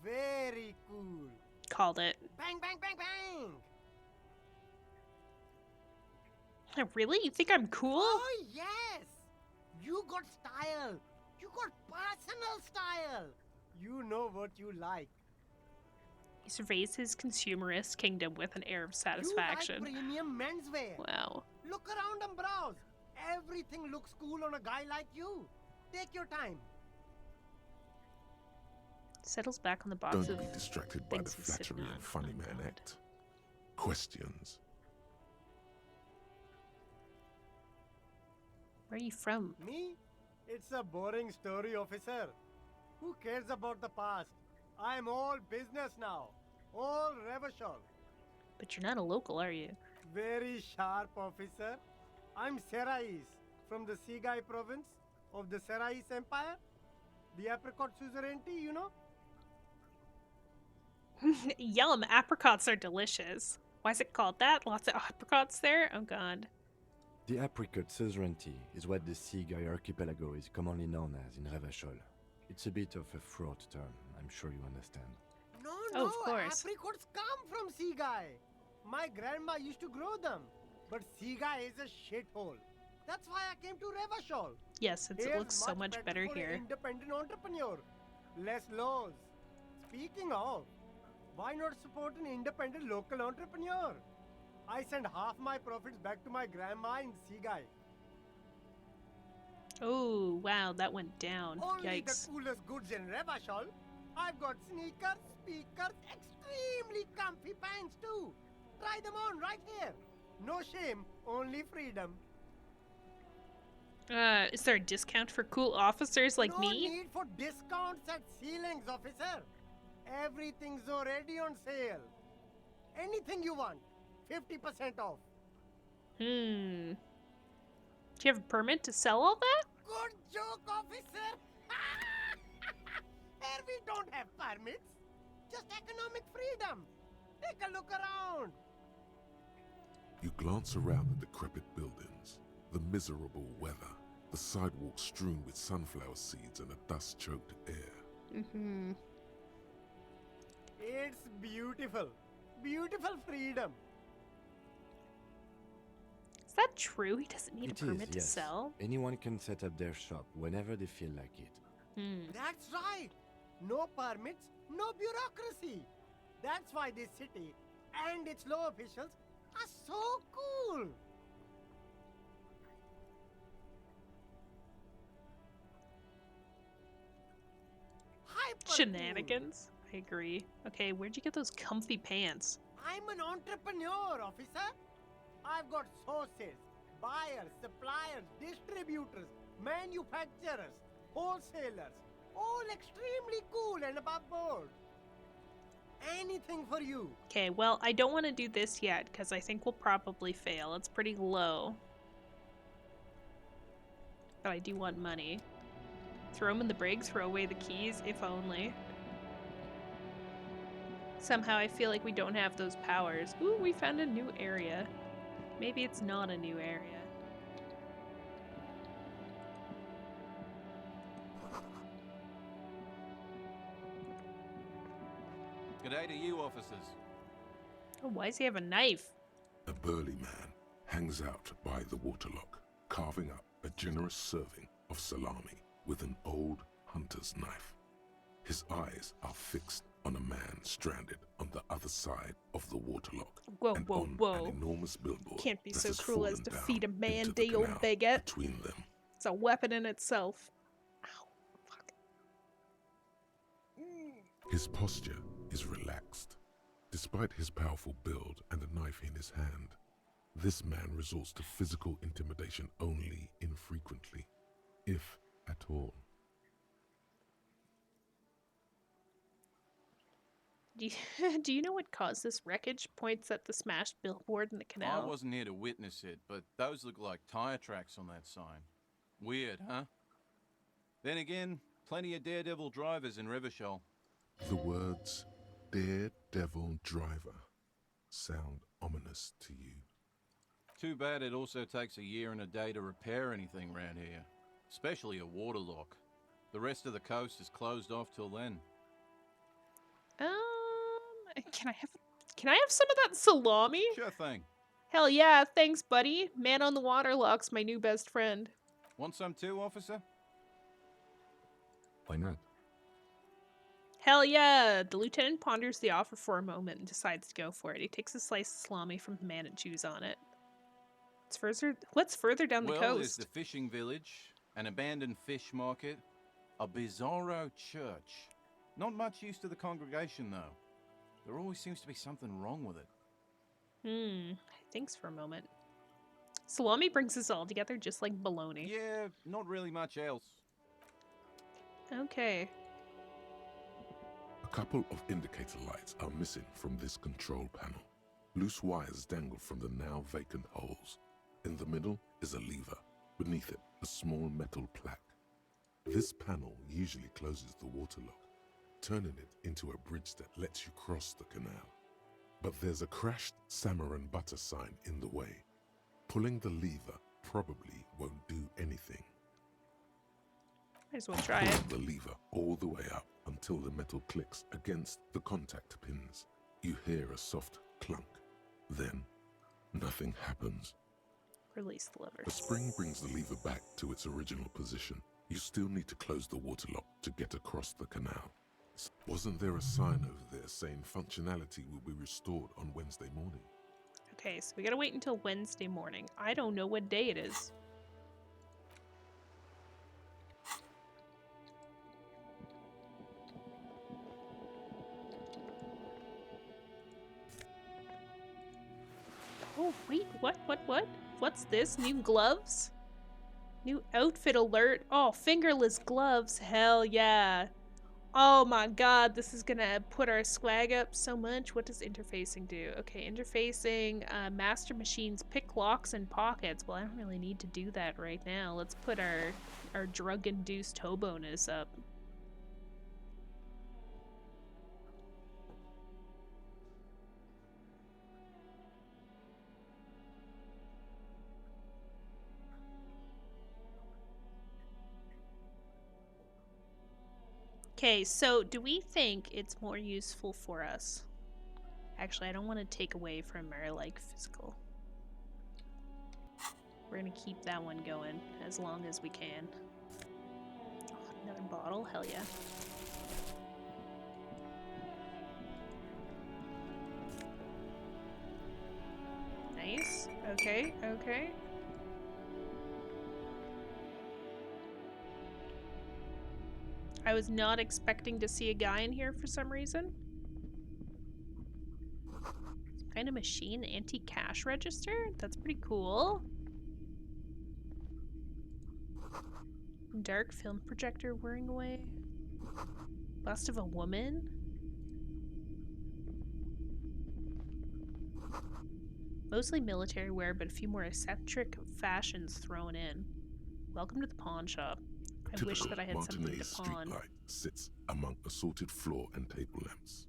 very cool. Called it. Bang, bang, bang, bang! Really? You think I'm cool? Oh, yes! You got style. You got personal style. You know what you like. He surveys his consumerist kingdom with an air of satisfaction. You like premium menswear. Wow. Look around and browse. Everything looks cool on a guy like you. Take your time. Settles back on the box Don't of be distracted by the things he's sitting flattery on. and funny Oh, man God. act. Questions. Where are you from? Me? It's a boring story, officer. Who cares about the past? I'm all business now. All Revachol. But you're not a local, are you? Very sharp, officer. I'm Serais from the Sigai province of the Serais Empire. The apricot suzerainty, you know? Yum, apricots are delicious. Why is it called that? Lots of apricots there? Oh god. The apricot suzerainty is what the Seaguy archipelago is commonly known as in Revachol. It's a bit of a fraught term, I'm sure you understand. No, Oh, of course. apricots come from Sigai. My grandma used to grow them. But Sigai is a shithole. That's why I came to Revachol. Yes, it Here's looks so much better for here. an independent entrepreneur. Less laws. Speaking of, why not support an independent local entrepreneur? I send half my profits back to my grandma in Sigai. Oh, wow, that went down. Only Yikes. the coolest goods in Revachol. I've got sneakers, speakers, extremely comfy pants too. Try them on right here. No shame, only freedom. Is there a discount for cool officers like no me? need for discounts at ceilings, officer. Everything's already on sale. Anything you want, 50% off. Do you have a permit to sell all that? Good joke, officer. Here we don't have permits, just economic freedom. Take a look around. You glance around the decrepit buildings, the miserable weather, the sidewalks strewn with sunflower seeds and a dust-choked air. Mm-hmm. It's beautiful. Beautiful freedom. Is that true? He doesn't need It a permit is, to yes. sell? Anyone can set up their shop whenever they feel like it. That's right. No permits, no bureaucracy. That's why this city and its law officials are so cool. Hyper cool. Shenanigans? I agree. Okay, where'd you get those comfy pants? I'm an entrepreneur, officer. I've got sources, buyers, suppliers, distributors, manufacturers, wholesalers, all extremely cool and above board. Anything for you. Okay, well, I don't want to do this yet, because I think we'll probably fail. It's pretty low. But I do want money. Throw them in the brig, throw away the keys, if only. Somehow I feel like we don't have those powers. Ooh, we found a new area. Maybe it's not a new area. G'day to you, officers. Oh, why does he have a knife? A burly man hangs out by the waterlock, carving up a generous serving of salami with an old hunter's knife. His eyes are fixed on a man stranded on the other side of the waterlock. Whoa, and whoa, on whoa. an enormous billboard Can't be that so has cruel as fallen to down feed a man, into the day old canal bigot. between them. It's a weapon in itself. Ow, fuck. His posture is relaxed. Despite his powerful build and a knife in his hand, this man resorts to physical intimidation only infrequently, if at all. Do you know what caused this wreckage? Points at the smashed billboard in the canal. I wasn't here to witness it, but those look like tire tracks on that sign. Weird, huh? Then again, plenty of daredevil drivers in Revachol. The words daredevil driver sound ominous to you. Too bad it also takes a year and a day to repair anything around here, especially a waterlock. The rest of the coast is closed off till then. Can I have some of that salami? Sure thing. Hell yeah, thanks, buddy. Man on the waterlock's my new best friend. Want some too, officer? Why not? Hell yeah! The lieutenant ponders the offer for a moment and decides to go for it. He takes a slice of salami from the man and chews on it. What's further down the Well, there's coast? the fishing village, an abandoned fish market, a bizarro church. Not much use to the congregation, though. There always seems to be something wrong with it. Thanks for a moment. Salami brings us all together just like bologna. Yeah, not really much else. Okay. A couple of indicator lights are missing from this control panel. Loose wires dangle from the now vacant holes. In the middle is a lever. Beneath it, a small metal plaque. This panel usually closes the waterlock, turning it into a bridge that lets you cross the canal. But there's a crashed salmon and butter sign in the way. Pulling the lever probably won't do anything. Might as well try it. Pull the lever all the way up until the metal clicks against the contact pins. You hear a soft clunk. Then, nothing happens. Release the lever. The spring brings the lever back to its original position. You still need to close the waterlock to get across the canal. Wasn't there a sign over there saying functionality will be restored on Wednesday morning? Okay, so we gotta wait until Wednesday morning. I don't know what day it is. Oh, wait, what? What's this? New gloves? New outfit alert? Oh, fingerless gloves. Hell yeah. Oh my god, this is gonna put our swag up so much. What does interfacing do? Okay, interfacing, master machines pick locks and pockets. Well, I don't really need to do that right now. Let's put our drug-induced hoboness up. Okay, so do we think it's more useful for us? Actually, I don't want to take away from our, like, physical. We're gonna keep that one going as long as we can. Oh, another bottle? Hell yeah. Nice. Okay, okay. I was not expecting to see a guy in here for some reason. Some kind of machine, anti-cash register? That's pretty cool. Dark film projector whirring away. Bust of a woman? Mostly military wear, but a few more eccentric fashions thrown in. Welcome to the pawn shop. I wish that I had something to Martinez pawn. streetlight sits among assorted floor and table lamps.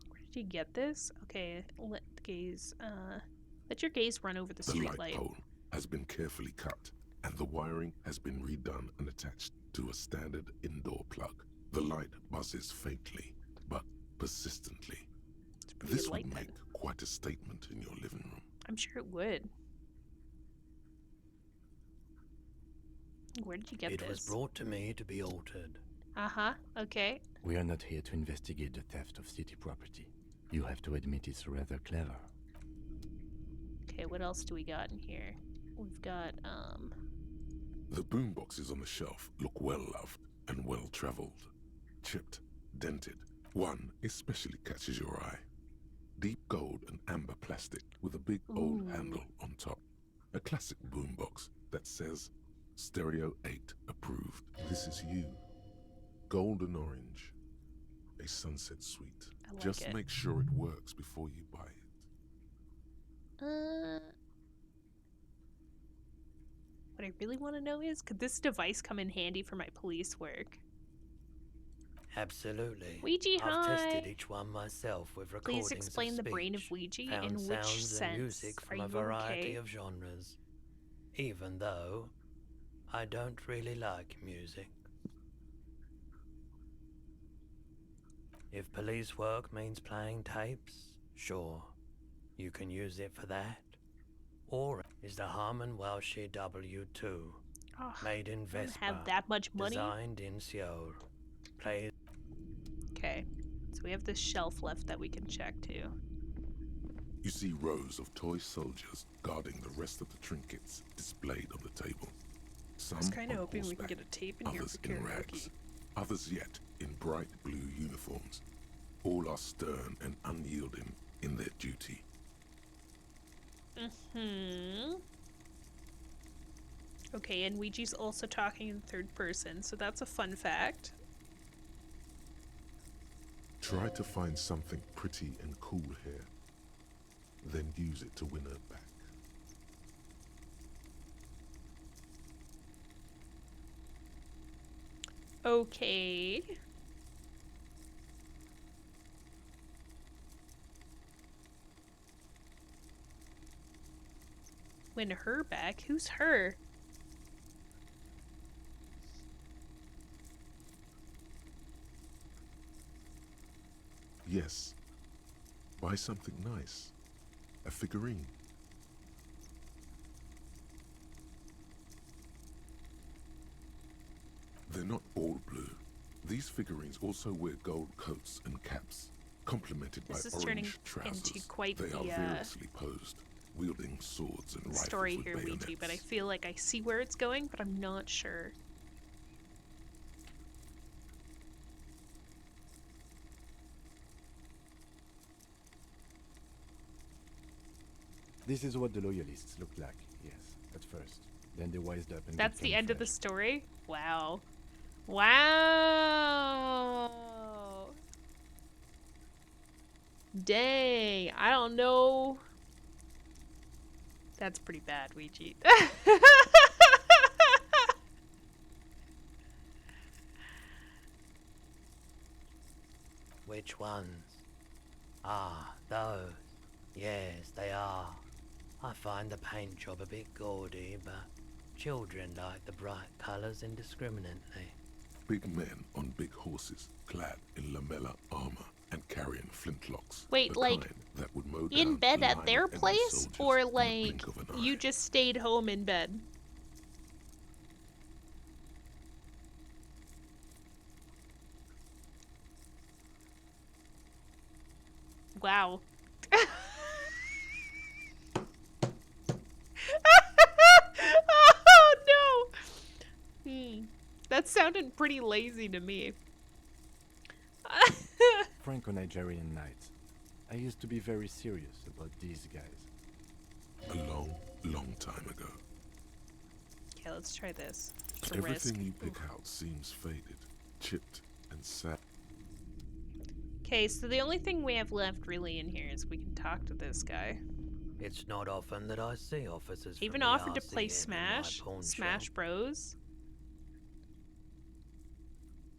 Where did you get this? Okay, let your gaze run over the The street light light. pole has been carefully cut, and the wiring has been redone and attached to a standard indoor plug. The light buzzes faintly, but persistently. It's a pretty This good would light make then. quite a statement in your living room. I'm sure it would. Where did you get It this? was brought to me to be altered. Uh-huh, okay. We are not here to investigate the theft of city property. You have to admit it's rather clever. Okay, what else do we got in here? We've got, The boomboxes on the shelf look well loved and well traveled. Chipped, dented. One especially catches your eye. Deep gold and amber plastic with a big old Ooh. handle on top. A classic boombox that says Stereo 8 approved. This is you. Golden orange. A sunset suite. I like Just it. make sure it works before you buy it. What What I really want to know is, could this device come in handy for my police work? Absolutely. Ouija, I've tested hi. each one myself with Please recordings explain of the speech, brain of Ouija. found In which sounds sense? and music from Are a you variety okay? of genres. Even though I don't really like music. If police work means playing tapes, sure, you can use it for that. Or is the Harman Welsh W2, made in I don't Vespa, have that much money. designed in Seoul, played. Okay, so we have this shelf left that we can check too. You see rows of toy soldiers guarding the rest of the trinkets displayed on the table. Some I was kind of on hoping we horseback, can get a tape in here others for in karaoke. rags, others yet in bright blue uniforms. All are stern and unyielding in their duty. Okay, and Ouija's also talking in third person, so that's a fun fact. Try to find something pretty and cool here, then use it to win her back. Okay. Win her back? Who's her? Yes, buy something nice. A figurine. They're not all blue. These figurines also wear gold coats and caps, complemented by This is turning orange trousers. into quite They are the variously posed, wielding swords and rifles story with here, bayonets. Ouija, but I feel like I see where it's going, but I'm not sure. This is what the loyalists looked like, yes, at first. Then they wised up and That's the became end of the fresh. story? Wow. Wow. Dang, I don't know. That's pretty bad, Ouija. Which ones? Ah, those. Yes, they are. I find the paint job a bit gaudy, but children like the bright colours indiscriminately. Big men on big horses, clad in lamella armor and carrying flintlocks. Wait, the like, kind that would mow in down bed a at line their of enemy place? soldiers Or in the like, blink of an you eye. just stayed home in bed? Wow. Oh no! That sounded pretty lazy to me. Franco-Nigerian night. I used to be very serious about these guys. A long, long time ago. Okay, let's try this. The Everything risk. you pick out seems faded, chipped, and sad. Okay, so the only thing we have left really in here is we can talk to this guy. It's not often that I see officers Even from the offered to play RCN in my Smash. pawn Smash shop. Bros.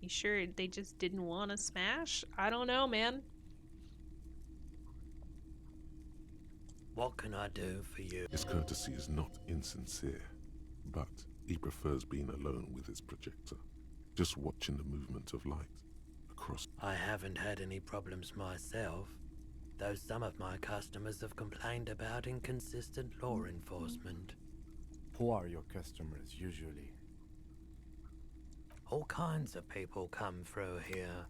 You sure they just didn't want to smash? I don't know, man. What can I do for you? His courtesy is not insincere, but he prefers being alone with his projector, just watching the movement of light across. I haven't had any problems myself, though some of my customers have complained about inconsistent law enforcement. Who are your customers usually? All kinds of people come through here.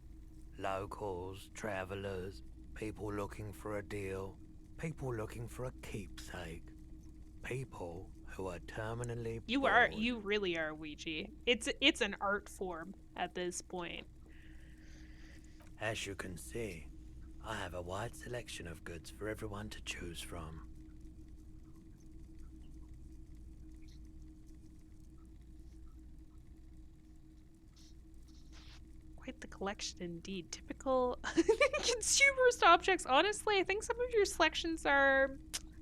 Locals, travelers, people looking for a deal, people looking for a keepsake, people who are terminally bored. You really are Ouija. It's an art form at this point. As you can see, I have a wide selection of goods for everyone to choose from. Quite the collection indeed. Typical consumerist objects. Honestly, I think some of your selections are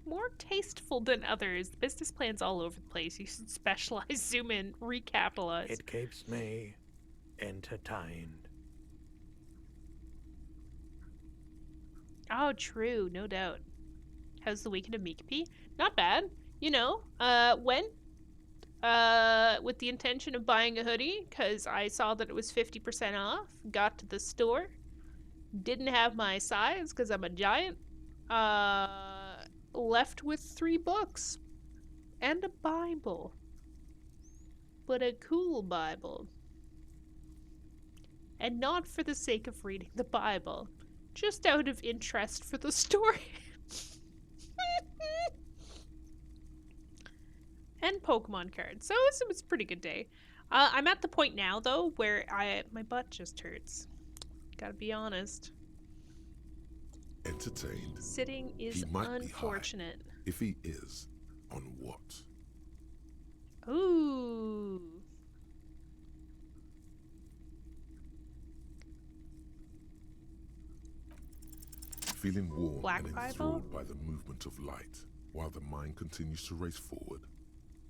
more tasteful than others. The business plan's all over the place. You should specialize, zoom in, recapitalize. It keeps me entertained. Oh, true, no doubt. How's the weekend of Meekapee? Not bad. You know, went with the intention of buying a hoodie because I saw that it was 50% off. Got to the store. Didn't have my size because I'm a giant. Left with 3 books and a Bible. But a cool Bible. And not for the sake of reading the Bible. Just out of interest for the story. And Pokemon cards. So it was a pretty good day. I'm at the point now, though, where my butt just hurts. Gotta be honest. Entertained. Sitting is He might unfortunate. Be high. If he is, on what? Ooh. Feeling warm Black and Bible? enthralled by the movement of light, while the mind continues to race forward.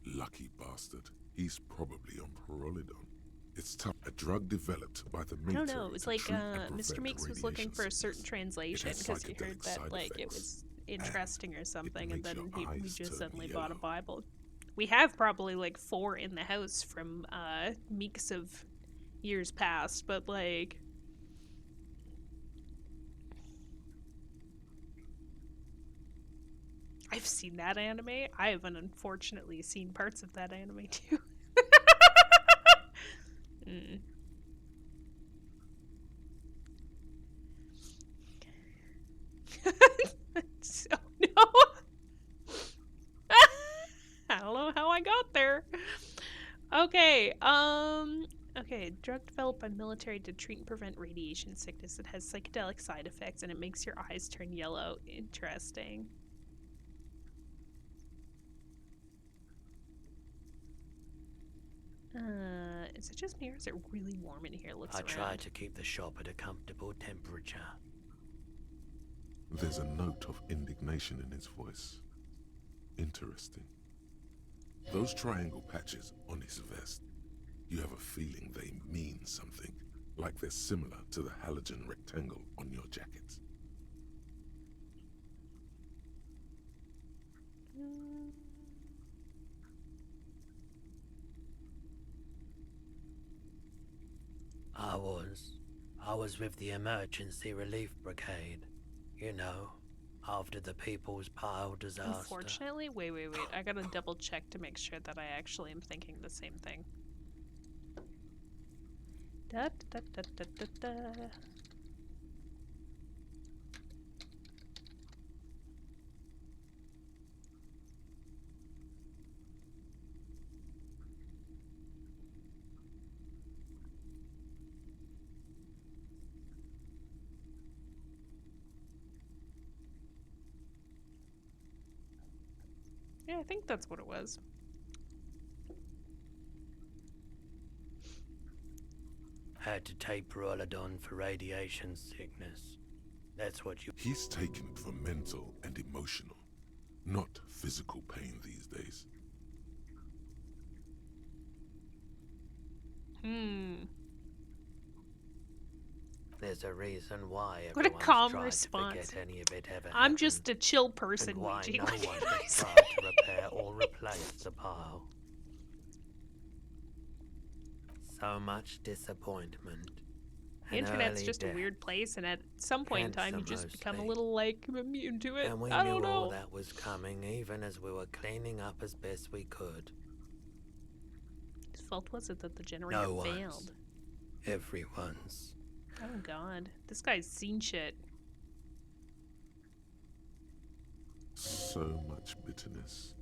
Lucky bastard. He's probably on Perolidon. It's tough. A drug developed by the military. I don't know. It was like Mr. Meeks was looking for a certain sickness. translation It has because he heard psychedelic that side like it effects, was interesting or something, and makes then your we eyes just turn suddenly bought a yellow. Bible. We have probably like 4 in the house from Meeks of years past, but like I've seen that anime. I have unfortunately seen parts of that anime too. Mm. So, no. I don't know how I got there. Okay, okay, drug developed by military to treat and prevent radiation sickness. It has psychedelic side effects and it makes your eyes turn yellow. Interesting. Is it just me or is it really warm in here? Looks I around. try to keep the shop at a comfortable temperature. There's a note of indignation in his voice. Interesting. Those triangle patches on his vest, you have a feeling they mean something, like they're similar to the halogen rectangle on your jacket. I was with the emergency relief brigade. You know, after the People's Pile disaster. Unfortunately, wait. I gotta double check to make sure that I actually am thinking the same thing. Da da da da da da. Yeah, I think that's what it was. Had to take Perolidon for radiation sickness. That's what you... He's taken it for mental and emotional, not physical pain these days. There's a reason why What a everyone's calm tried response. to forget any of it ever I'm happened, just a chill person, and why Ouija. no What one can I has say? tried to repair or replace the pile. So much disappointment. The an internet's early just a death. weird place, and at some point in time, you Cancer just become a mostly. little, like, immune to it. And we I knew don't all know. that was coming, even as we were cleaning up as best we could. Whose fault was it that the generator No one's. failed? Everyone's. Oh god. This guy's seen shit. So much bitterness.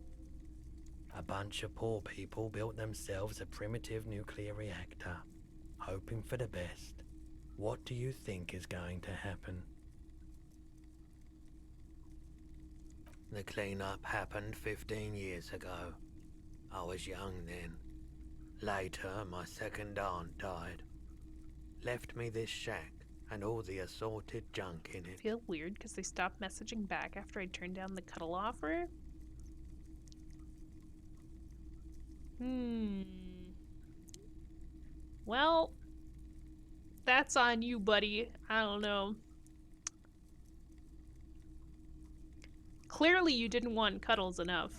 A bunch of poor people built themselves a primitive nuclear reactor, hoping for the best. What do you think is going to happen? The cleanup happened 15 years ago. I was young then. Later, my second aunt died. Left me this shack, and all the assorted junk in I it. feel weird because they stopped messaging back after I turned down the cuddle offer. Well, that's on you, buddy. I don't know. Clearly you didn't want cuddles enough.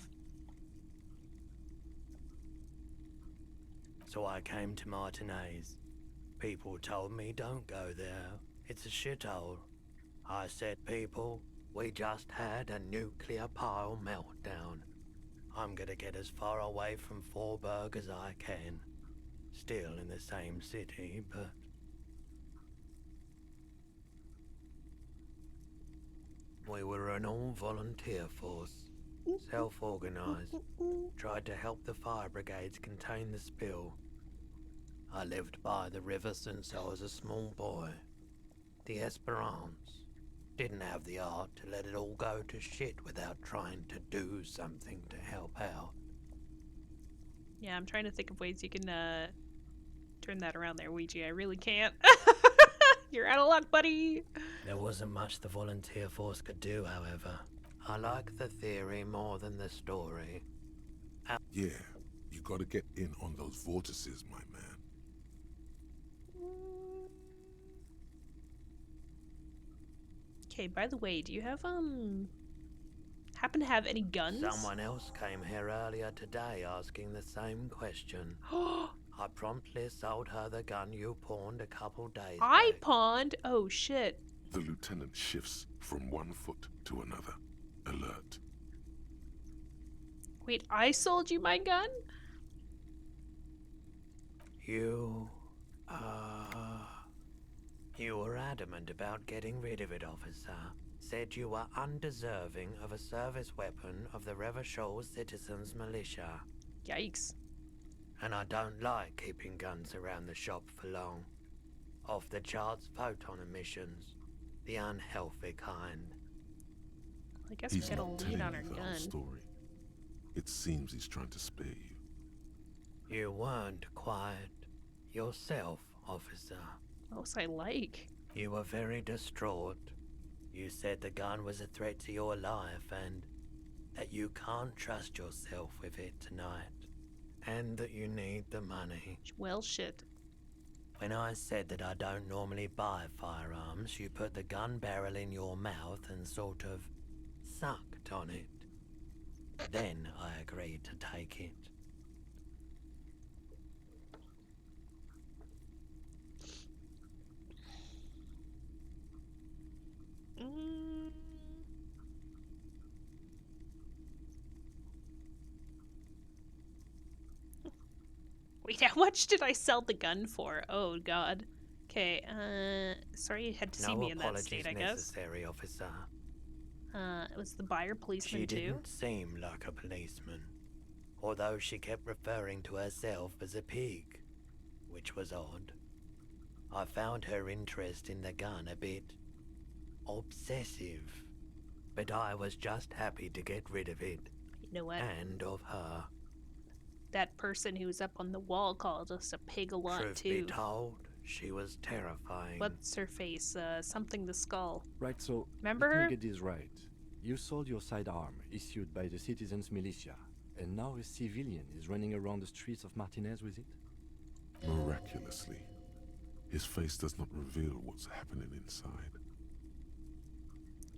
So I came to Martinez. People told me don't go there. It's a shithole. I said, people, we just had a nuclear pile meltdown. I'm gonna get as far away from Forburg as I can. Still in the same city, but... We were an all-volunteer force. Self-organized. Tried to help the fire brigades contain the spill. I lived by the river since I was a small boy. The Esperance. Didn't have the art to let it all go to shit without trying to do something to help out. Yeah, I'm trying to think of ways you can turn that around there, Ouija. I really can't. You're out of luck, buddy. There wasn't much the volunteer force could do, however. I like the theory more than the story. Yeah, you gotta get in on those vortices, my man. Okay, by the way, do you have happen to have any guns? Someone else came here earlier today asking the same question. I promptly sold her the gun you pawned a couple days I back. pawned? Oh shit. The lieutenant shifts from one foot to another. Alert. Wait, I sold you my gun? You were adamant about getting rid of it, officer. Said you were undeserving of a service weapon of the Revachol Citizens Militia. Yikes. And I don't like keeping guns around the shop for long. Off the charts photon emissions. The unhealthy kind. I guess we He's got a not lead telling on you our the whole gun. story. It seems he's trying to spare you. You weren't quiet yourself, officer. Most I like. You were very distraught. You said the gun was a threat to your life and that you can't trust yourself with it tonight. And that you need the money. Well, shit. When I said that I don't normally buy firearms, you put the gun barrel in your mouth and sort of sucked on it. Then I agreed to take it. Wait, how much did I sell the gun for? Oh god. Okay, sorry you had to see me in that state, I guess. Necessary, officer. It was the buyer policeman She too. didn't seem like a policeman, although she kept referring to herself as a pig, which was odd. I found her interest in the gun a bit obsessive, but I was just happy to get rid of it. You know what? And of her. That person who was up on the wall called us a pig a lot Truth too. be told, she was terrifying. What's her face? Something the skull. Right, so Remember let her? me get this right. You sold your sidearm, issued by the Citizens Militia, and now a civilian is running around the streets of Martinez with it? Miraculously, his face does not reveal what's happening inside.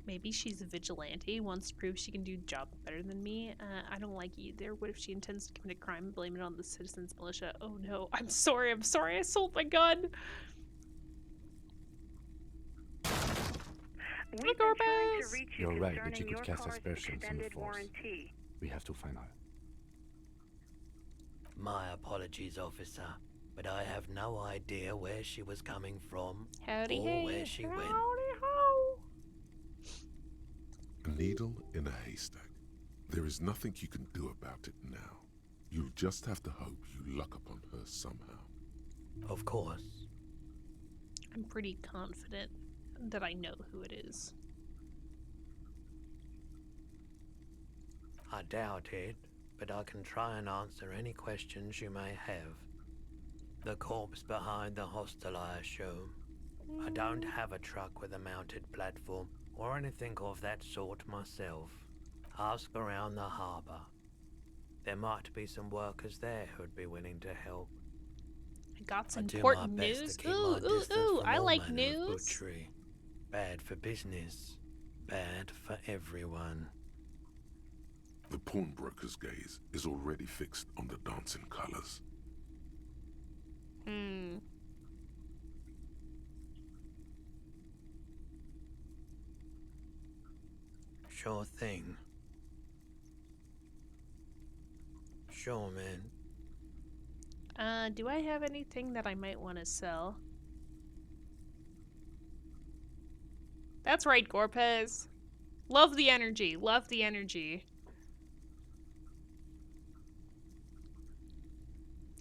Maybe she's a vigilante, wants to prove she can do the job better than me. I don't like either. What if she intends to commit a crime and blame it on the Citizens Militia? Oh no, I'm sorry, I sold my gun! We've been trying to reach you You're right that concerning you could your cast car's aspersions on the extended force. warranty. We have to find out. My apologies, officer, but I have no idea where she was coming from Howdy or hey. where she went. Howdy ho! A needle in a haystack. There is nothing you can do about it now. You'll just have to hope you luck upon her somehow. Of course. I'm pretty confident that I know who it is. I doubt it, but I can try and answer any questions you may have. The corpse behind the hostel, I assume. I don't have a truck with a mounted platform or anything of that sort myself. Ask around the harbour. There might be some workers there who'd be willing to help. I got some I do important my best news. to keep Ooh, my ooh, distance ooh! from I all like manner of news. butchery. Bad for business. Bad for everyone. The pawnbroker's gaze is already fixed on the dancing colors. Hmm. Sure thing. Sure, man. Do I have anything that I might want to sell? That's right, Gorpez. Love the energy. Love the energy.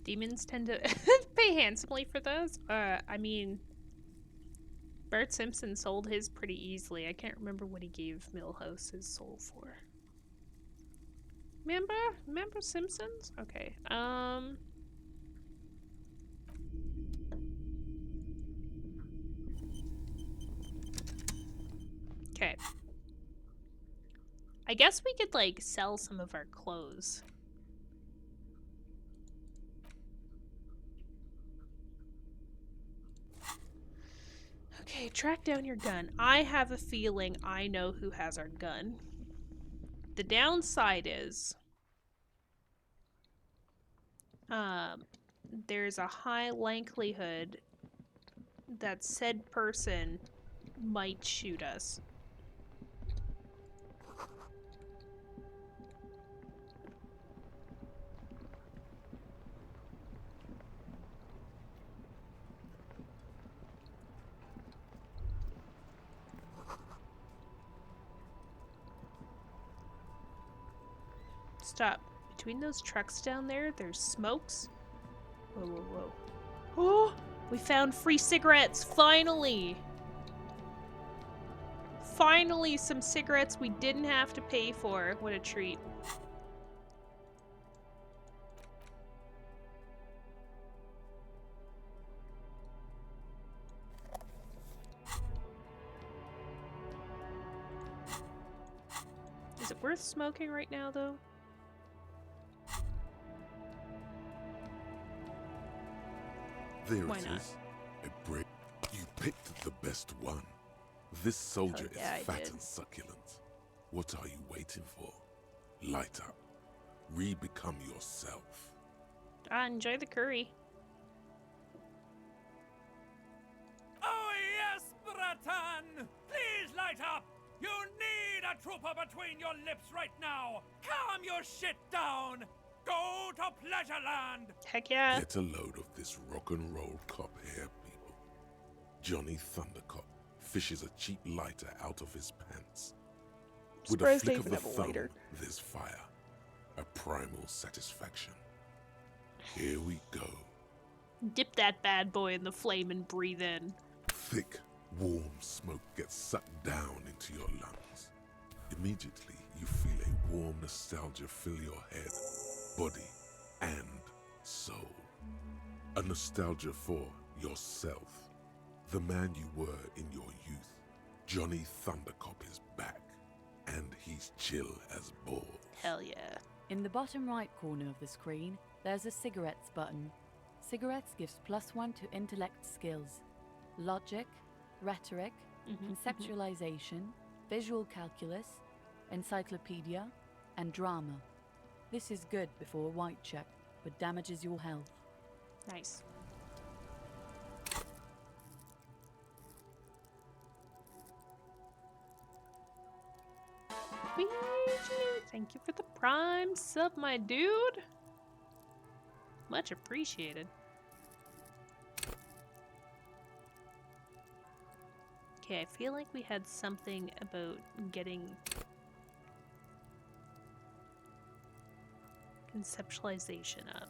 Demons tend to pay handsomely for those. I mean, Bart Simpson sold his pretty easily. I can't remember what he gave Milhouse his soul for. Remember Simpsons? Okay. Okay. I guess we could, like, sell some of our clothes. Okay, track down your gun. I have a feeling I know who has our gun. The downside is, there's a high likelihood that said person might shoot us. Stop. Between those trucks down there, there's smokes. Whoa, whoa, whoa. Oh! We found free cigarettes! Finally! Finally, some cigarettes we didn't have to pay for. What a treat. Is it worth smoking right now, though? There Why it not? is. A break. You picked the best one. This soldier Oh, yeah, is I fat did. and succulent. What are you waiting for? Light up. Re-become yourself. Enjoy the curry. Oh yes, Bratan! Please light up! You need a trooper between your lips right now! Calm your shit down! Go to Pleasureland! Heck yeah. Get a load of this rock and roll cop here, people. Johnny Thundercop fishes a cheap lighter out of his pants. With a Surprised they flick of even the have a thumb, lighter. there's fire. A primal satisfaction. Here we go. Dip that bad boy in the flame and breathe in. Thick, warm smoke gets sucked down into your lungs. Immediately, you feel a warm nostalgia fill your head, body, and soul. A nostalgia for yourself. The man you were in your youth. Johnny Thundercop is back, and he's chill as balls. Hell yeah. In the bottom right corner of the screen, there's a cigarettes button. Cigarettes gives +1 to intellect skills. Logic, rhetoric, conceptualization, visual calculus, encyclopedia, and drama. This is good before a white check, but damages your health. Nice. Thank you for the prime sub, my dude. Much appreciated. Okay, I feel like we had something about getting conceptualization up.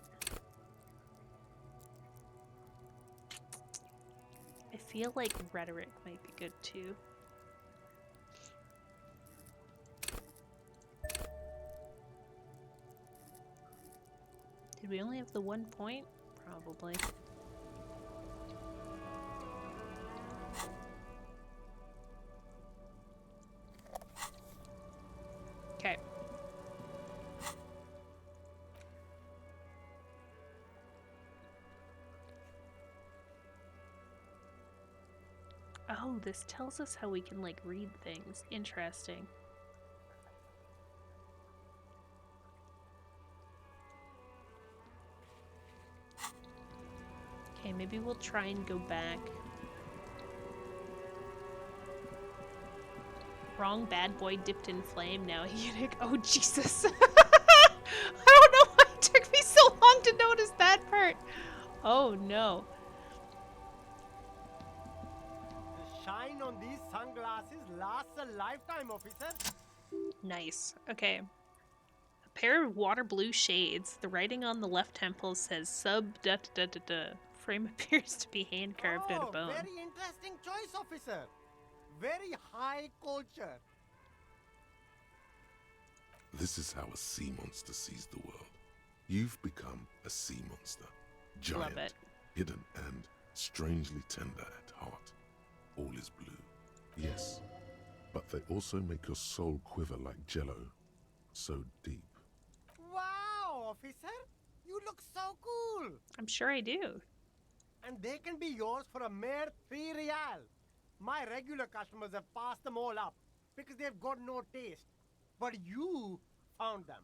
I feel like rhetoric might be good too. Did we only have the 1 point? Probably. Oh, this tells us how we can, like, read things. Interesting. Okay, maybe we'll try and go back. Wrong bad boy dipped in flame, now eunuch. Oh, Jesus. I don't know why it took me so long to notice that part. Oh, no. The shine on these sunglasses lasts a lifetime, officer. Nice. Okay. A pair of water blue shades. The writing on the left temple says sub da da da da. Frame appears to be hand carved out of bone. Very interesting choice, officer. Very high culture. This is how a sea monster sees the world. You've become a sea monster. Giant, Love it. hidden, and strangely tender at heart. All is blue. Yes, but they also make your soul quiver like jello. So deep. Wow, officer. You look so cool. I'm sure I do. And they can be yours for a mere 3 real. My regular customers have passed them all up because they've got no taste. But you found them.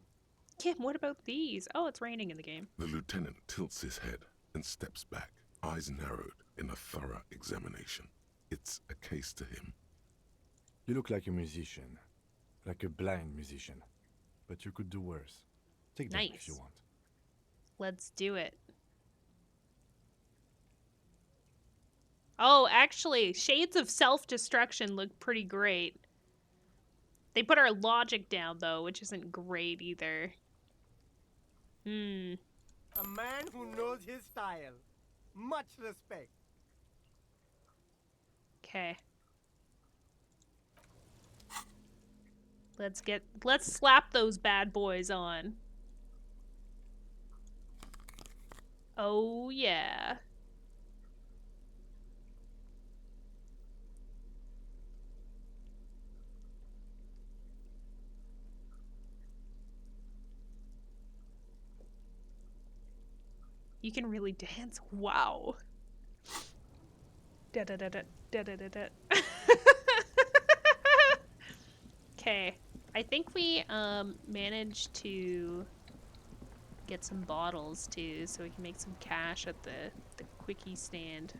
Kim, what about these? Oh, it's raining in the game. The lieutenant tilts his head and steps back, eyes narrowed in a thorough examination. It's a case to him. You look like a musician. Like a blind musician. But you could do worse. Take them if you want. Let's do it. Oh, actually, shades of self-destruction look pretty great. They put our logic down, though, which isn't great either. A man who knows his style. Much respect. Okay. Let's slap those bad boys on. Oh, yeah. You can really dance. Wow. Da da da da da da da da. Okay. I think we managed to get some bottles too, so we can make some cash at the quickie stand.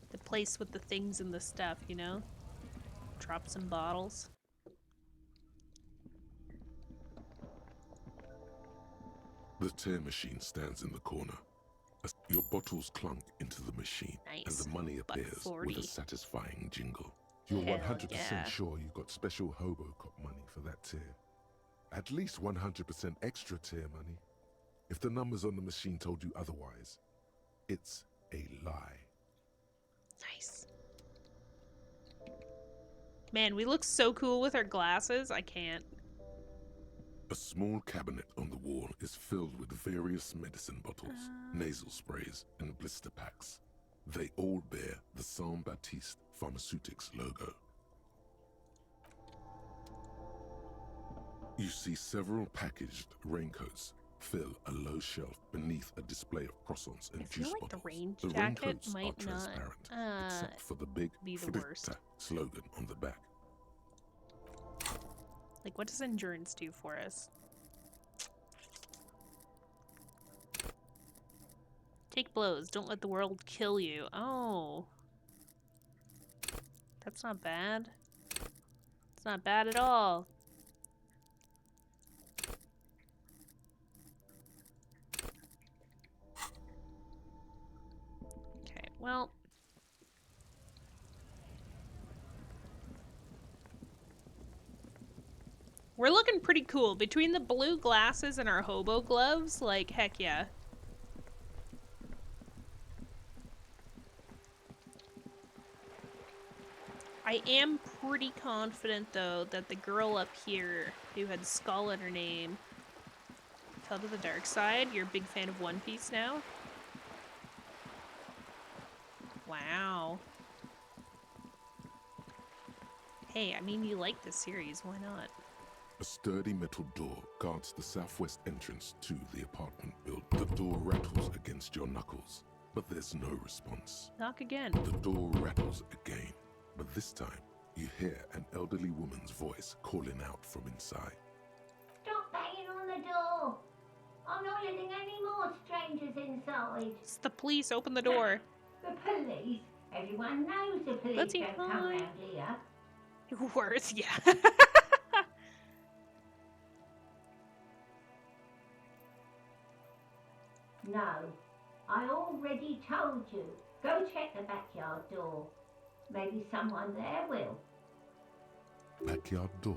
The place with the things and the stuff, you know? Drop some bottles. The tear machine stands in the corner. Your bottles clunk into the machine, and the money appears with a satisfying jingle. You're 100% sure you've got special Hobocop money for that tier. At least 100% extra tier money. If the numbers on the machine told you otherwise, it's a lie. Nice. Man, we look so cool with our glasses. I can't. A small cabinet on the wall is filled with various medicine bottles, nasal sprays, and blister packs. They all bear the Saint Baptiste Pharmaceutics logo. You see several packaged raincoats fill a low shelf beneath a display of croissants and juice bottles. The rain the jacket raincoats might are transparent, not except for the big be the worst. Fritta slogan on the back. Like, what does endurance do for us? Take blows. Don't let the world kill you. Oh. That's not bad. It's not bad at all. Okay, well. We're looking pretty cool. Between the blue glasses and our hobo gloves, like, heck yeah. I am pretty confident, though, that the girl up here who had Skull in her name fell to the dark side. You're a big fan of One Piece now? Wow. Hey, I mean, you like this series. Why not? A sturdy metal door guards the southwest entrance to the apartment building. The door rattles against your knuckles, but there's no response. Knock again. The door rattles again, but this time you hear an elderly woman's voice calling out from inside. Stop banging on the door. I'm not letting any more strangers inside. It's the police. Open the door. The police? Everyone knows the police Let's don't come hide. round here. Worse, yeah. No, I already told you. Go check the backyard door. Maybe someone there will. Backyard door?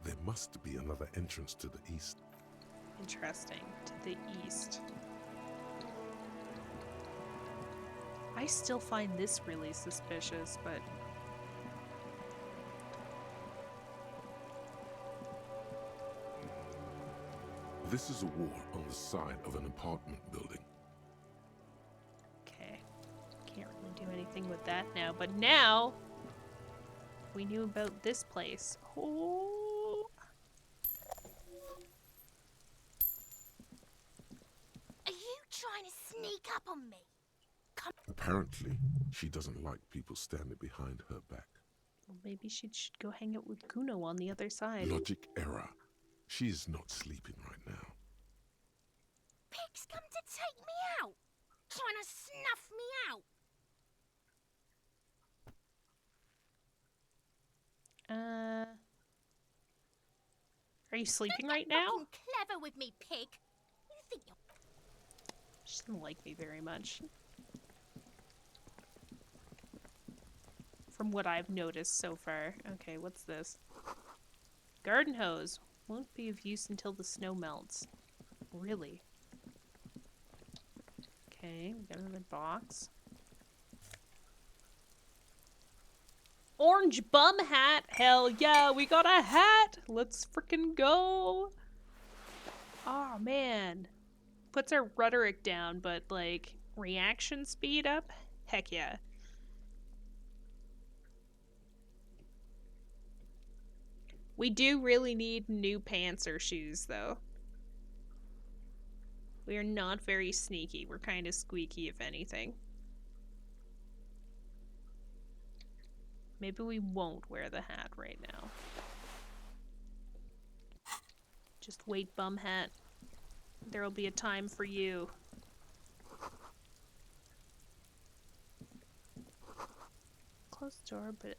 There must be another entrance to the east. Interesting. To the east. I still find this really suspicious, but... This is a wall on the side of an apartment building. Okay. Can't really do anything with that now, but now... we knew about this place. Oh. Are you trying to sneak up on me? Apparently, she doesn't like people standing behind her back. Well, maybe she should go hang out with Kuno on the other side. Logic error. She is not sleeping right now. Pig's come to take me out. Trying to snuff me out. Are you sleeping right now? Fucking clever with me, pig. You think you're... She doesn't like me very much. From what I've noticed so far. Okay, what's this? Garden hose. Won't be of use until the snow melts. Really? Okay, we got another box. Orange bum hat! Hell yeah, we got a hat! Let's frickin' go! Oh man. Puts our rhetoric down, but like, reaction speed up? Heck yeah. We do really need new pants or shoes, though. We are not very sneaky. We're kind of squeaky, if anything. Maybe we won't wear the hat right now. Just wait, bum hat. There'll be a time for you. Closed door, but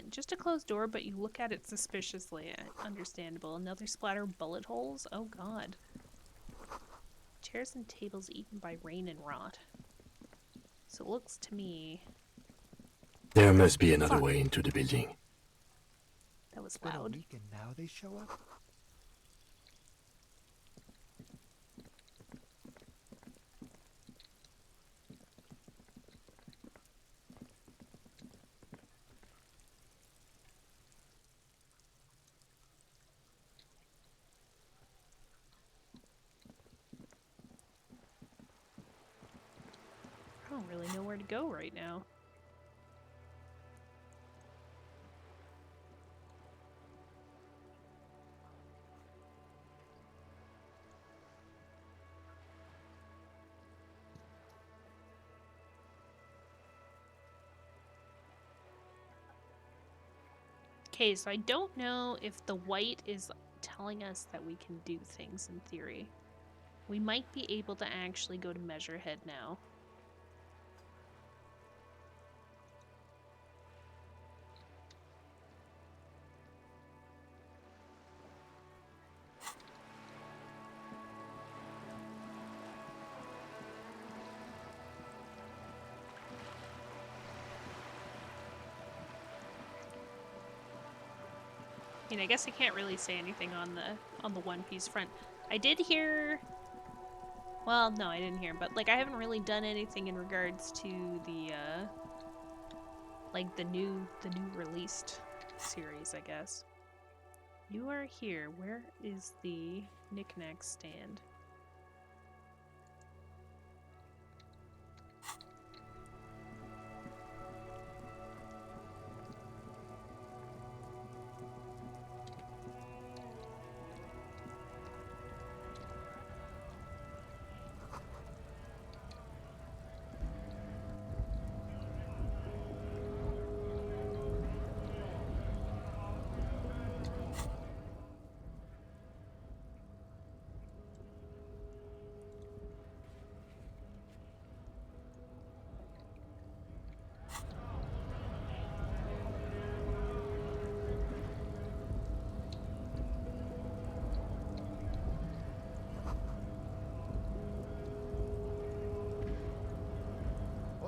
just a closed door, but you look at it suspiciously. Understandable. Another splatter of bullet holes? Oh god. Chairs and tables eaten by rain and rot. So it looks to me... There must be another way into the building. That was It's been a loud. week and now they show up? I don't really know where to go right now. Okay, so I don't know if the white is telling us that we can do things in theory. We might be able to actually go to Measurehead now. I mean, I guess I can't really say anything on the One Piece front. I did hear, well, no, I didn't hear, but like I haven't really done anything in regards to the like the new released series, I guess. You are here. Where is the knick-knack stand?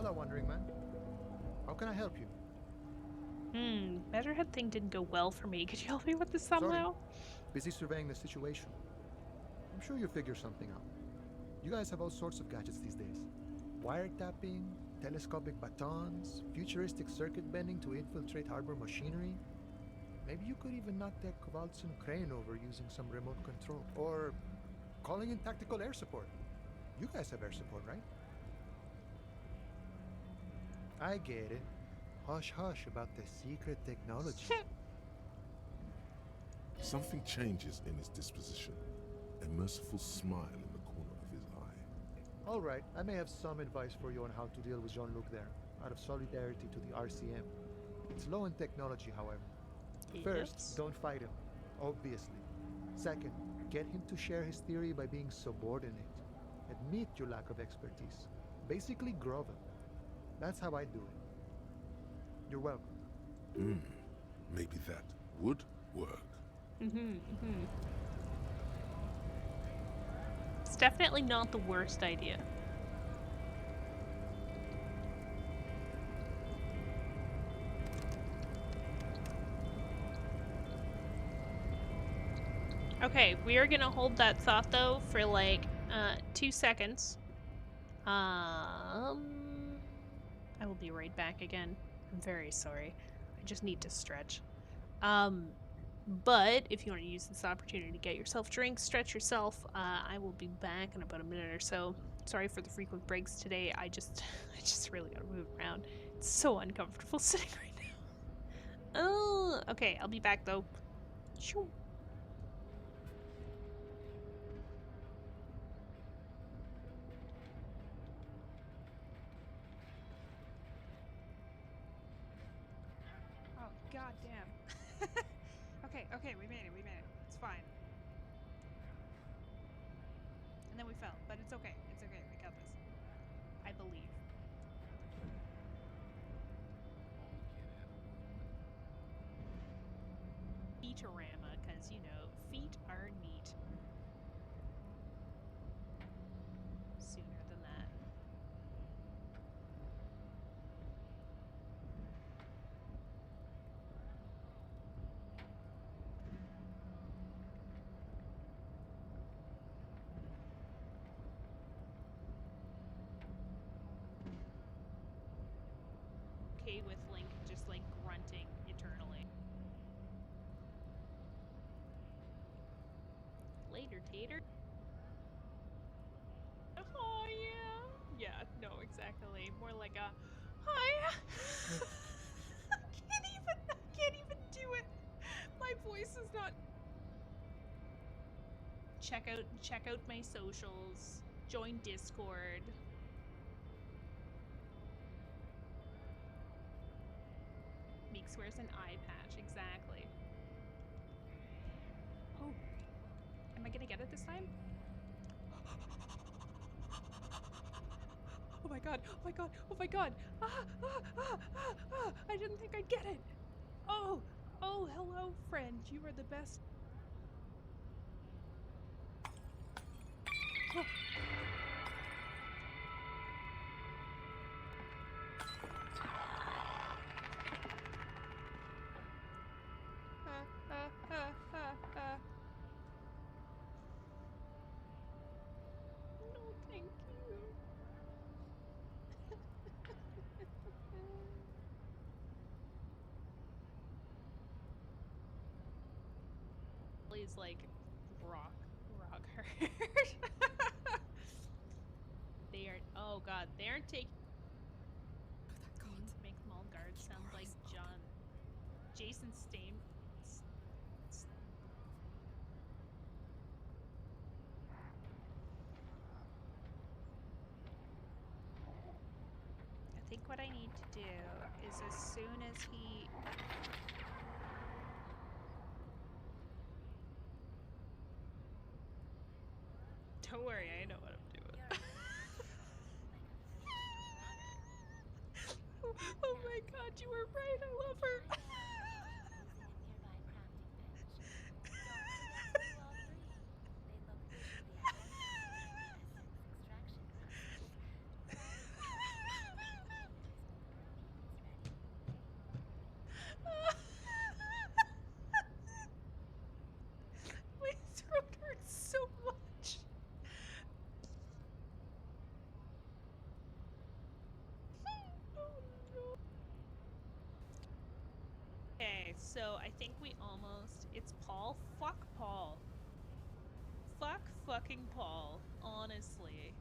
Hola, wandering man. How can I help you? Measurehead thing didn't go well for me. Could you help me with this Sorry. somehow? Busy surveying the situation. I'm sure you'll figure something out. You guys have all sorts of gadgets these days. Wiretapping, telescopic batons, futuristic circuit bending to infiltrate harbor machinery. Maybe you could even knock that Kowalson crane over using some remote control. Or calling in tactical air support. You guys have air support, right? I get it. Hush hush about the secret technology. Something changes in his disposition. A merciful smile in the corner of his eye. All right, I may have some advice for you on how to deal with Jean-Luc there, out of solidarity to the RCM. It's low in technology, however. First, don't fight him, obviously. Second, get him to share his theory by being subordinate. Admit your lack of expertise. Basically, grovel. That's how I do it. You're welcome. Maybe that would work. It's definitely not the worst idea. Okay, we are gonna hold that thought though for like 2 seconds. I will be right back again. I'm very sorry. I just need to stretch. But if you want to use this opportunity to get yourself drinks, stretch yourself, I will be back in about a minute or so. Sorry for the frequent breaks today. I just really gotta move around. It's so uncomfortable sitting right now. Oh, okay, I'll be back though. Shoo. Oh, goddamn. Okay, we made it. It's fine. And then we fell, but it's okay. It's okay. We got this. I believe. Feetorama, because, you know, feet are neat. Sooner than that. Okay with Link just like grunting eternally. Later, Tater. Oh yeah. Yeah, no, exactly. More like a hi. I can't even do it. My voice is not. Check out my socials. Join Discord. Meeks wears an eye patch, exactly. Oh. Am I gonna get it this time? Oh my god, oh my god, oh my god! I didn't think I'd get it! Oh! Oh, hello, friend. You are the best. Oh. No, thank you. Please, like, rock hard. They are. Oh god, they aren't taking. Make them all guards sound like John. Jason Stain. I think what I need to do is as soon as he. Don't worry, I know what I'm doing. Oh my god, you were right, I love her. so I think we almost... It's Paul? Fuck Paul. Fuck fucking Paul. Honestly.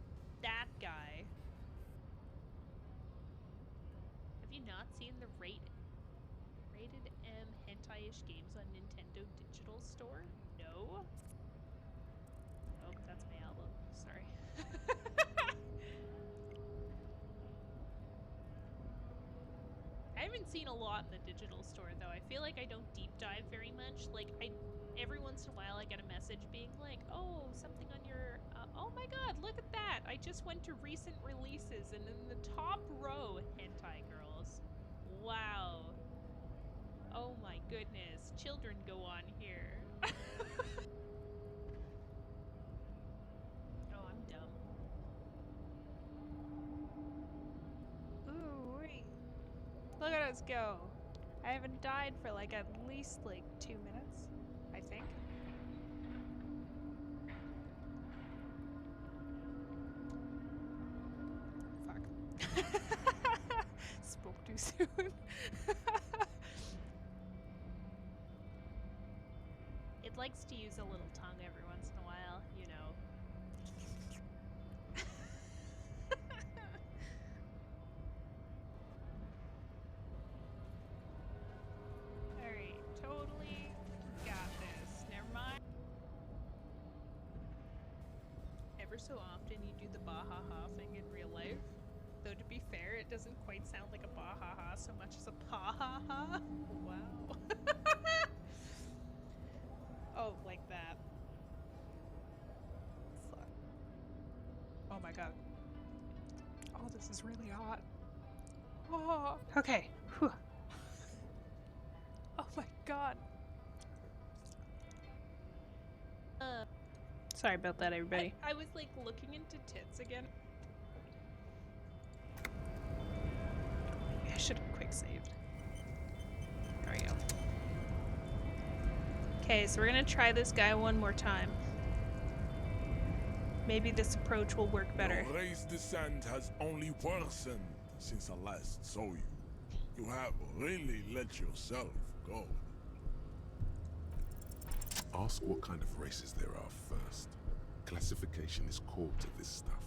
That guy. Have you not seen the rated M hentai-ish games on Nintendo Digital Store? No? Oh, that's my album. Sorry. I haven't seen a lot in the digital store though. I feel like I don't deep dive very much. Like every once in a while I get a message being like, "Oh, something on your oh my god, look at that. I just went to recent releases and in the top row, hentai girls." Wow. Oh my goodness. Children go on here. Oh, I'm dumb. Ooh, wait. Look at us go. I haven't died for like at least like 2 minutes, I think. Fuck. Spoke too soon. It likes to use a little tongue every once in a while, you know. Alright, totally got this. Never mind. Ever so often you do the bahaha thing in real life. Though to be fair, it doesn't quite sound like a bahaha so much as a pahaha. Wow. Oh, like that. Fuck. Oh my god. Oh, this is really hot. Oh. Okay. Whew. Oh my god. Sorry about that, everybody. I was like looking into tits again. I should have quick saved. There we go. Okay, so we're gonna try this guy one more time. Maybe this approach will work better. Your race descent has only worsened since I last saw you. You have really let yourself go. Ask what kind of races there are first. Classification is core to this stuff.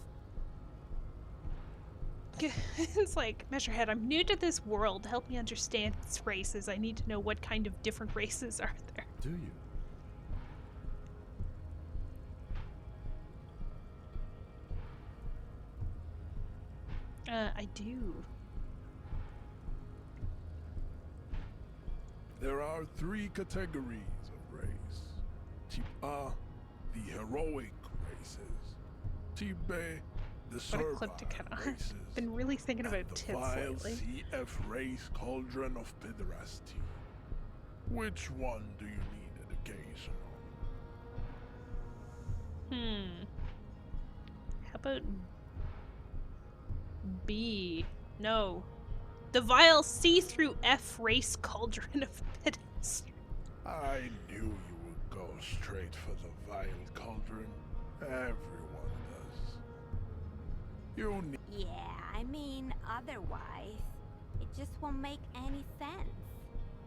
It's like, Measurehead, I'm new to this world. Help me understand its races. I need to know what kind of different races are there. Do you? I do. There are 3 categories of race. Type A, the heroic races. Type B, the What a servile clip to cut on. races. Been really thinking and about the tits vile lately. CF race cauldron of pederasty. Which one do you need education on? How about B? No. The vile see-through F race cauldron of pedestry. I knew you would go straight for the vile cauldron. Everyone does. You need... Yeah, I mean, otherwise, it just won't make any sense.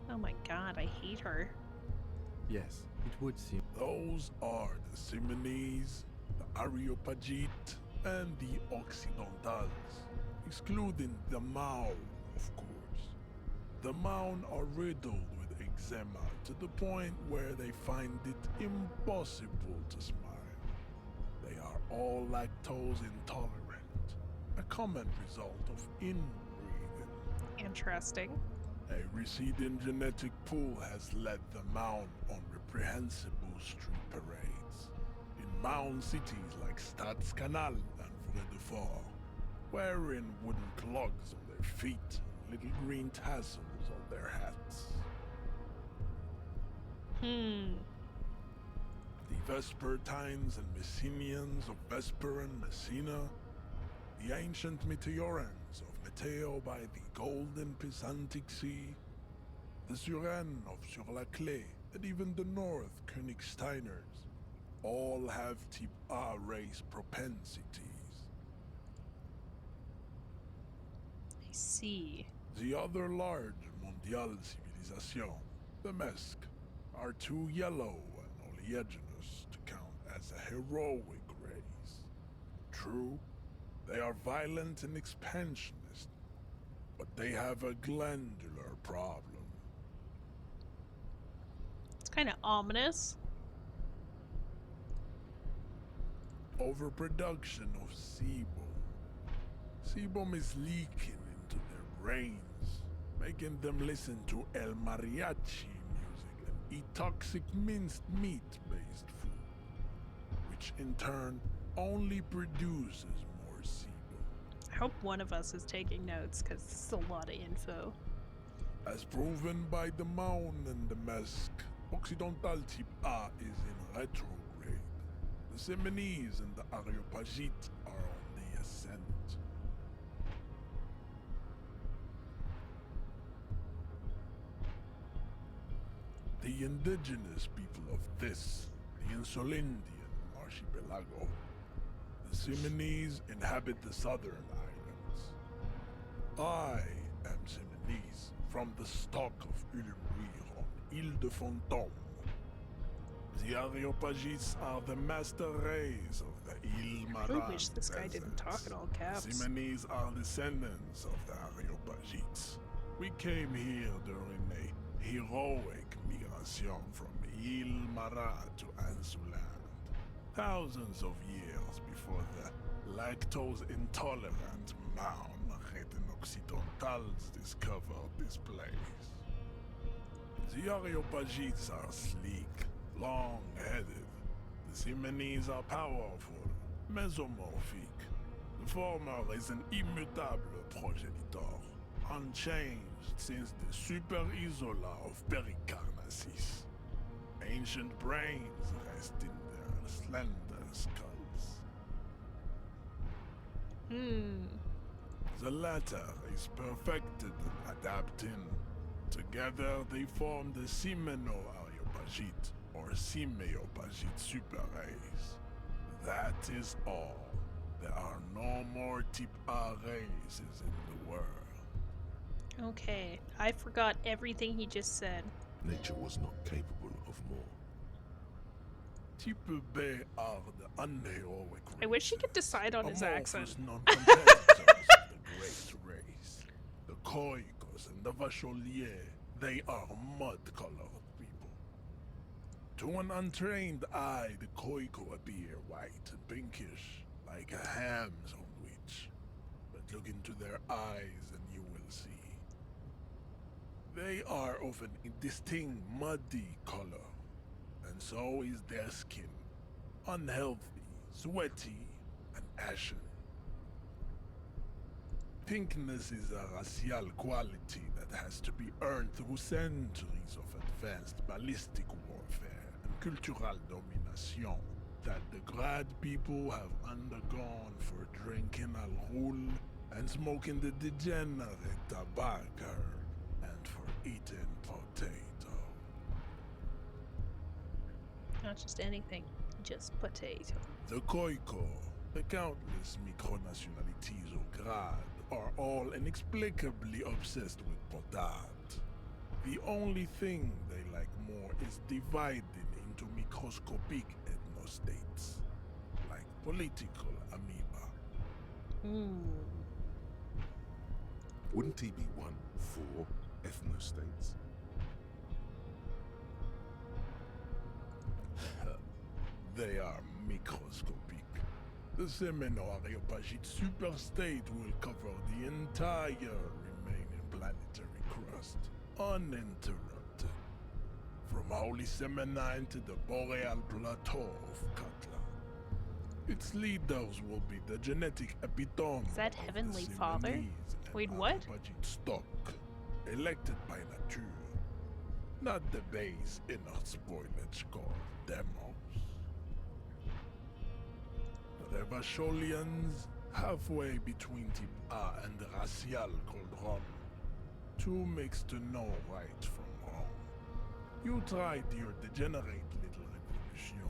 Oh my god, I hate her. Yes, it would seem. Those are the Simonese, the Areopagite, and the Occidentals, excluding the Mao, of course. The Mao are riddled with eczema to the point where they find it impossible to smile. They are all lactose intolerant, a common result of inbreeding. Interesting. A receding genetic pool has led the Mao on reprehensible street parades in Mound cities like Stadskanal and Vredefort, wearing wooden clogs on their feet and little green tassels on their hats. The Vespertines and Messenians of Vesper and Messina, the ancient Meteorans of Meteo by the golden Pisantic Sea, the Suren of Sur-la-Clé, and even the North Königsteiners, all have type A race propensities. I see. The other large Mondial civilization, The Mesk are too yellow and oleaginous to count as a heroic race. True, they are violent and expansionist, but they have a glandular problem. It's kind of ominous. Overproduction of sebum. Sebum is leaking into their brains, making them listen to El Mariachi music and eat toxic minced meat-based food, which in turn only produces more sebum. I hope one of us is taking notes, because this is a lot of info. As proven by the Maun and the Mesk, Occidental Type A is in retrograde. The Simonese and the Areopagite are on the ascent. The indigenous people of this, the Insulindian archipelago, the Simonese inhabit the southern islands. I am Simonese, from the stock of Ulumwir on Ile de Fantôme. The Areopagites are the master race of the Ile I Maran really wish this guy didn't talk in all caps. The Simonese are descendants of the Areopagites. We came here during a heroic migration from Ile Maran to Ansuland, thousands of years before the lactose-intolerant Maun Occidentals discovered this place. The Areopagites are sleek, long-headed. The Simonese are powerful, mesomorphic. The former is an immutable progenitor, unchanged since the Super Isola of Pericarnassus. Ancient brains rest in their slender skulls. The latter is perfected and adapting. Together they form the Simeno-Areopagite, or Simeopagite super race. That is all. There are no more Type A races in the world. Okay, I forgot everything he just said. Nature was not capable of more. Type B are the unheroic I wish he could decide on his accent. non-competitors of the great race. The Koikos and the Vacholier, they are mud-colored people. To an untrained eye, the Koiko appear white and pinkish, like a ham sandwich. But look into their eyes and you will see. They are of an indistinct muddy color, and so is their skin. Unhealthy, sweaty, and ashen. Pinkness is a racial quality that has to be earned through centuries of advanced ballistic warfare and cultural domination that the Grad people have undergone for drinking alcohol and smoking the degenerate tobacco and for eating potato. Not just anything, just potato. The Koiko, the countless micronationalities of Grad, are all inexplicably obsessed with potat. The only thing they like more is dividing into microscopic ethnostates, like political amoeba. Wouldn't he be one for ethnostates? They are microscopic. The Semeno-Areopagite superstate will cover the entire remaining planetary crust, uninterrupted. From Holy Semenine to the Boreal Plateau of Katla. Its leaders will be the genetic epitome Is that of Heavenly the Father? Simonese and Wait, what? Areopagite stock, elected by nature, not the base inner spoilage called demos. The Vacholians, halfway between Type A and the racial called Rome. Two mixed to know right from wrong. You tried your degenerate little revolution,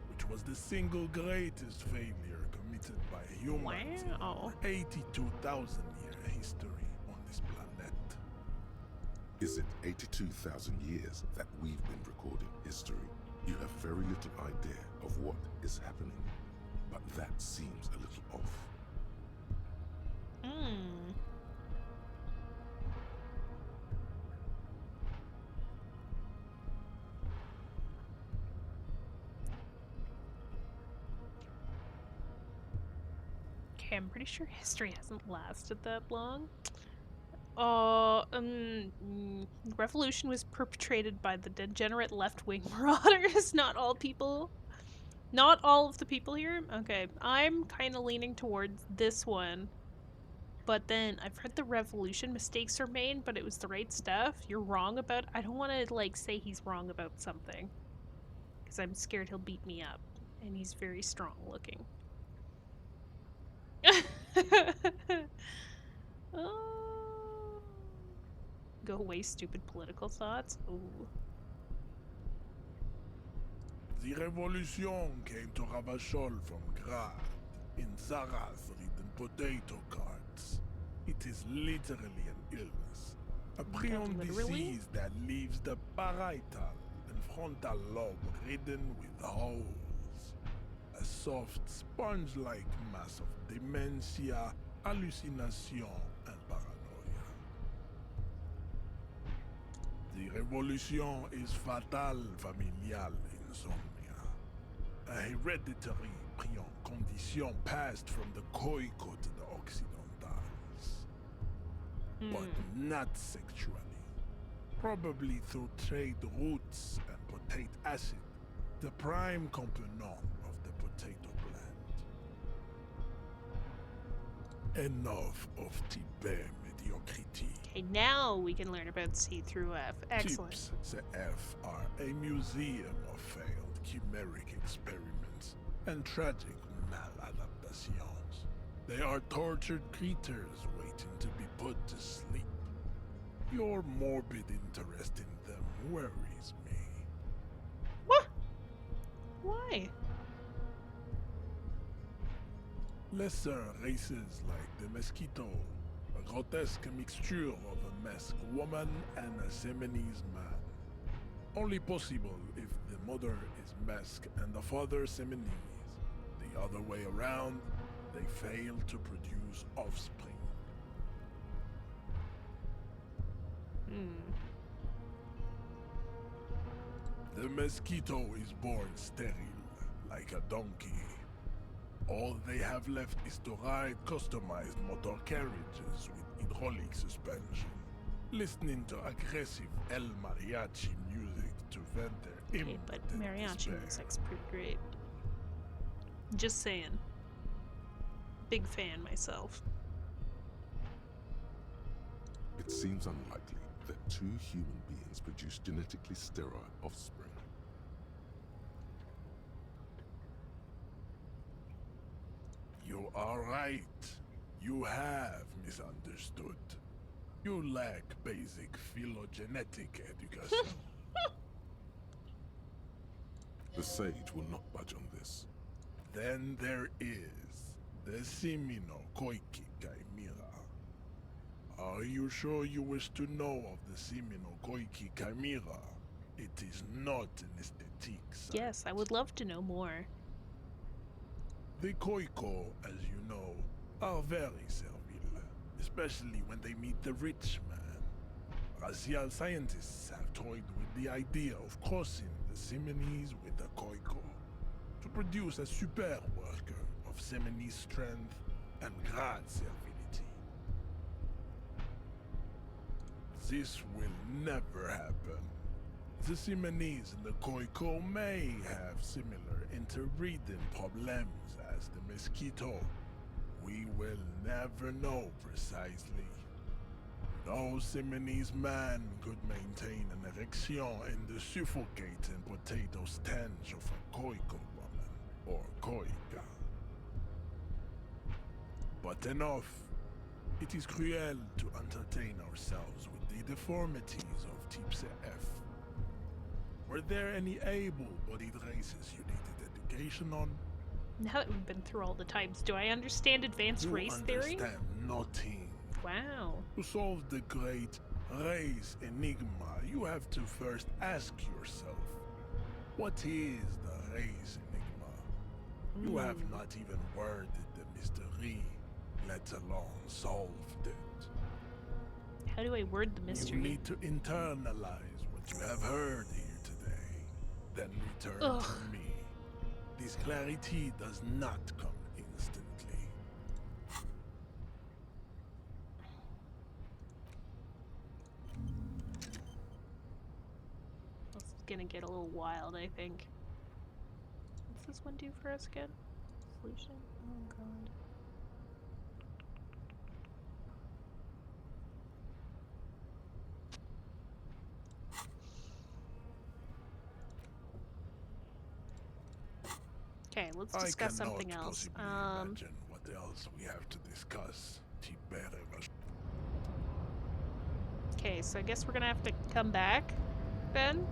which was the single greatest failure committed by humans Wow. in 82,000-year history on this planet. Is it 82,000 years that we've been recording history? You have very little idea of what is happening, but that seems a little off. Okay, I'm pretty sure history hasn't lasted that long. Revolution was perpetrated by the degenerate left-wing marauders. Not all people. Not all of the people here? Okay, I'm kind of leaning towards this one. But then I've heard the revolution mistakes are made, but it was the right stuff. You're wrong about... I don't want to, like, say he's wrong about something. Because I'm scared he'll beat me up. And he's very strong looking. Oh. Go away, stupid political thoughts. Ooh. The revolution came to Ravachol from Grad in Zara's ridden potato carts. It is literally an illness. A prion disease that leaves the parietal and frontal lobe ridden with holes. A soft, sponge-like mass of dementia, hallucination, and paranoia. The revolution is fatal familial insomnia. A hereditary prion condition passed from the Koiko to the Occidentals. But not sexually. Probably through trade routes and potate acid, the prime component of the potato plant. Enough of Tibet mediocrity. Okay, now we can learn about C through F. Excellent. Tips CF are a museum of failed chimeric experiments and tragic maladaptations. They are tortured creatures waiting to be put to sleep. Your morbid interest in them worries me. What? Why? Lesser races like the mosquito, a grotesque mixture of a masked woman and a Seminese man. Only possible if the mother is masked and the father Seminese. The other way around, they fail to produce offspring. The mosquito is born sterile, like a donkey. All they have left is to ride customized motor carriages with hydraulic suspension, listening to aggressive El Mariachi music to vent their Okay, but mariachi music's pretty great. Just saying. Big fan myself. It seems unlikely that two human beings produce genetically sterile offspring. You are right. You have misunderstood. You lack basic phylogenetic education. The sage will not budge on this. Then there is the Simino Koiki Chimera. Are you sure you wish to know of the Simino Koiki Chimera? It is not an aesthetic site. Yes, I would love to know more. The Koiko, as you know, are very servile, especially when they meet the rich man. Racial scientists have toyed with the idea of crossing the Seminese with the Koiko to produce a super worker of Seminese strength and Grad servility. This will never happen. The Seminese and the Koiko may have similar interbreeding problems as the mosquito. We will never know precisely. No Seminese man could maintain an erection in the suffocating potato stench of a Koiko woman or Koika. But enough. It is cruel to entertain ourselves with the deformities of Type CF. Were there any able-bodied races you needed education on? Now that we've been through all the types, do I understand advanced race theory? You understand nothing. Wow. To solve the great raise enigma, you have to first ask yourself, what is the raise enigma? You have not even worded the mystery, let alone solved it. How do I word the mystery? You need to internalize what you have heard here today, then return to me. This clarity does not come instantly. This is gonna get a little wild, I think. What's this one do for us again? Solution? Oh god. Okay, let's discuss something else. Imagine what else we have to discuss. Okay, so I guess we're gonna have to come back then.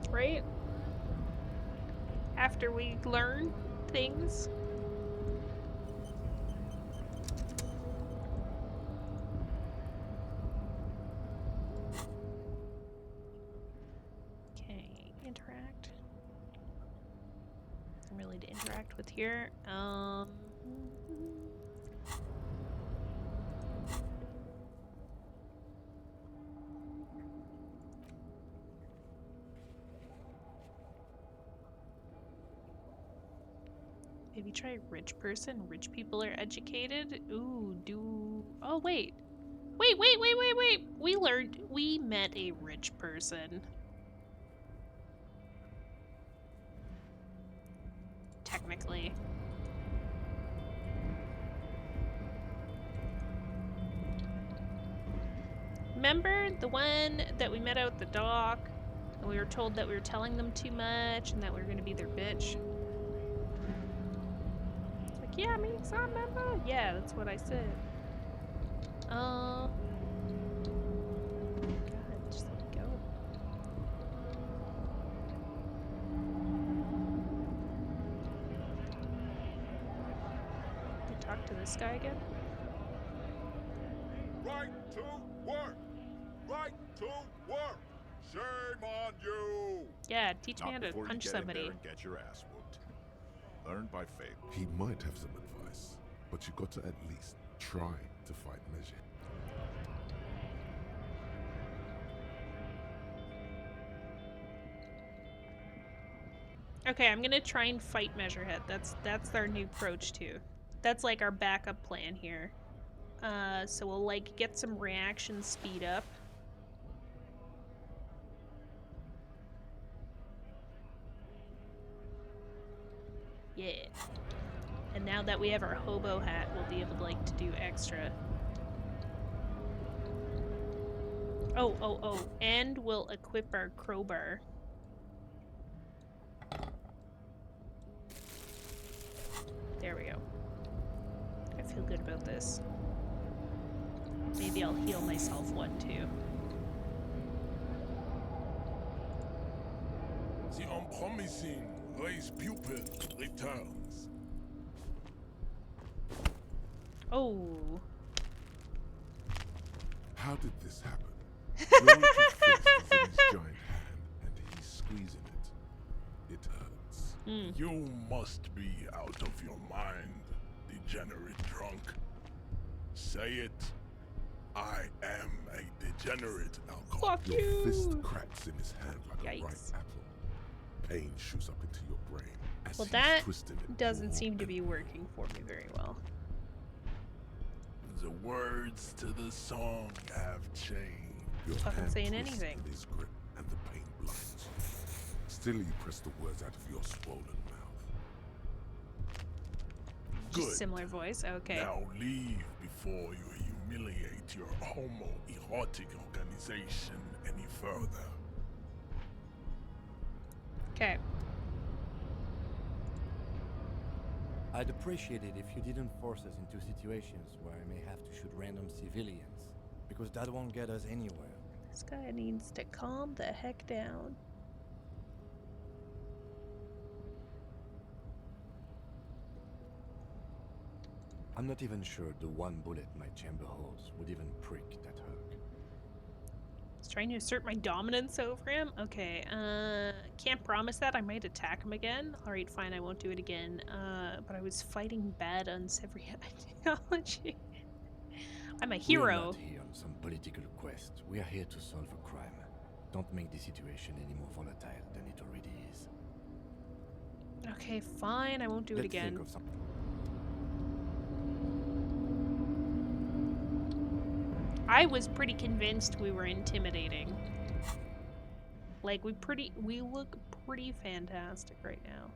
Right? After we learn things. Okay, interact. Really to interact with here. Maybe try rich person. Rich people are educated. Ooh, oh, wait. Wait. We met a rich person. Technically. Remember the one that we met out at the dock? And we were told that we were telling them too much and that we were going to be their bitch? Yeah, me, so I remember. Yeah, that's what I said. God, just let it go. We talk to this guy again? Right to work! Right to work! Shame on you! Yeah, teach me Not how to before punch you get somebody. in there and get your ass whooped. Learn by fate. He might have some advice, but you got to at least try to fight Measure. Okay, I'm gonna try and fight Measurehead. That's our new approach too. That's like our backup plan here. So we'll like get some reaction speed up. Yeah. And now that we have our hobo hat, we'll be able to like to do extra. Oh, and we'll equip our crowbar. There we go. I feel good about this. Maybe I'll heal myself one too. The unpromising race pupil returns. Oh. How did this happen? Your little fist is in his giant hand, and he's squeezing it. It hurts. You must be out of your mind, degenerate drunk. Say it. I am a degenerate alcoholic. Fuck Your you! fist cracks in his hand like Yikes. a ripe apple. Pain shoots up into your brain as Well, he's that twisting it doesn't more seem to and be working for me very well. The words to the song have changed. Your Fucking hand saying twists anything. in his grip, and the pain blinds you. Still, you press the words out of your swollen mouth. Just Good. similar voice. Okay. Now leave before you humiliate your homoerotic organization any further. Okay. I'd appreciate it if you didn't force us into situations where I may have to shoot random civilians, because that won't get us anywhere. This guy needs to calm the heck down. I'm not even sure the one bullet my chamber holds would even prick that Herc. He's trying to assert my dominance over him? Okay, can't promise that. I might attack him again. Alright, fine, I won't do it again. But I was fighting bad unsavory ideology. I'm a hero. We're not here on some political quest. We are here to solve a crime. Don't make the situation any more volatile than it already is. Okay, fine, I won't do it again. Think of something. I was pretty convinced we were intimidating. Like, we look pretty fantastic right now.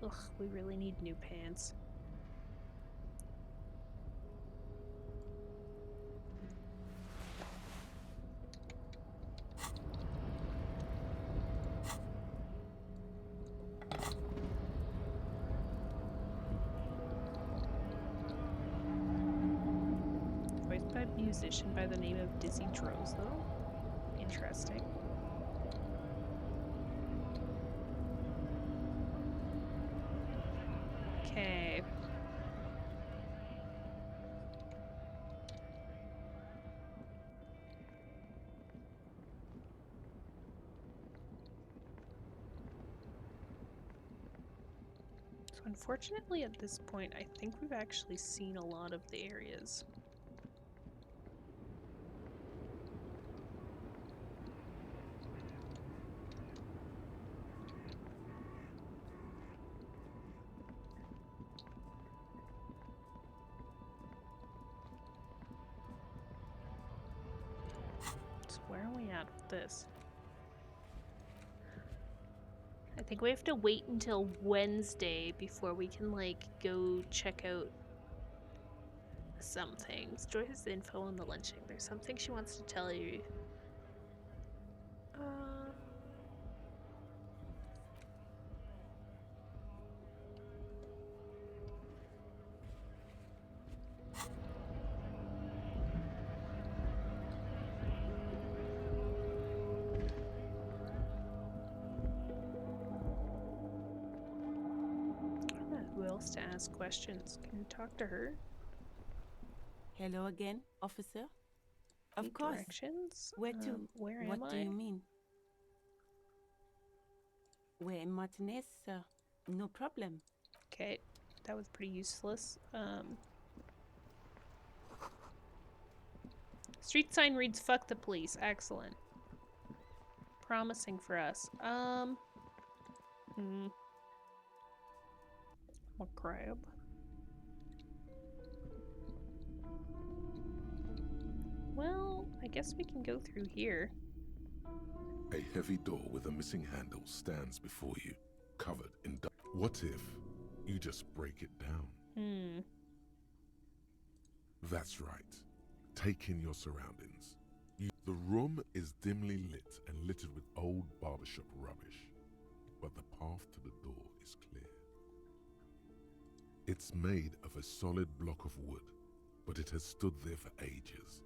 Ugh, we really need new pants. Voiced by a musician by the name of Dizzy Drozlo. Interesting. Okay. So unfortunately at this point, I think we've actually seen a lot of the areas. Where are we at with this? I think we have to wait until Wednesday before we can, like, go check out some things. Joy has the info on the lynching. There's something she wants to tell you. Who else to ask questions? Can you talk to her? Hello again, officer. Of Need course. Directions? Where to? Where am What do I? you mean? We're in Martinez, sir. No problem. Okay, that was pretty useless. Street sign reads "fuck the police." Excellent. Promising for us. What crab? Well, I guess we can go through here. A heavy door with a missing handle stands before you, covered in dust. What if you just break it down? That's right. Take in your surroundings. The room is dimly lit and littered with old barbershop rubbish, but the path to the door is clear. It's made of a solid block of wood, but it has stood there for ages.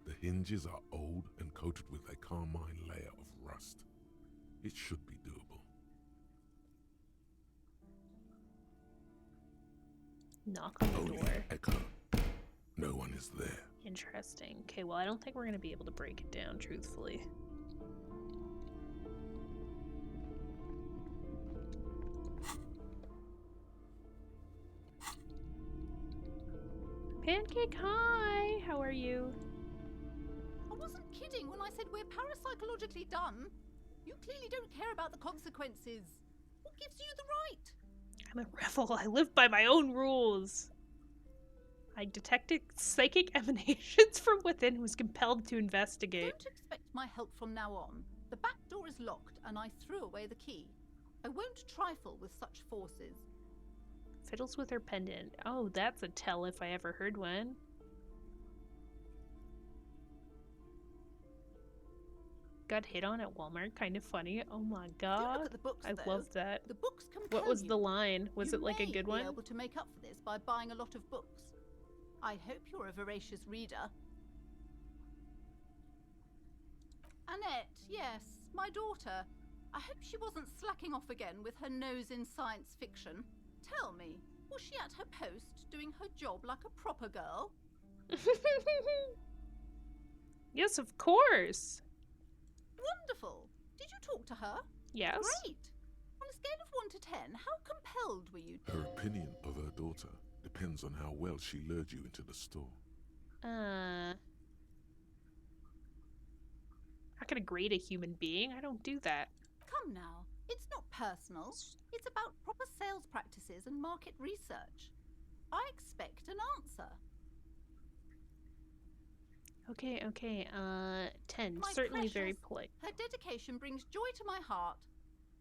The hinges are old and coated with a carmine layer of rust. It should be doable. Knock on the Only door. echo. No one is there. Interesting. Okay, well, I don't think we're going to be able to break it down, truthfully. Pancake, hi! How are you? I wasn't kidding when I said we're parapsychologically done. You clearly don't care about the consequences. What gives you the right? I'm a rebel. I live by my own rules. I detected psychic emanations from within and was compelled to investigate. Don't expect my help from now on. The back door is locked and I threw away the key. I won't trifle with such forces. Fiddles with her pendant. Oh, that's a tell if I ever heard one. Got hit on at Walmart. Kind of funny. Oh my god. Don't look at the books, I though. love that. The books compel What was you. the line? Was it like a good You may one? be able to make up for this by buying a lot of books. I hope you're a voracious reader. Annette, yes, my daughter. I hope she wasn't slacking off again with her nose in science fiction. Tell me, was she at her post doing her job like a proper girl? Yes, of course. Wonderful. Did you talk to her? Yes. Great. On a scale of 1 to 10, how compelled were you? Her opinion of her daughter depends on how well she lured you into the store. I'm not gonna grade a human being. I don't do that. Come now. It's not personal. It's about proper sales practices and market research. I expect an answer. Okay, 10. My Certainly very precious, polite. Her dedication brings joy to my heart.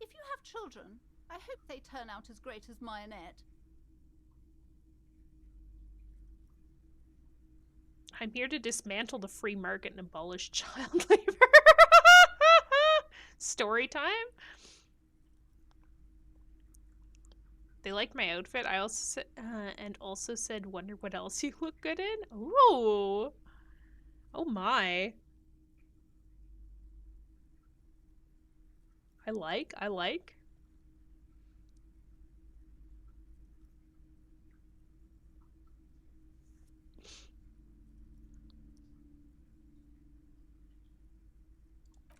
If you have children, I hope they turn out as great as Mayonette. I'm here to dismantle the free market and abolish child labor. Story time? They liked my outfit. I also said, wonder what else you look good in? Ooh. Oh my. I like.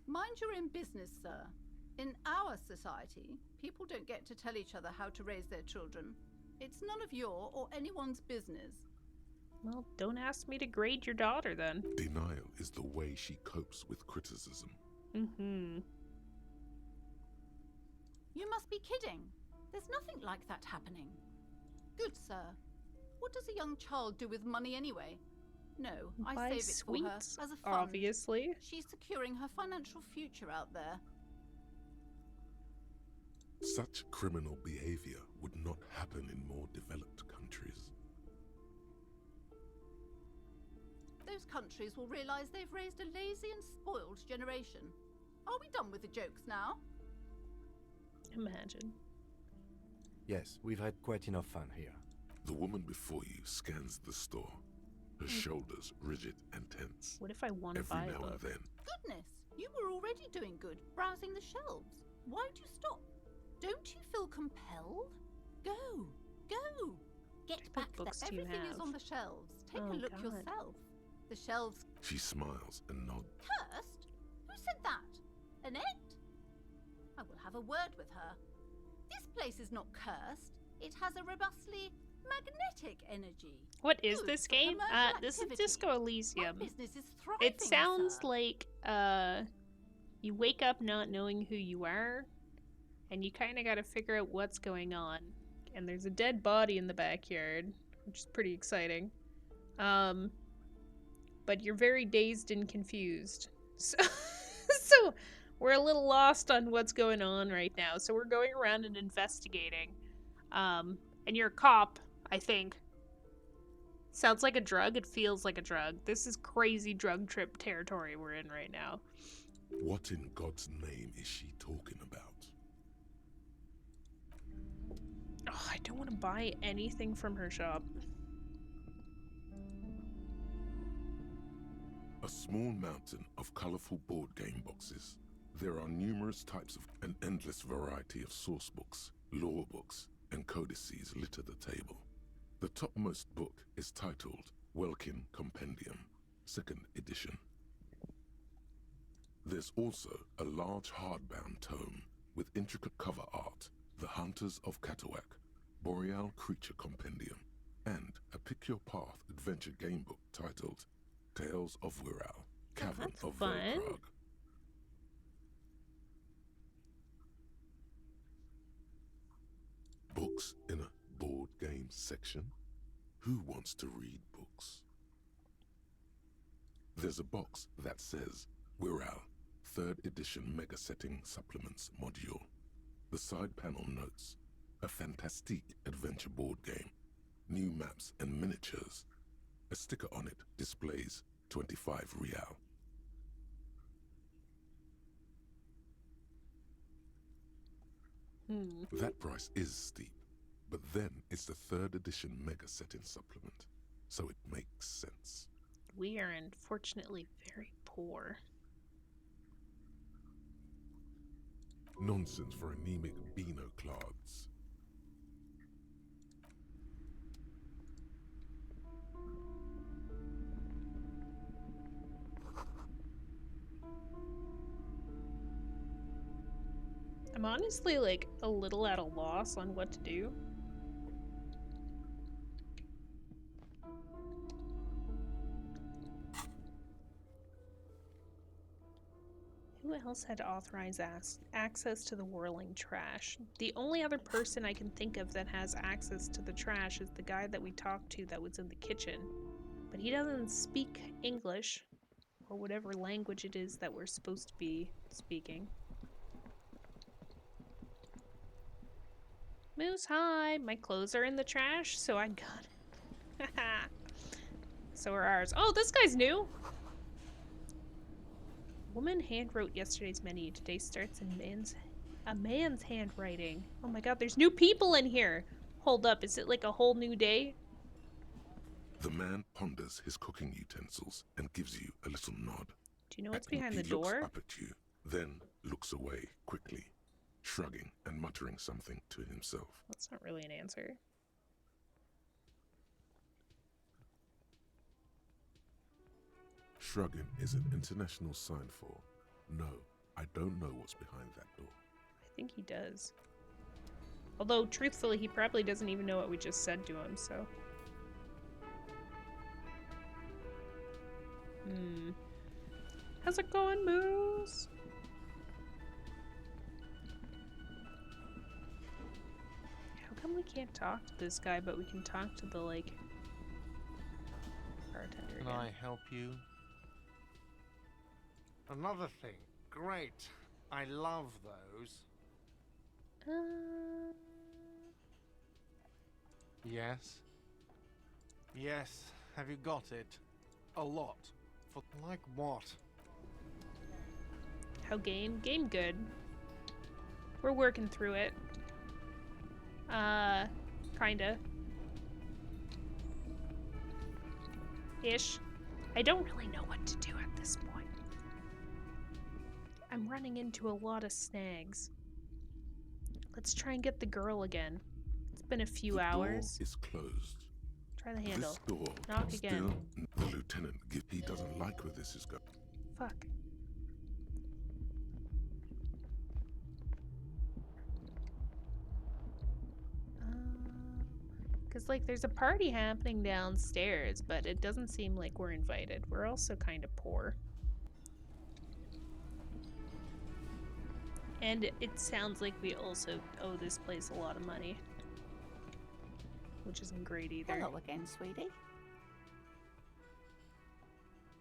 Mind your own business, sir. In our society, people don't get to tell each other how to raise their children. It's none of your or anyone's business. Well, don't ask me to grade your daughter then. Denial is the way she copes with criticism. Mm-hmm. You must be kidding. There's nothing like that happening. Good sir. What does a young child do with money anyway? No, I Buy save it sweets, for her as a fund. obviously. She's securing her financial future out there. Such criminal behavior would not happen in more developed countries. Those countries will realize they've raised a lazy and spoiled generation. Are we done with the jokes now? Imagine. Yes, we've had quite enough fun here. The woman before you scans the store, her shoulders rigid and tense. What if I want to Every buy a now book? and then, Goodness, you were already doing good, browsing the shelves. Why'd you stop? Don't you feel compelled? Go, go. Get back there. books do you Everything is have? on the shelves. Take Oh, a look God. yourself. The shelves she smiles and nods. cursed? Who said that? Annette? I will have a word with her. This place is not cursed. It has a robustly magnetic energy. What is Good this for game? commercial This is activity. Disco Elysium. My business is thriving, It sounds sir. like you wake up not knowing who you are, and you kind of got to figure out what's going on. And there's a dead body in the backyard, which is pretty exciting. But you're very dazed and confused. So we're a little lost on what's going on right now. So we're going around and investigating. And you're a cop, I think. Sounds like a drug. It feels like a drug. This is crazy drug trip territory we're in right now. What in God's name is she talking about? Oh, I don't want to buy anything from her shop. A small mountain of colorful board game boxes. There are numerous types of an endless variety of source books, lore books, and codices litter the table. The topmost book is titled Welkin Compendium, 2nd edition. There's also a large hardbound tome with intricate cover art, The Hunters of Catawak, Boreal Creature Compendium, and a Pick Your Path adventure game book titled Tales of Wirral, Cavern that's of fun. Volkrag. Books in a board games section? Who wants to read books? There's a box that says Wirral, 3rd edition Mega Setting Supplements Module. The side panel notes, a fantastique adventure board game, new maps and miniatures. A sticker on it displays 25 real. That price is steep, but then it's the 3rd edition Mega Setting Supplement, so it makes sense. We are unfortunately very poor. Nonsense for anemic Beano-clads. I'm honestly like a little at a loss on what to do. Who else had authorized access to the whirling trash? The only other person I can think of that has access to the trash is the guy that we talked to that was in the kitchen. But he doesn't speak English, or whatever language it is that we're supposed to be speaking. Moose, hi! My clothes are in the trash, so I got it. So are ours. Oh, this guy's new! Woman handwrote yesterday's menu. Today starts in a man's handwriting. Oh my god, there's new people in here! Hold up, is it like a whole new day? The man ponders his cooking utensils and gives you a little nod. Do you know what's behind the door? He looks up at you, then looks away quickly, shrugging and muttering something to himself. That's not really an answer. Shrugging is an international sign for, no, I don't know what's behind that door. I think he does. Although, truthfully, he probably doesn't even know what we just said to him, so... How's it going, Moose? How come we can't talk to this guy, but we can talk to the, like... bartender again? Can I help you? Another thing. Great. I love those. Yes? Yes. Have you got it? A lot. For like what? How game? Game good. We're working through it. Kinda. Ish. I don't really know what to do at this point. I'm running into a lot of snags. Let's try and get the girl again. It's been a few hours. The door is closed. Try the handle. This door Knock can again. The lieutenant, he doesn't like where this is going. Fuck. Because, like, there's a party happening downstairs, but it doesn't seem like we're invited. We're also kind of poor. And it sounds like we also owe this place a lot of money. Which isn't great either. Hello again, sweetie.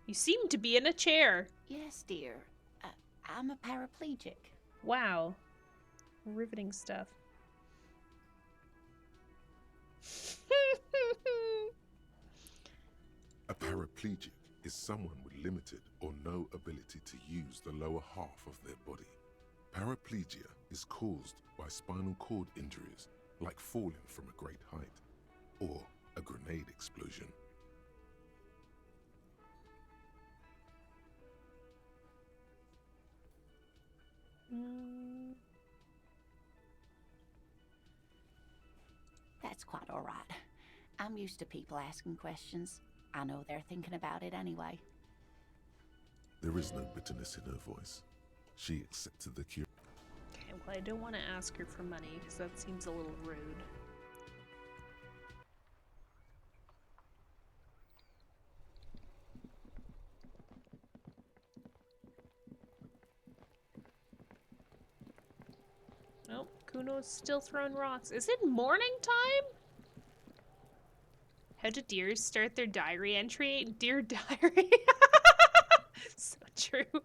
You seem to be in a chair. Yes, dear. I'm a paraplegic. Wow. Riveting stuff. A paraplegic is someone with limited or no ability to use the lower half of their body. Paraplegia is caused by spinal cord injuries, like falling from a great height, or a grenade explosion. That's quite all right. I'm used to people asking questions. I know they're thinking about it anyway. There is no bitterness in her voice. She accepted the cure. Okay, well, I don't want to ask her for money, because that seems a little rude. Nope, Kuno's still throwing rocks. Is it morning time? How do deers start their diary entry? Dear diary. So true.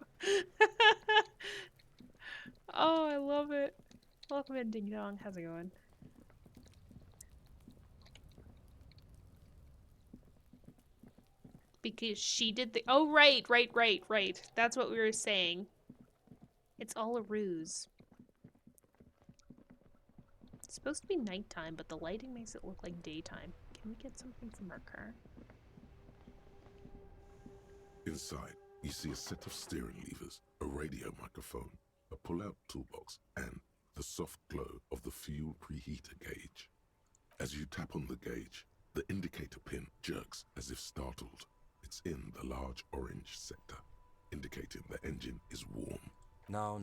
Oh, I love it. Welcome in, Ding Dong. How's it going? Because she did the— oh, right. That's what we were saying. It's all a ruse. It's supposed to be nighttime, but the lighting makes it look like daytime. Can we get something from our car? Inside, you see a set of steering levers, a radio microphone, a pull-out toolbox and the soft glow of the fuel preheater gauge. As you tap on the gauge, the indicator pin jerks as if startled. It's in the large orange sector, indicating the engine is warm. Now,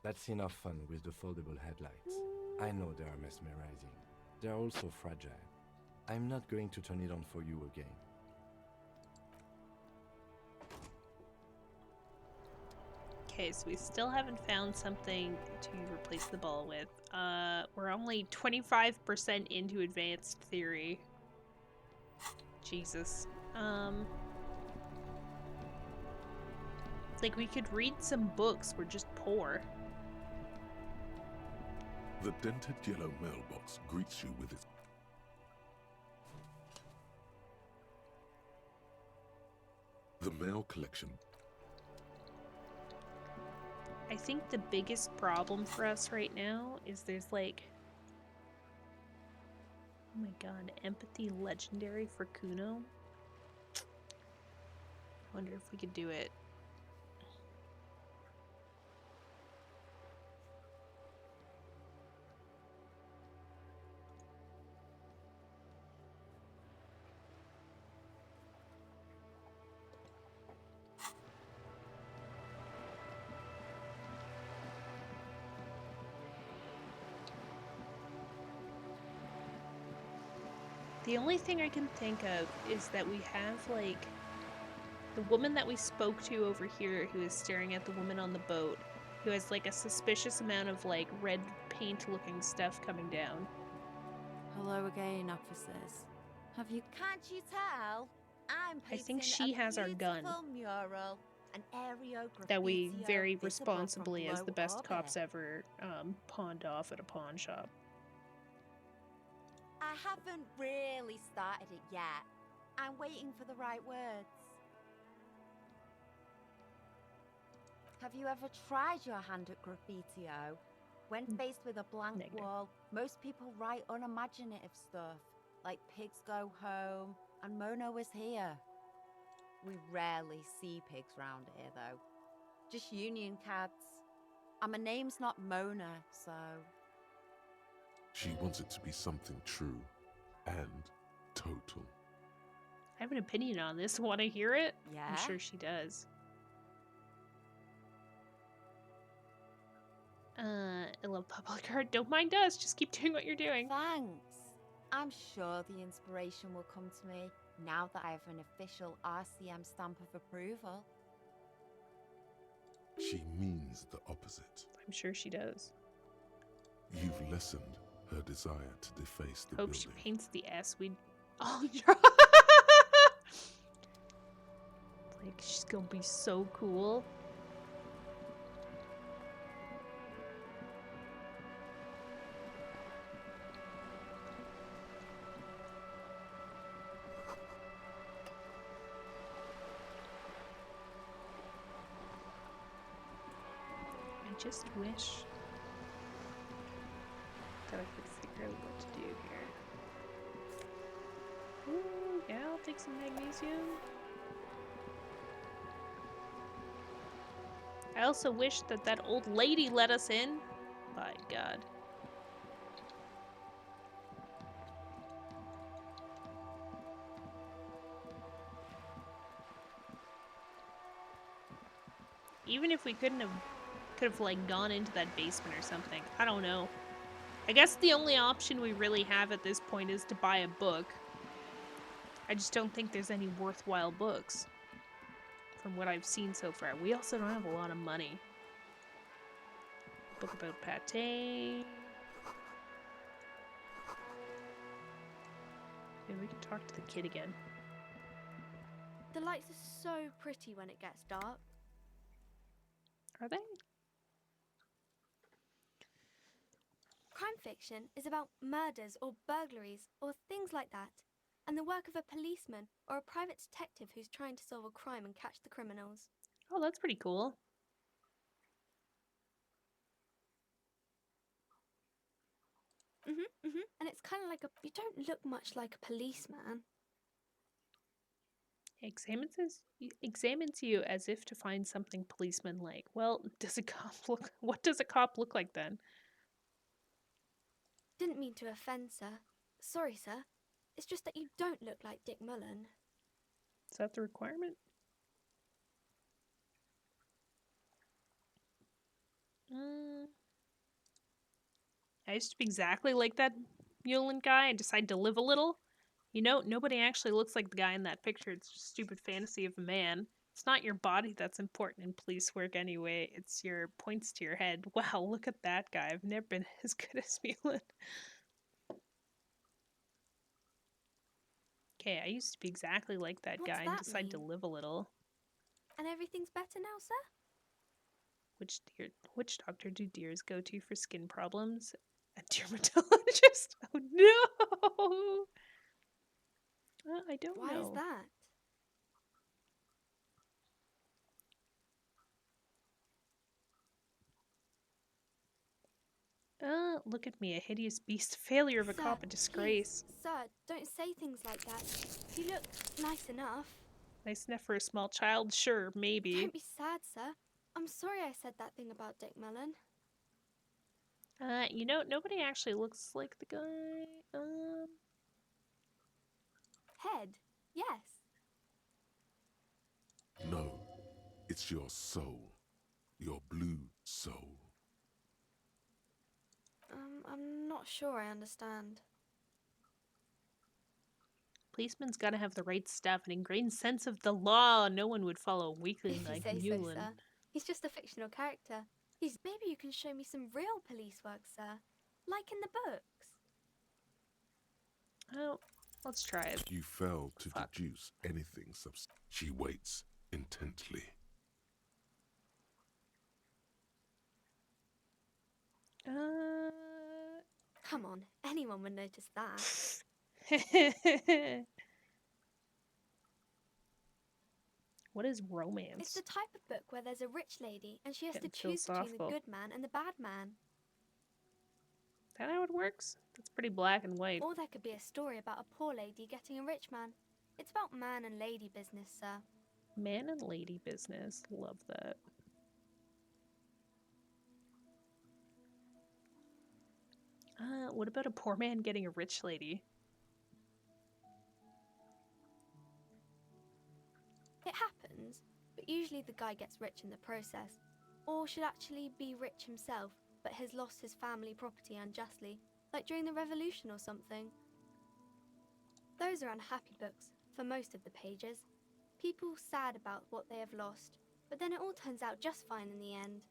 that's enough fun with the foldable headlights. I know they are mesmerizing. They're also fragile. I'm not going to turn it on for you again. Okay, so we still haven't found something to replace the ball with. We're only 25% into advanced theory. Jesus. Like, we could read some books, we're just poor. The dented yellow mailbox greets you with its... The mail collection. I think the biggest problem for us right now is there's like... Oh my god, empathy legendary for Kuno? I wonder if we could do it. The only thing I can think of is that we have, like, the woman that we spoke to over here who is staring at the woman on the boat, who has, like, a suspicious amount of, like, red paint-looking stuff coming down. Hello again, officers. Have you... Can't you tell? I'm I think painting she a has our gun. beautiful mural, an aerial That we graffiti very visible responsibly, from as the low best orbit. cops ever, pawned off at a pawn shop. I haven't really started it yet. I'm waiting for the right words. Have you ever tried your hand at graffiti-o? When faced with a blank wall, most people write unimaginative stuff, like pigs go home and Mona was here. We rarely see pigs round here, though. Just union cads. And my name's not Mona, so... She wants it to be something true and total. I have an opinion on this. Want to hear it? Yeah? I'm sure she does. I love public art. Don't mind us. Just keep doing what you're doing. Thanks. I'm sure the inspiration will come to me now that I have an official RCM stamp of approval. She means the opposite. I'm sure she does. You've lessened her desire to deface the Hope building. she paints the S. We'd all try. Like, she's gonna be so cool. I just wish that I could figure out what to do here. Ooh, yeah, I'll take some magnesium. I also wish that that old lady let us in. By God. Even if we could have like gone into that basement or something. I don't know. I guess the only option we really have at this point is to buy a book. I just don't think there's any worthwhile books from what I've seen so far. We also don't have a lot of money. Book about pate. Maybe we can talk to the kid again. The lights are so pretty when it gets dark. Are they? Crime fiction is about murders or burglaries or things like that, and the work of a policeman or a private detective who's trying to solve a crime and catch the criminals. Oh, that's pretty cool. And it's kind of like you don't look much like a policeman. Examines you as if to find something policeman-like. Well, does a cop look? What does a cop look like then? Didn't mean to offend, sir. Sorry, sir. It's just that you don't look like Dick Mullen. Is that the requirement? I used to be exactly like that Mulan guy and decided to live a little. You know, nobody actually looks like the guy in that picture. It's just a stupid fantasy of a man. It's not your body that's important in police work anyway. It's your points to your head. Wow, look at that guy. I've never been as good as Mulan. Okay, I used to be exactly like that What's guy and that decided to mean? live a little. And everything's better now, sir? Which doctor do deers go to for skin problems? A dermatologist? Oh no! I don't know. Why is that? Look at me, a hideous beast, failure of a Sir, cop, a disgrace. please, sir, don't say things like that. You look nice enough. Nice enough for a small child? Sure, maybe. Don't be sad, sir. I'm sorry I said that thing about Dick Mullen. You know, nobody actually looks like the guy. Head, yes. No, it's your soul. Your blue soul. I'm not sure I understand. Policeman's gotta have the right stuff, an ingrained sense of the law. No one would follow a weakling If you like say so, Mulan. sir. He's just a fictional character. Maybe you can show me some real police work, sir. Like in the books. Oh, let's try it. You fail to deduce anything She waits intently. Come on, anyone would notice that. What is romance? It's the type of book where there's a rich lady and she has Getting to choose between the philosophical. good man and the bad man. Is that how it works? That's pretty black and white. Or there could be a story about a poor lady getting a rich man. It's about man and lady business, sir. Man and lady business. Love that. What about a poor man getting a rich lady? It happens, but usually the guy gets rich in the process. Or should actually be rich himself, but has lost his family property unjustly, like during the revolution or something. Those are unhappy books, for most of the pages. People sad about what they have lost, but then it all turns out just fine in the end.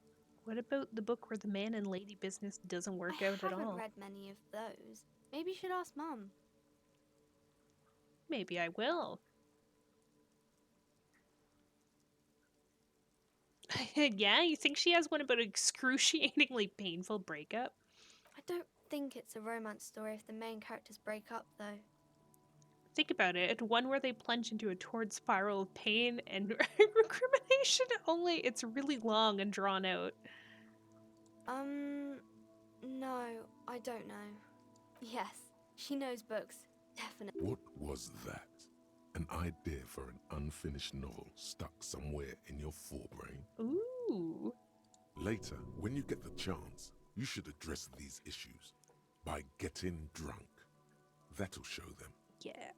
What about the book where the man and lady business doesn't work out at I haven't all? read many of those. Maybe you should ask Mum. Maybe I will. Yeah, you think she has one about an excruciatingly painful breakup? I don't think it's a romance story if the main characters break up, though. Think about it. One where they plunge into a torrid spiral of pain and recrimination, only it's really long and drawn out. No, I don't know. Yes, she knows books, definitely. What was that? An idea for an unfinished novel stuck somewhere in your forebrain? Ooh. Later, when you get the chance, you should address these issues by getting drunk. That'll show them. Yeah.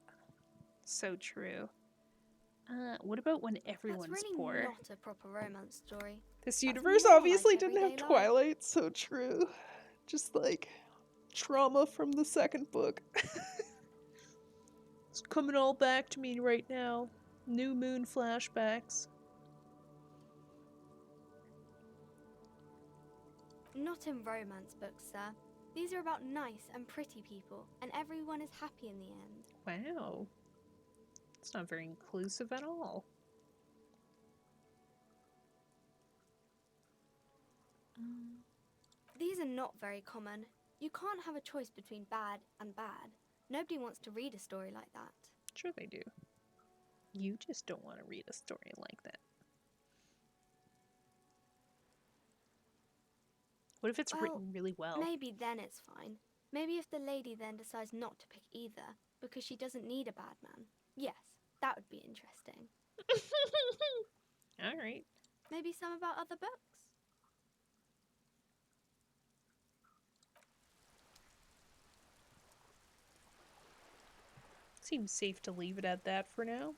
So true. What about when everyone's That's really poor? not a proper romance story. This That's universe more obviously like didn't have everyday life. Twilight, so true. Just like trauma from the second book. It's coming all back to me right now. New moon flashbacks. Not in romance books, sir. These are about nice and pretty people, and everyone is happy in the end. Wow. It's not very inclusive at all. These are not very common. You can't have a choice between bad and bad. Nobody wants to read a story like that. Sure they do. You just don't want to read a story like that. What if it's written really well? Maybe then it's fine. Maybe if the lady then decides not to pick either, because she doesn't need a bad man. Yes, That would be interesting. All right. Maybe some about other books. Seems safe to leave it at that for now.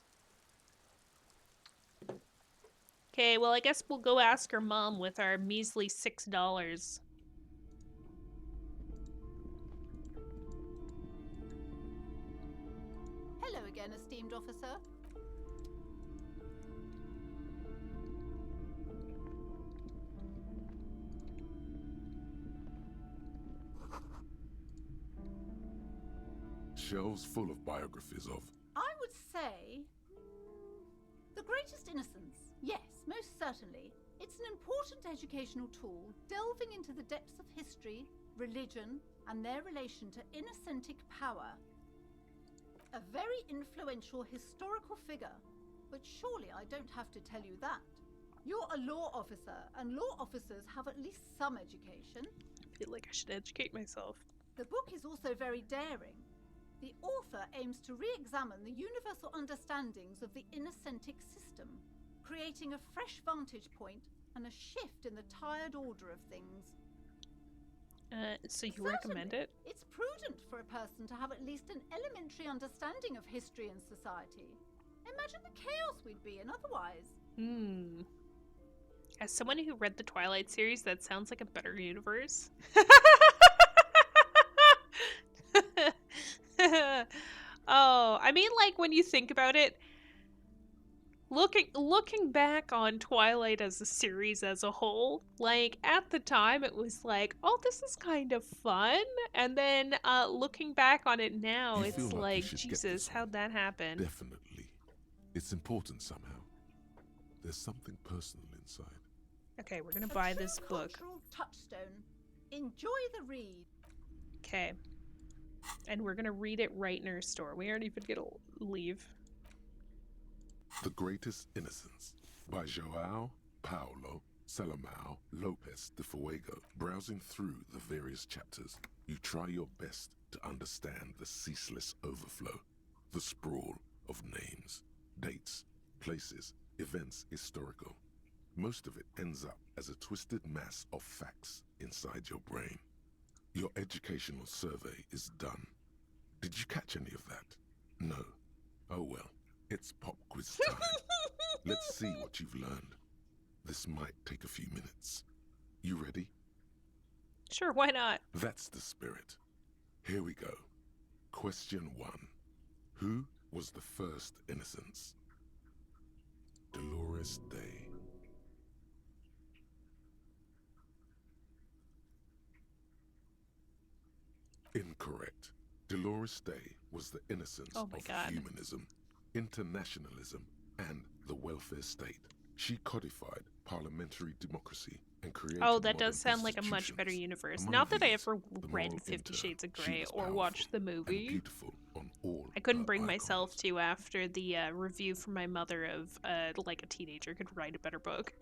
Okay, well, I guess we'll go ask her mom with our measly $6. Hello again, esteemed officer. Shelves full of biographies of... I would say... The Greatest Innocence. Yes, most certainly. It's an important educational tool, delving into the depths of history, religion, and their relation to innocentic power. A very influential historical figure, but surely I don't have to tell you that. You're a law officer, and law officers have at least some education. I feel like I should educate myself. The book is also very daring. The author aims to re-examine the universal understandings of the innocentic system, creating a fresh vantage point and a shift in the tired order of things. So you recommend it? It's prudent for a person to have at least an elementary understanding of history and society. Imagine the chaos we'd be in otherwise. As someone who read the Twilight series, that sounds like a better universe. Oh, I mean, like, when you think about it, looking back on Twilight as a series as a whole, like, at the time it was like, oh, this is kind of fun, and then looking back on it now, it's like Jesus, how'd that happen? Definitely. It's important somehow. There's something personal inside. Okay, we're gonna buy this book. Cultural touchstone. Enjoy the read. Okay. And we're gonna read it right in our store. We aren't even gonna leave. The Greatest Innocence by João Paulo Salomão Lopes de Fuego. Browsing through the various chapters, you try your best to understand the ceaseless overflow, the sprawl of names, dates, places, events historical. Most of it ends up as a twisted mass of facts inside your brain. Your educational survey is done. Did you catch any of that? No. Oh well, it's pop quiz time. Let's see what you've learned. This might take a few minutes. You ready? Sure, why not? That's the spirit. Here we go. Question 1. Who was the first Innocence? Dolores Day. Incorrect. Dolores Day was the innocence of humanism, internationalism, and the welfare state. She codified parliamentary democracy and created Oh, that does sound like a much better universe. Not that I ever read 50 Shades of Grey or watched the movie. I couldn't bring myself to after the review from my mother of like a teenager could write a better book.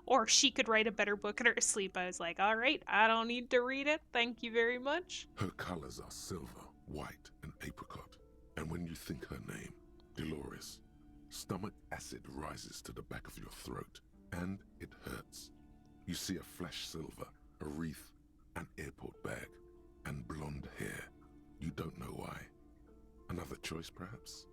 Or she could write a better book in her sleep. I was like, all right, I don't need to read it. Thank you very much. Her colors are silver, white, and apricot. And when you think her name, Dolores, stomach acid rises to the back of your throat, and it hurts. You see a flash silver, a wreath, an airport bag, and blonde hair. You don't know why. Another choice, perhaps?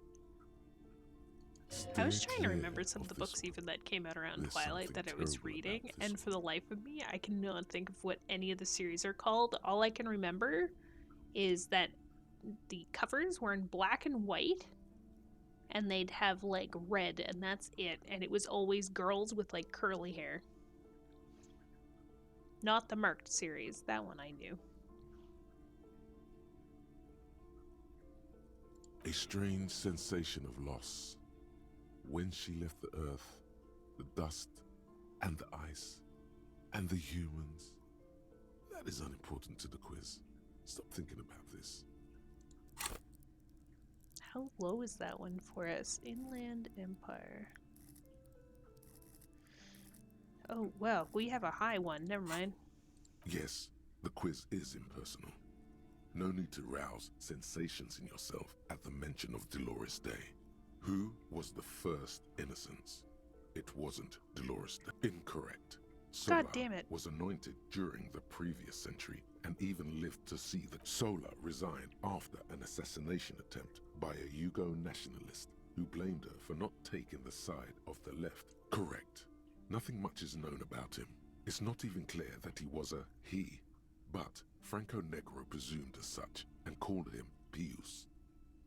I was trying to remember some of the books even that came out around Twilight that I was reading, and for the life of me, I cannot think of what any of the series are called. All I can remember is that the covers were in black and white, and they'd have, like, red, and that's it. And it was always girls with, like, curly hair. Not the Marked series. That one I knew. A strange sensation of loss. When she left the earth, the dust, and the ice, and the humans. That is unimportant to the quiz. Stop thinking about this. How low is that one for us? Inland Empire. Oh, well, we have a high one. Never mind. Yes, the quiz is impersonal. No need to rouse sensations in yourself at the mention of Dolores Day. Who was the first innocence? It wasn't Dolores Day. Incorrect. Solar God damn it. was anointed during the previous century and even lived to see that Solar resigned after an assassination attempt by a Yugo nationalist who blamed her for not taking the side of the left. Correct. Nothing much is known about him. It's not even clear that he was a he, but Franco Negro presumed as such and called him Pius.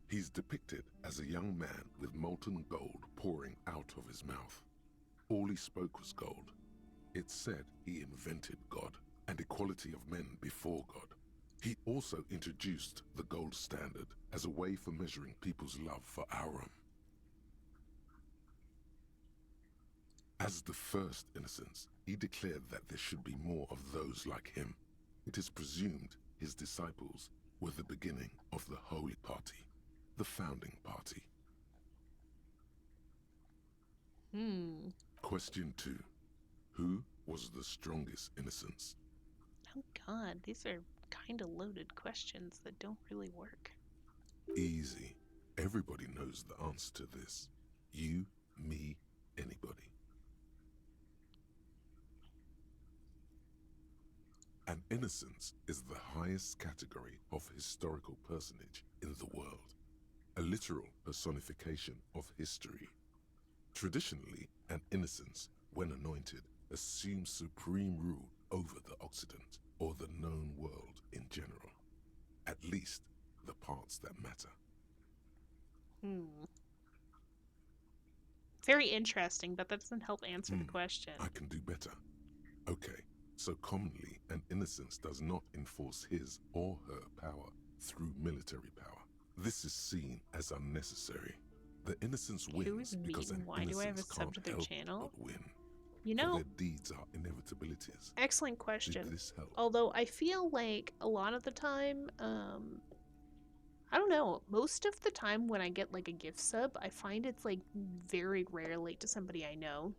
He's depicted as a young man with molten gold pouring out of his mouth. All he spoke was gold. It's said he invented God and equality of men before God. He also introduced the gold standard as a way for measuring people's love for Aurum. As the first innocence, he declared that there should be more of those like him. It is presumed his disciples were the beginning of the Holy Party, the founding party. Question 2. Who was the strongest innocence? Oh god, these are kind of loaded questions that don't really work. Easy. Everybody knows the answer to this. You, me, anybody. An innocence is the highest category of historical personage in the world, a literal personification of history. Traditionally, an innocence, when anointed, assumes supreme rule over the Occident or the known world in general, at least the parts that matter. Very interesting, but that doesn't help answer the question. I can do better. Okay, so commonly an innocence does not enforce his or her power through military power. This is seen as unnecessary. The innocence wins because an Why do I have a innocence sub can't to their help channel? but win. You For know, their deeds are inevitabilities. excellent question. Did this help? Although I feel like a lot of the time, I don't know, most of the time when I get like a gift sub, I find it's like very rarely to somebody I know.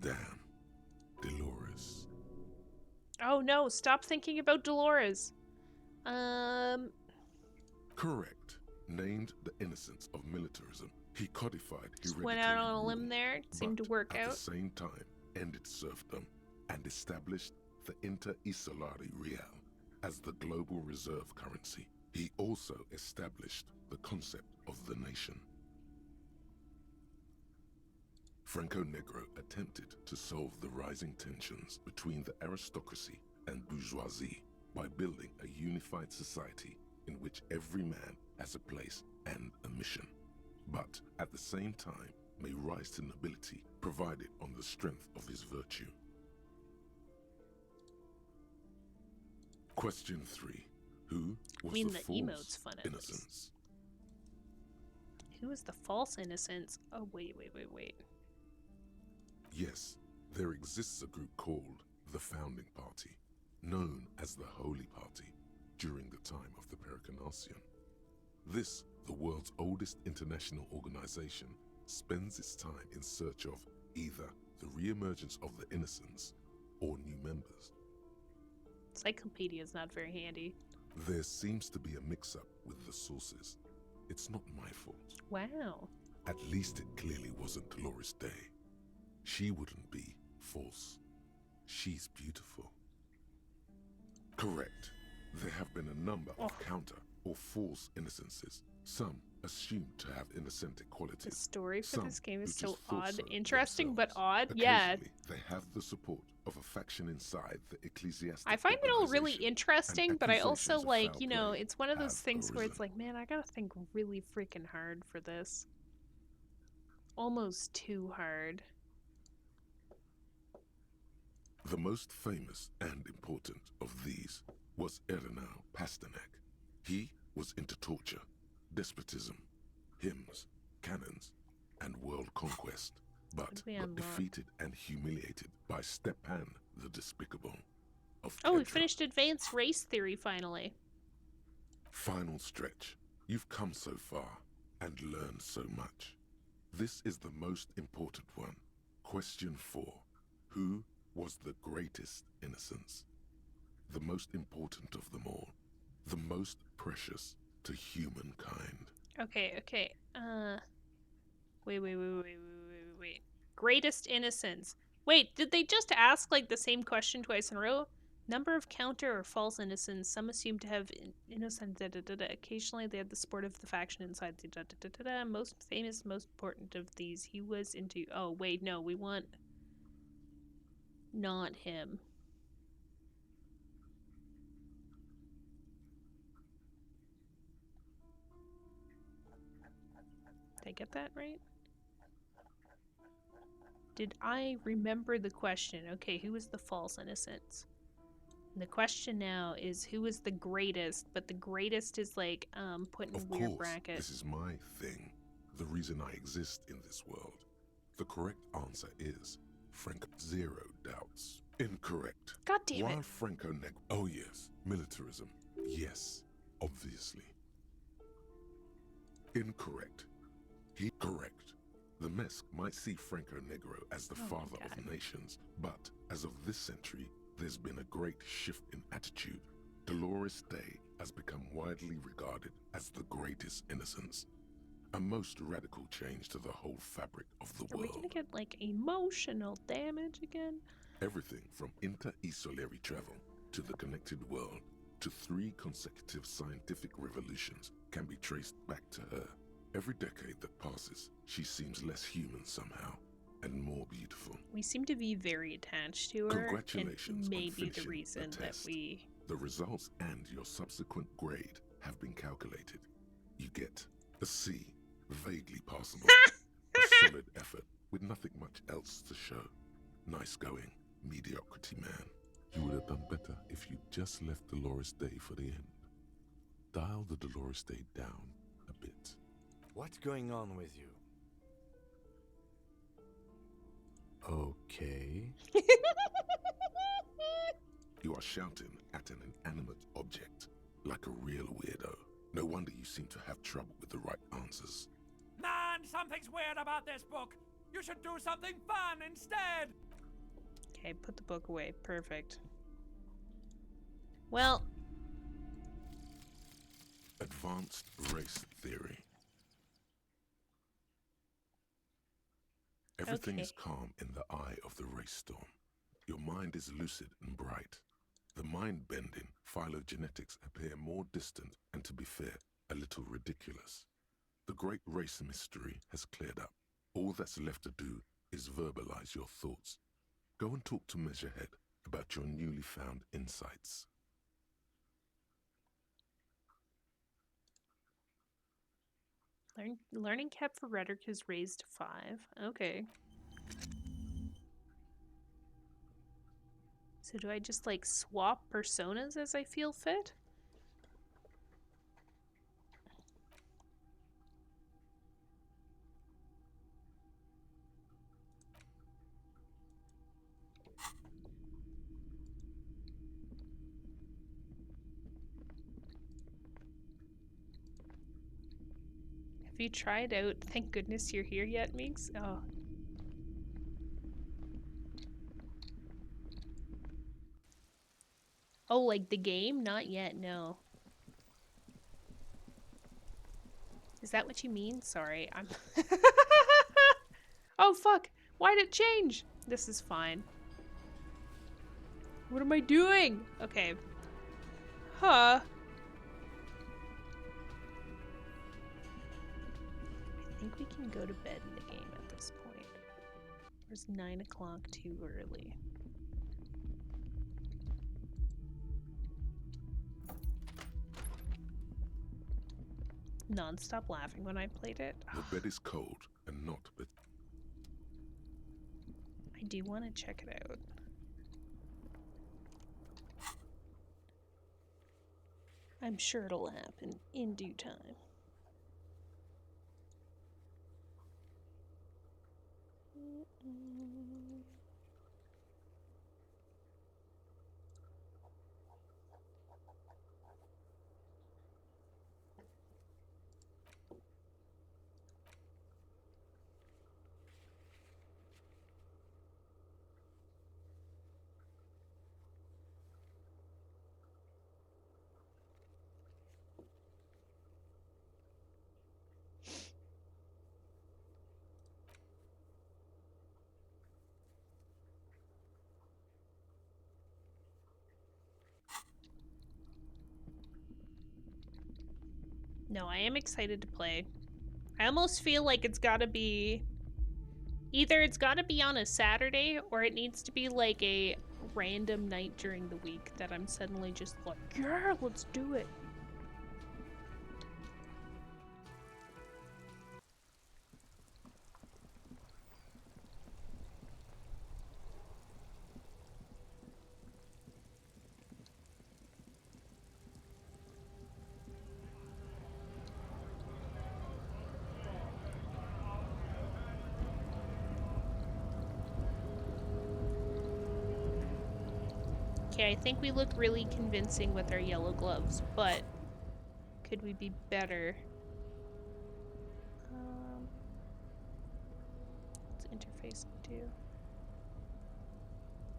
Damn. Dolores. Oh no, stop thinking about Dolores. Correct. Named the innocence of militarism. He codified Just hereditary went out on a rule, limb there. Seemed to but work at out. the same time ended serfdom and established the Inter-Isolari Real as the global reserve currency. He also established the concept of the nation. Franco Negro attempted to solve the rising tensions between the aristocracy and bourgeoisie by building a unified society in which every man has a place and a mission, but at the same time may rise to nobility provided on the strength of his virtue. Question 3. Who was the emote's false fun at least. innocence? Who is the false innocence? Oh, wait. Yes, there exists a group called the Founding Party, known as the Holy Party, during the time of the Pericarnacian. This, the world's oldest international organization, spends its time in search of either the re-emergence of the innocents or new members. Cyclopedia is not very handy. There seems to be a mix-up with the sources. It's not my fault. Wow. At least it clearly wasn't Dolores Day. She wouldn't be false. She's beautiful. Correct. There have been a number of counter or false innocences. Some assumed to have innocentic qualities. The story for Some this game is who so just thought odd. so Interesting, but themselves. odd. Yeah. Occasionally, they have the support of a faction inside the ecclesiastical I find it all really organization, interesting, and but I also accusations of like, foul you know, play it's one of those have things where arisen. it's like, man, I gotta think really freaking hard for this. Almost too hard. The most famous and important of these was Ernau Pasternak. He was into torture, despotism, hymns, cannons, and world conquest, but got defeated and humiliated by Stepan the Despicable of Oh, we Kedra. finished Advanced Race Theory finally. Final stretch. You've come so far and learned so much. This is the most important one. Question 4. Who was the greatest innocence? The most important of them all. The most precious to humankind. Okay. Wait. Greatest innocence. Wait, did they just ask like the same question twice in a row? Number of counter or false innocents. Some assume to have innocent. Occasionally, they had the support of the faction inside the. Most famous, most important of these. He was into. Oh wait, no, we want not him. Did I get that right? Did I remember the question? Okay, who was the false innocents? And the question now is who is the greatest, but the greatest is like put in a weird bracket. This is my thing. The reason I exist in this world. The correct answer is Franco. Zero doubts. Incorrect. God damn it. While Franco Negro. Oh yes. Militarism. Yes. Obviously. Incorrect. Correct. The Mesk might see Franco Negro as the father of nations, but as of this century, there's been a great shift in attitude. Dolores Day has become widely regarded as the greatest innocence. A most radical change to the whole fabric of the world. Are we gonna get like emotional damage again? Everything from inter-esolary travel to the connected world to 3 consecutive scientific revolutions can be traced back to her. Every decade that passes, she seems less human somehow, and more beautiful. We seem to be very attached to her. Congratulations and on maybe the finishing reason the that test. we. The results and your subsequent grade have been calculated. You get a C, vaguely passable. A solid effort with nothing much else to show. Nice going, mediocrity man. You would have done better if you'd just left Dolores Day for the end. Dial the Dolores Day down a bit. What's going on with you? Okay. You are shouting at an inanimate object, like a real weirdo. No wonder you seem to have trouble with the right answers. Man, something's weird about this book. You should do something fun instead. Okay, put the book away. Perfect. Well. Advanced race theory. Everything is calm in the eye of the race storm. Your mind is lucid and bright. The mind-bending phylogenetics appear more distant and, to be fair, a little ridiculous. The great race mystery has cleared up. All that's left to do is verbalize your thoughts. Go and talk to Measurehead about your newly found insights. Learning cap for rhetoric is raised to 5. Okay. So do I just like swap personas as I feel fit? Have you tried out Thank Goodness You're Here yet, Meeks? Oh. Oh, like the game? Not yet, no. Is that what you mean? Sorry, I'm... Oh, fuck! Why did it change? This is fine. What am I doing? Okay. Huh. I think we can go to bed in the game at this point. Or is 9 o'clock too early? Non-stop laughing when I played it. The bed is cold and not but I do want to check it out. I'm sure it'll happen in due time. No, I am excited to play. I almost feel like it's gotta be... Either it's gotta be on a Saturday, or it needs to be like a random night during the week that I'm suddenly just like, yeah, let's do it. Okay, I think we look really convincing with our yellow gloves, but could we be better? What's interface do?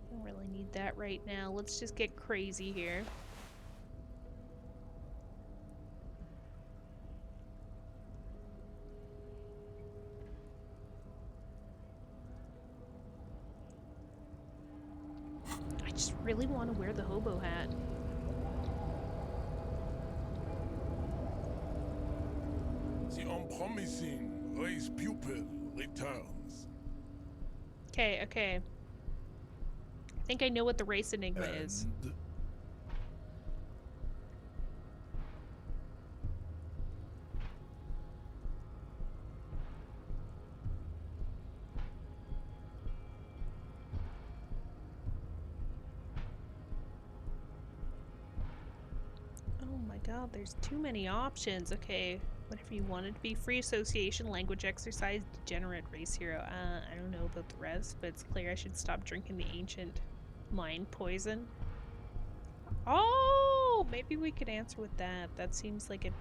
Don't really need that right now. Let's just get crazy here. I just really want to wear the hobo hat. The unpromising race pupil returns. Okay, okay. I think I know what the race enigma is. Oh my god, there's too many options. Okay, whatever you wanted to be. Free association, language exercise, degenerate race hero. I don't know about the rest, but it's clear I should stop drinking the ancient mind poison. Oh, maybe we could answer with that. That seems like it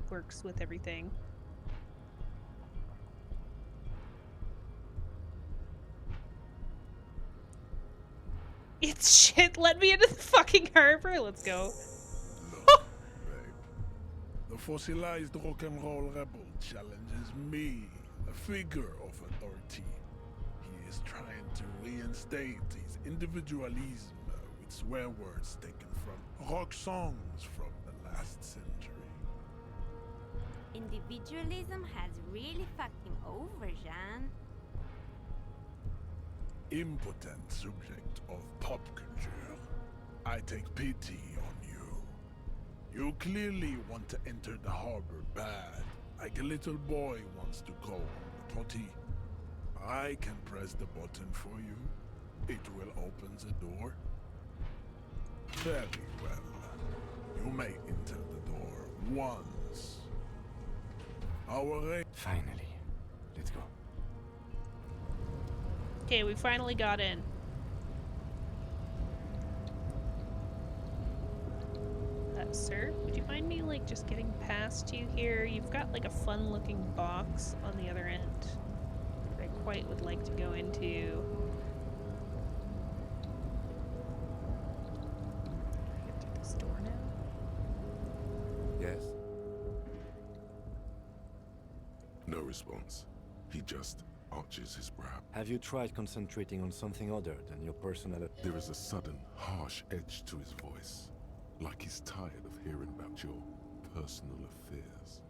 works with everything. It's shit. Let me into the fucking harbor. Let's go. Look, babe. The fossilized rock and roll rebel challenges me, a figure of authority. He is trying to reinstate his individualism with swear words taken from rock songs from the last century. Individualism has really fucked him over, Jean. Impotent subject of pop culture, I take pity on you. You clearly want to enter the harbor bad, like a little boy wants to go on the potty. I can press the button for you. It will open the door. Very well. You may enter the door once. Finally. Let's go. Okay, we finally got in. Sir, would you mind me, like, just getting past you here? You've got, like, a fun-looking box on the other end that I quite would like to go into. Can I get through this door now? Yes? No response. He just arches his brow. Have you tried concentrating on something other than your personal... There is a sudden, harsh edge to his voice, like he's tired of hearing about your personal affairs.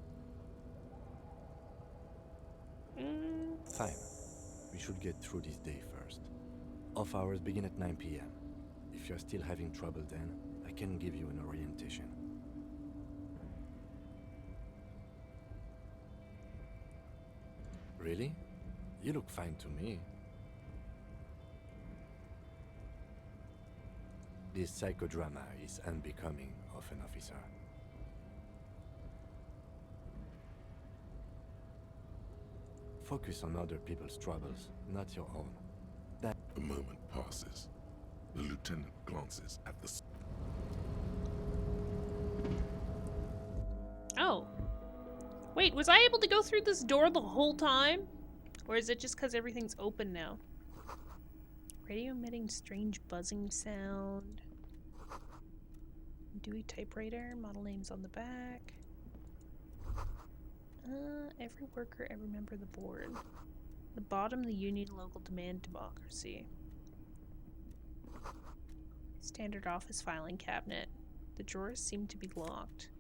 Fine. We should get through this day first. Off hours begin at 9 p.m. If you're still having trouble then, I can give you an orientation. Really? You look fine to me. This psychodrama is unbecoming of an officer. Focus on other people's troubles, not your own. A moment passes. The lieutenant glances at the... Oh. Wait, was I able to go through this door the whole time? Or is it just because everything's open now? Radio emitting strange buzzing sound. Dewey typewriter, model names on the back. Every worker, every member of the board. The bottom, the union, local demand, democracy. Standard office filing cabinet. The drawers seem to be locked.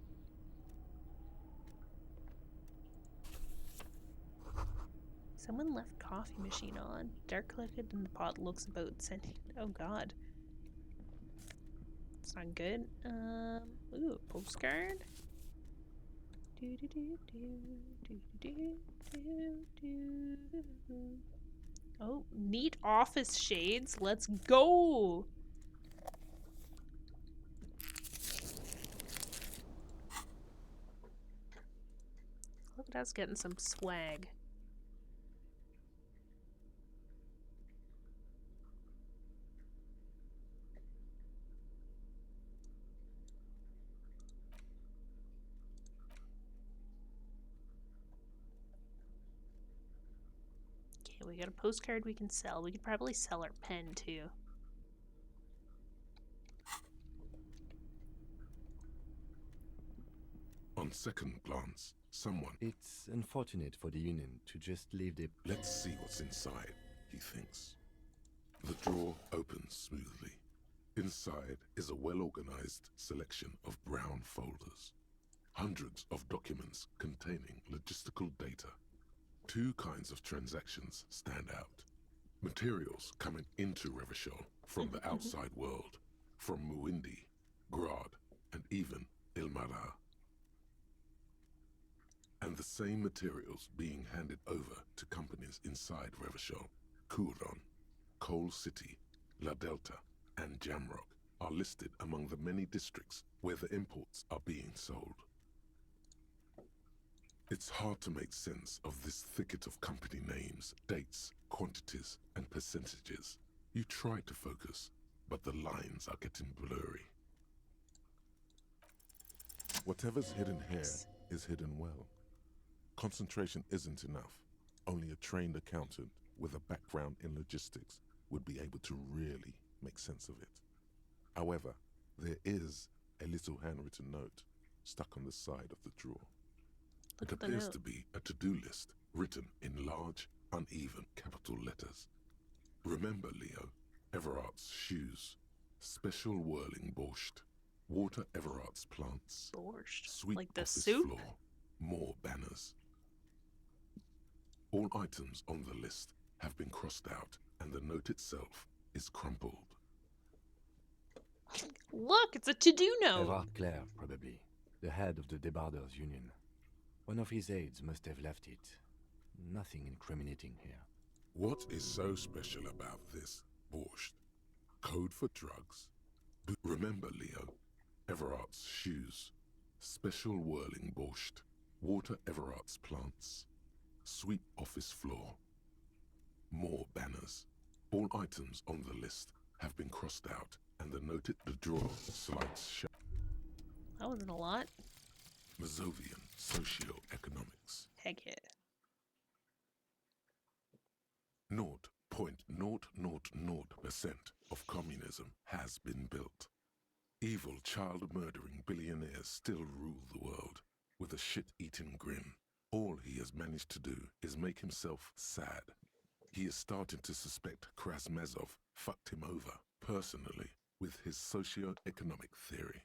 Someone left coffee machine on. Dark liquid in the pot looks about scented. Oh god. It's not good. Ooh, a postcard. Oh, neat office shades. Let's go. Look at us getting some swag. Okay, we got a postcard we can sell. We could probably sell our pen too. On second glance, someone... It's unfortunate for the Union to just leave the... Let's see what's inside, he thinks. The drawer opens smoothly. Inside is a well-organized selection of brown folders. Hundreds of documents containing logistical data. Two kinds of transactions stand out. Materials coming into Revachol from the outside world, from Muindi, Grad, and even Ilmara. And the same materials being handed over to companies inside Revachol, Kuron, Coal City, La Delta, and Jamrock are listed among the many districts where the imports are being sold. It's hard to make sense of this thicket of company names, dates, quantities, and percentages. You try to focus, but the lines are getting blurry. Whatever's hidden here is hidden well. Concentration isn't enough. Only a trained accountant with a background in logistics would be able to really make sense of it. However, there is a little handwritten note stuck on the side of the drawer. It appears to be a to-do list written in large, uneven capital letters. Remember, Leo, Everart's shoes, special whirling borscht, water Everart's plants, borscht, sweep like the office soup? floor, more banners. All items on the list have been crossed out, and the note itself is crumpled. Look, it's a to-do note. Everard Clare, probably. The head of the Debarders Union. One of his aides must have left it. Nothing incriminating here. What is so special about this borscht? Code for drugs? Remember, Leo, Everart's shoes, special whirling borscht, water Everart's plants, sweep office floor, more banners. All items on the list have been crossed out, and the note at the drawer slides shut. That wasn't a lot. Mazovian socio-economics. Heck yeah. 0.000% of communism has been built. Evil child-murdering billionaires still rule the world with a shit-eating grin. All he has managed to do is make himself sad. He is starting to suspect Krasmazov fucked him over personally with his socio-economic theory.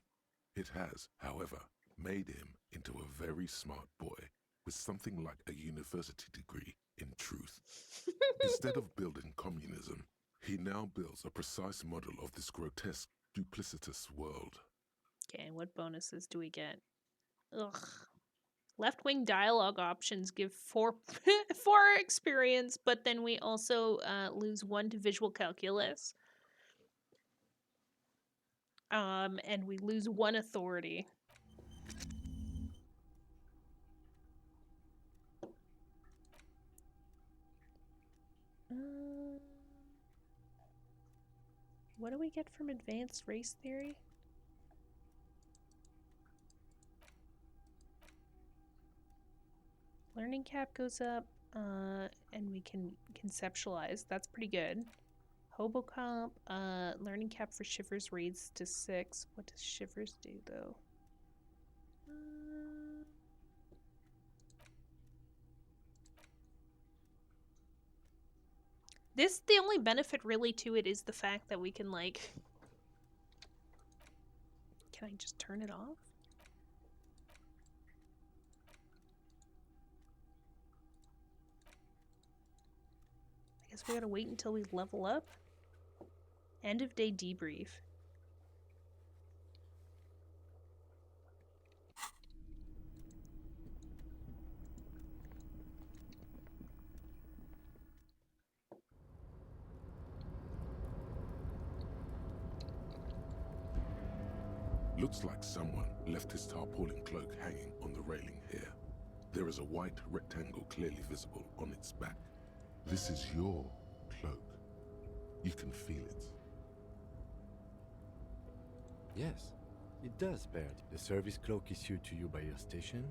It has, however, made him into a very smart boy with something like a university degree in truth. Instead of building communism, he now builds a precise model of this grotesque, duplicitous world. Okay, what bonuses do we get? Ugh. Left-wing dialogue options give 4 experience, but then we also lose 1 to visual calculus. And we lose 1 authority. What do we get from advanced race theory? Learning cap goes up, and we can conceptualize. That's pretty good. Hobocomp, learning cap for Shivers raids to 6. What does Shivers do, though? The only benefit really to it is the fact that we can, like... Can I just turn it off? Guess we gotta wait until we level up. End of day debrief. Looks like someone left his tarpaulin cloak hanging on the railing here. There is a white rectangle clearly visible on its back. This is your cloak. You can feel it. Yes, it does, Baird. The service cloak issued to you by your station?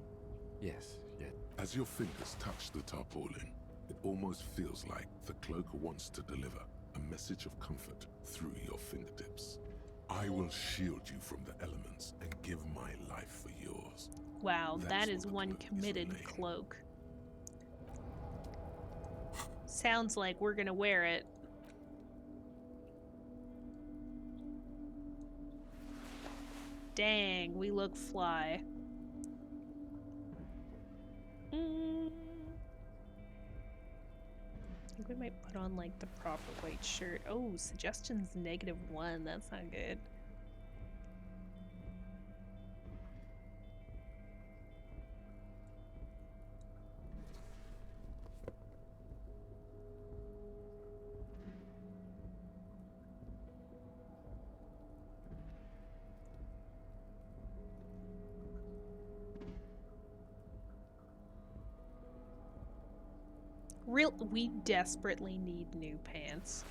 Yes, yet. As your fingers touch the tarpaulin, it almost feels like the cloak wants to deliver a message of comfort through your fingertips. I will shield you from the elements and give my life for yours. Wow, that is one committed cloak. Sounds like we're gonna wear it. Dang, we look fly. I think we might put on like the proper white shirt. Oh, suggestions -1. That's not good. We desperately need new pants.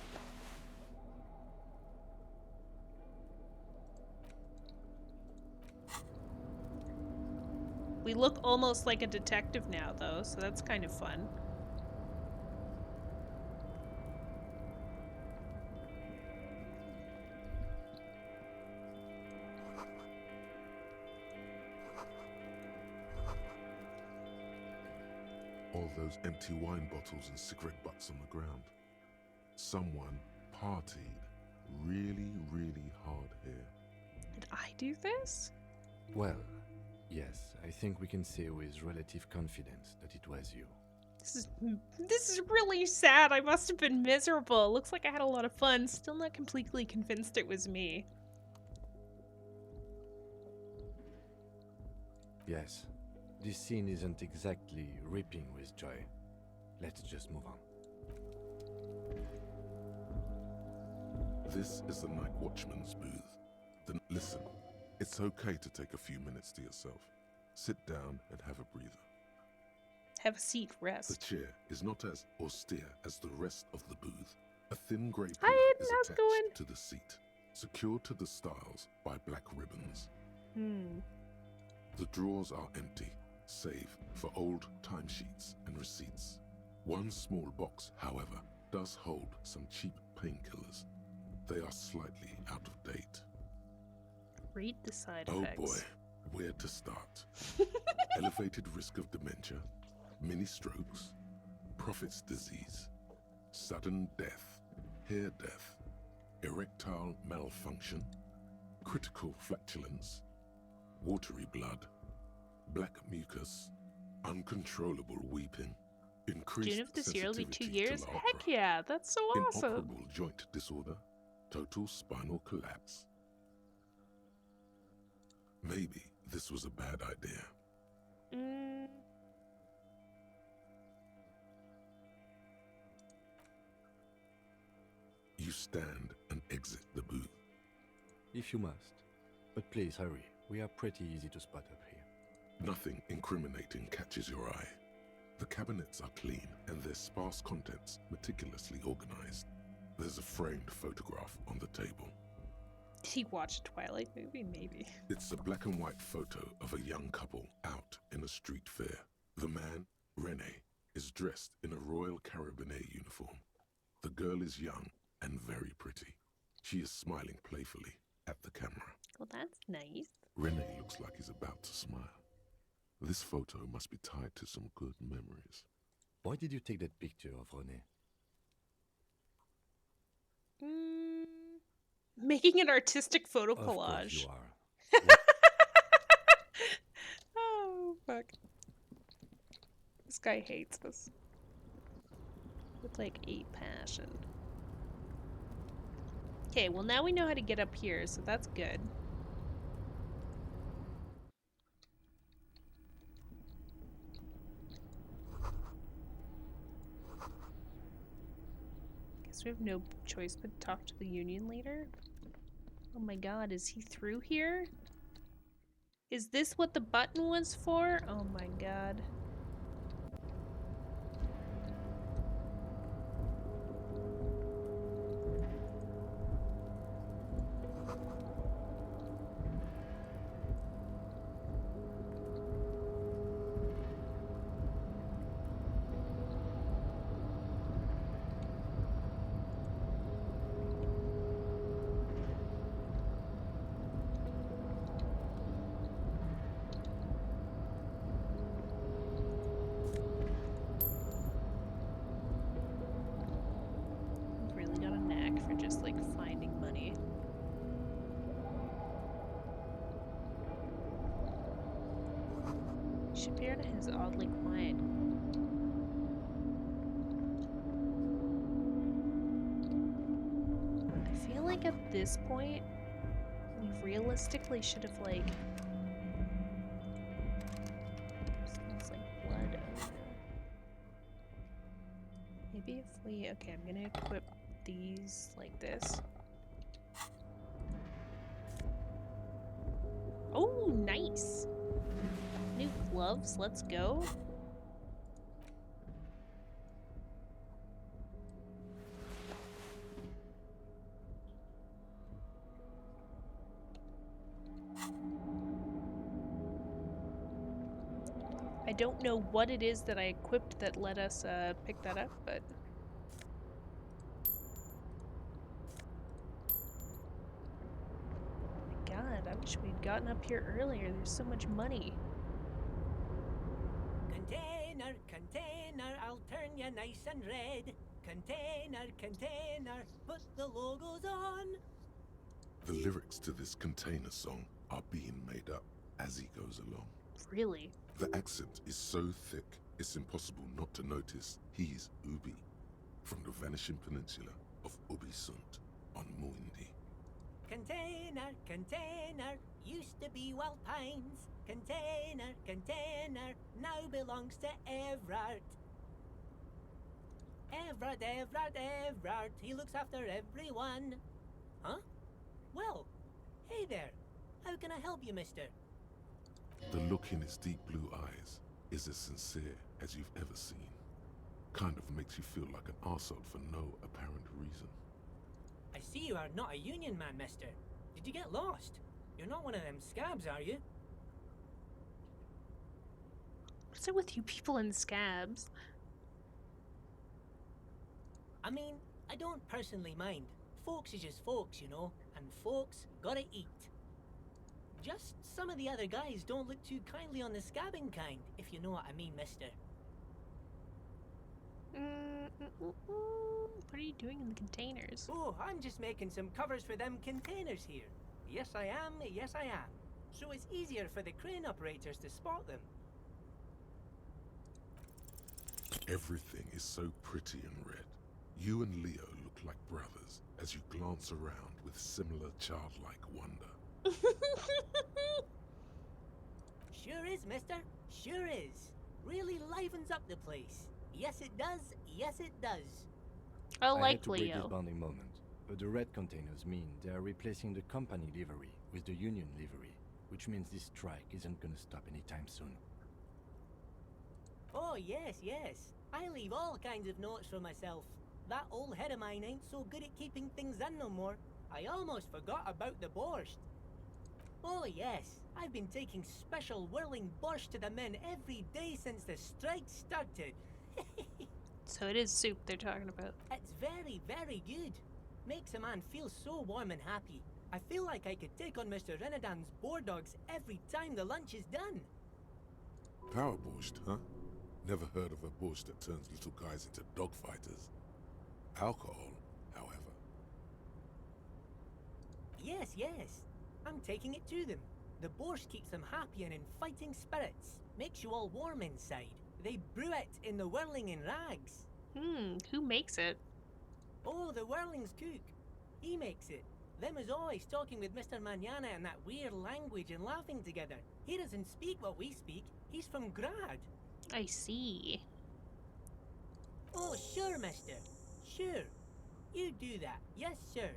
We look almost like a detective now, though, so that's kind of fun. All those empty wine bottles and cigarette butts on the ground. Someone partied really, really hard here. Did I do this? Well, yes, I think we can say with relative confidence that it was you. This is really sad. I must have been miserable. Looks like I had a lot of fun. Still not completely convinced it was me. Yes, this scene isn't exactly ripping with joy. Let's just move on. This is the night watchman's booth. Then listen, it's okay to take a few minutes to yourself. Sit down and have a breather. Have a seat, rest. The chair is not as austere as the rest of the booth. A thin grey Hi, pillow Aiden, is how's it attached going? to the seat, secured to the stiles by black ribbons. The drawers are empty, save for old timesheets and receipts. One small box, however, does hold some cheap painkillers. They are slightly out of date. Read the side Oh effects. boy, where to start? Elevated risk of dementia, mini strokes, prophet's disease, sudden death, hair death, erectile malfunction, critical flatulence, watery blood, black mucus, uncontrollable weeping, increased June of this year will be 2 sensitivity years. to Heck opera, yeah, that's so awesome. inoperable joint disorder, total spinal collapse. Maybe this was a bad idea. You stand and exit the booth. If you must. But please hurry. We are pretty easy to spot up here. Nothing incriminating catches your eye. The cabinets are clean and their sparse contents meticulously organized. There's a framed photograph on the table. Did he watch a Twilight movie? Maybe. It's a black and white photo of a young couple out in a street fair. The man, Rene, is dressed in a Royal Carabinier uniform. The girl is young and very pretty. She is smiling playfully at the camera. Well, that's nice. Rene looks like he's about to smile. This photo must be tied to some good memories. Why did you take that picture of René? Making an artistic photo Of course collage. you are. Oh, fuck. This guy hates us. With like 8 passion. Okay, well now we know how to get up here, so that's good. Guess we have no choice but to talk to the union leader. Oh my god, is he through here? Is this what the button was for? Oh my god. Really got a knack for just like finding money. Shipyard is oddly quiet. I feel like at this point, we realistically should have like... Smells like blood. Oh no. Maybe if we... Okay, I'm gonna equip these like this. Oh, nice! New gloves, let's go. I don't know what it is that I equipped that let us pick that up, but... My god, I wish we'd gotten up here earlier. There's so much money. Container, container, I'll turn you nice and red. Container, container, put the logos on. The lyrics to this container song are being made up as he goes along. Really? The accent is so thick, it's impossible not to notice he's Ubi, from the vanishing peninsula of Ubisunt on Muindi. Container, container, used to be Wild Pines. Container, container, now belongs to Everard. Everard, Everard, Everard, he looks after everyone. Huh? Well, hey there. How can I help you, mister? The look in his deep blue eyes is as sincere as you've ever seen. Kind of makes you feel like an arsehole for no apparent reason. I see you are not a union man, mister. Did you get lost? You're not one of them scabs, are you? What's it with you people in scabs? I mean, I don't personally mind. Folks is just folks, you know, and folks gotta eat. Just some of the other guys don't look too kindly on the scabbing kind, if you know what I mean, mister. What are you doing in the containers? Oh, I'm just making some covers for them containers here. Yes, I am, yes, I am. So it's easier for the crane operators to spot them. Everything is so pretty and red. You and Leo look like brothers as you glance around with similar childlike wonder. Sure is, mister. Sure is. Really livens up the place. Yes, it does. Yes, it does. I I like had to break this Leo. bonding moment, but the red containers mean they are replacing the company livery with the union livery, which means this strike isn't gonna stop anytime soon. Oh, yes, yes. I leave all kinds of notes for myself. That old head of mine ain't so good at keeping things in no more. I almost forgot about the borscht. Oh, yes. I've been taking special whirling borscht to the men every day since the strike started. So it is soup they're talking about. It's very, very good. Makes a man feel so warm and happy. I feel like I could take on Mr. Renadan's boar dogs every time the lunch is done. Power borscht, huh? Never heard of a borscht that turns little guys into dog fighters. Alcohol, however. Yes, yes. I'm taking it to them. The borscht keeps them happy and in fighting spirits. Makes you all warm inside. They brew it in the whirling in rags. Who makes it? Oh, the Whirling's cook. He makes it. Them is always talking with Mr. Manana in that weird language and laughing together. He doesn't speak what we speak. He's from Grad. I see. Oh, sure, mister. Sure. You do that. Yes, sir.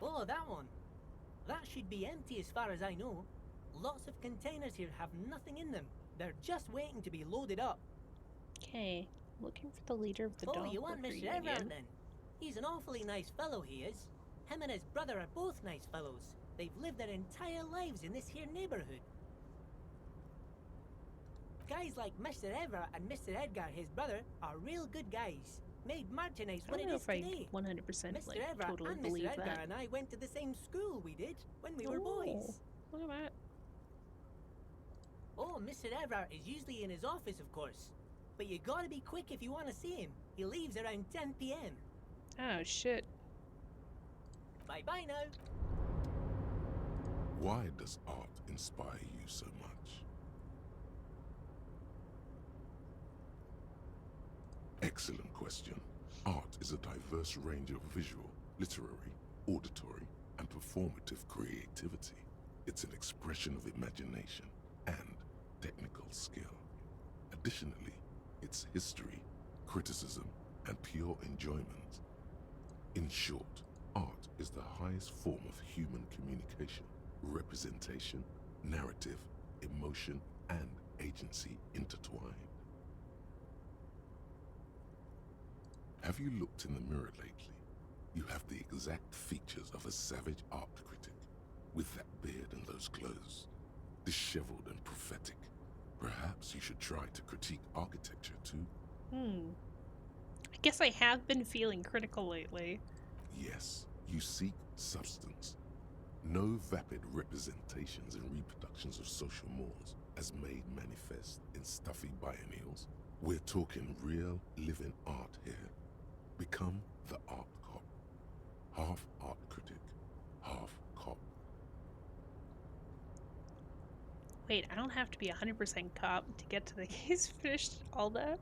Oh, that one. That should be empty as far as I know. Lots of containers here have nothing in them. They're just waiting to be loaded up. Okay, looking for the leader of the Oh, dog you want worker Mr. Everard union. then? He's an awfully nice fellow, he is. Him and his brother are both nice fellows. They've lived their entire lives in this here neighborhood. Guys like Mr. Everard and Mr. Edgar, his brother, are real good guys. Made merchandise I what don't it know is if I today. 100% Mr. like Everard totally and believe Mr. Edgar that. and I went to the same school we did when we were Oh, boys. look at that. Oh, Mr. Everard is usually in his office, of course. But you gotta be quick if you want to see him. He leaves around 10 p.m. Oh, shit. Bye-bye now. Why does art inspire you so much? Excellent question. Art is a diverse range of visual, literary, auditory, and performative creativity. It's an expression of imagination and technical skill. Additionally, it's history, criticism, and pure enjoyment. In short, art is the highest form of human communication, representation, narrative, emotion, and agency intertwined. Have you looked in the mirror lately? You have the exact features of a savage art critic, with that beard and those clothes, disheveled and prophetic. Perhaps you should try to critique architecture too. I guess I have been feeling critical lately. Yes, you seek substance. No vapid representations and reproductions of social mores as made manifest in stuffy biennials. We're talking real, living art here. Become the art cop. Half art critic, half cop. Wait, I don't have to be 100% cop to get to the case finished all that?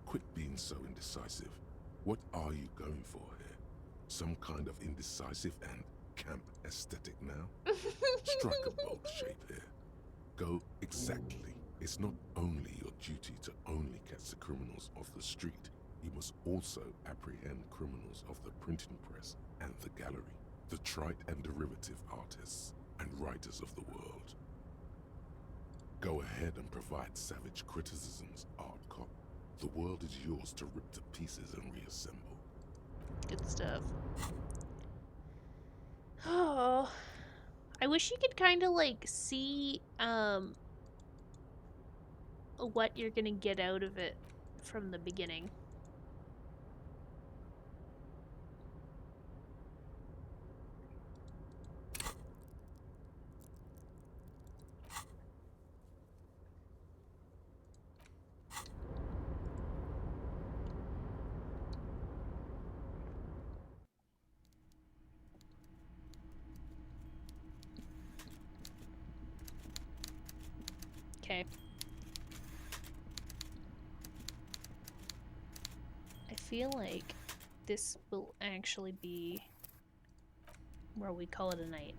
Quit being so indecisive. What are you going for here? Some kind of indecisive and camp aesthetic now? Strike a bold shape here. Go exactly. It's not only your duty to only catch the criminals off the street, you must also apprehend criminals of the printing press and the gallery, the trite and derivative artists and writers of the world. Go ahead and provide savage criticisms, art cop. The world is yours to rip to pieces and reassemble. Good stuff. Oh, I wish you could kind of like see what you're gonna get out of it from the beginning. Okay. I feel like this will actually be where we call it a night,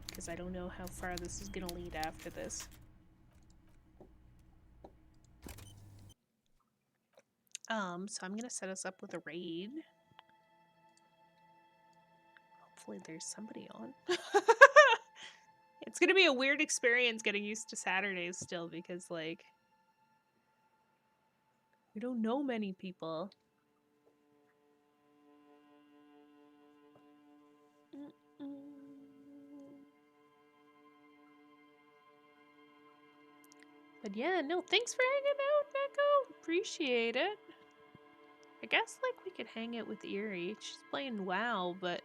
because I don't know how far this is gonna lead after this. So I'm gonna set us up with a raid. Hopefully there's somebody on. It's gonna be a weird experience getting used to Saturdays still, because like we don't know many people. But yeah, no, thanks for hanging out, Neko. Appreciate it. I guess like we could hang out with Eerie. She's playing WoW, but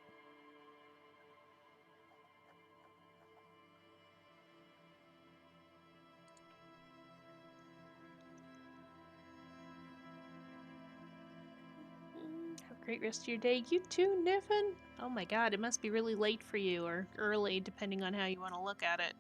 have a great rest of your day. You too, Niffin. Oh my god, it must be really late for you, or early, depending on how you want to look at it.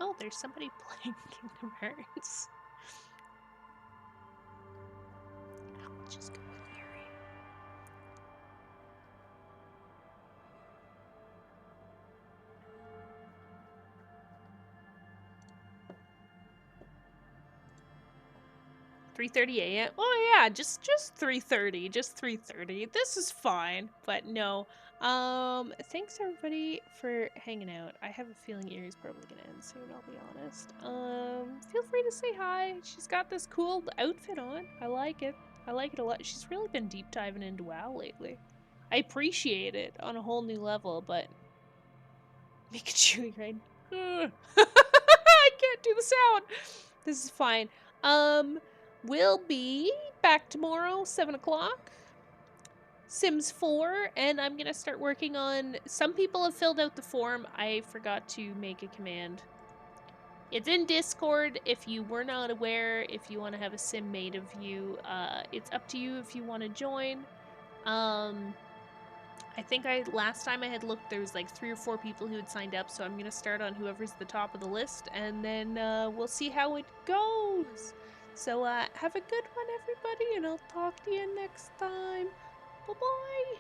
Oh, there's somebody playing Kingdom Hearts. I'll just go with Yuri. $3:30 a.m. Oh yeah, just 3:30, just 3:30. This is fine, but no. Thanks everybody for hanging out. I have a feeling Erie's probably gonna end soon, I'll be honest. Feel free to say hi. She's got this cool outfit on. I like it. I like it a lot. She's really been deep diving into WoW lately. I appreciate it on a whole new level, but Pikachu, right? I can't do the sound. This is fine. We'll be back tomorrow, 7 o'clock. Sims 4, and I'm gonna start working on... Some people have filled out the form. I forgot to make a command. It's in Discord if you were not aware. If you want to have a sim made of you, it's up to you if you want to join. I think last time I had looked, there was like 3 or 4 people who had signed up, so I'm gonna start on whoever's the top of the list, and then we'll see how it goes. So have a good one, everybody, and I'll talk to you next time. Bye-bye.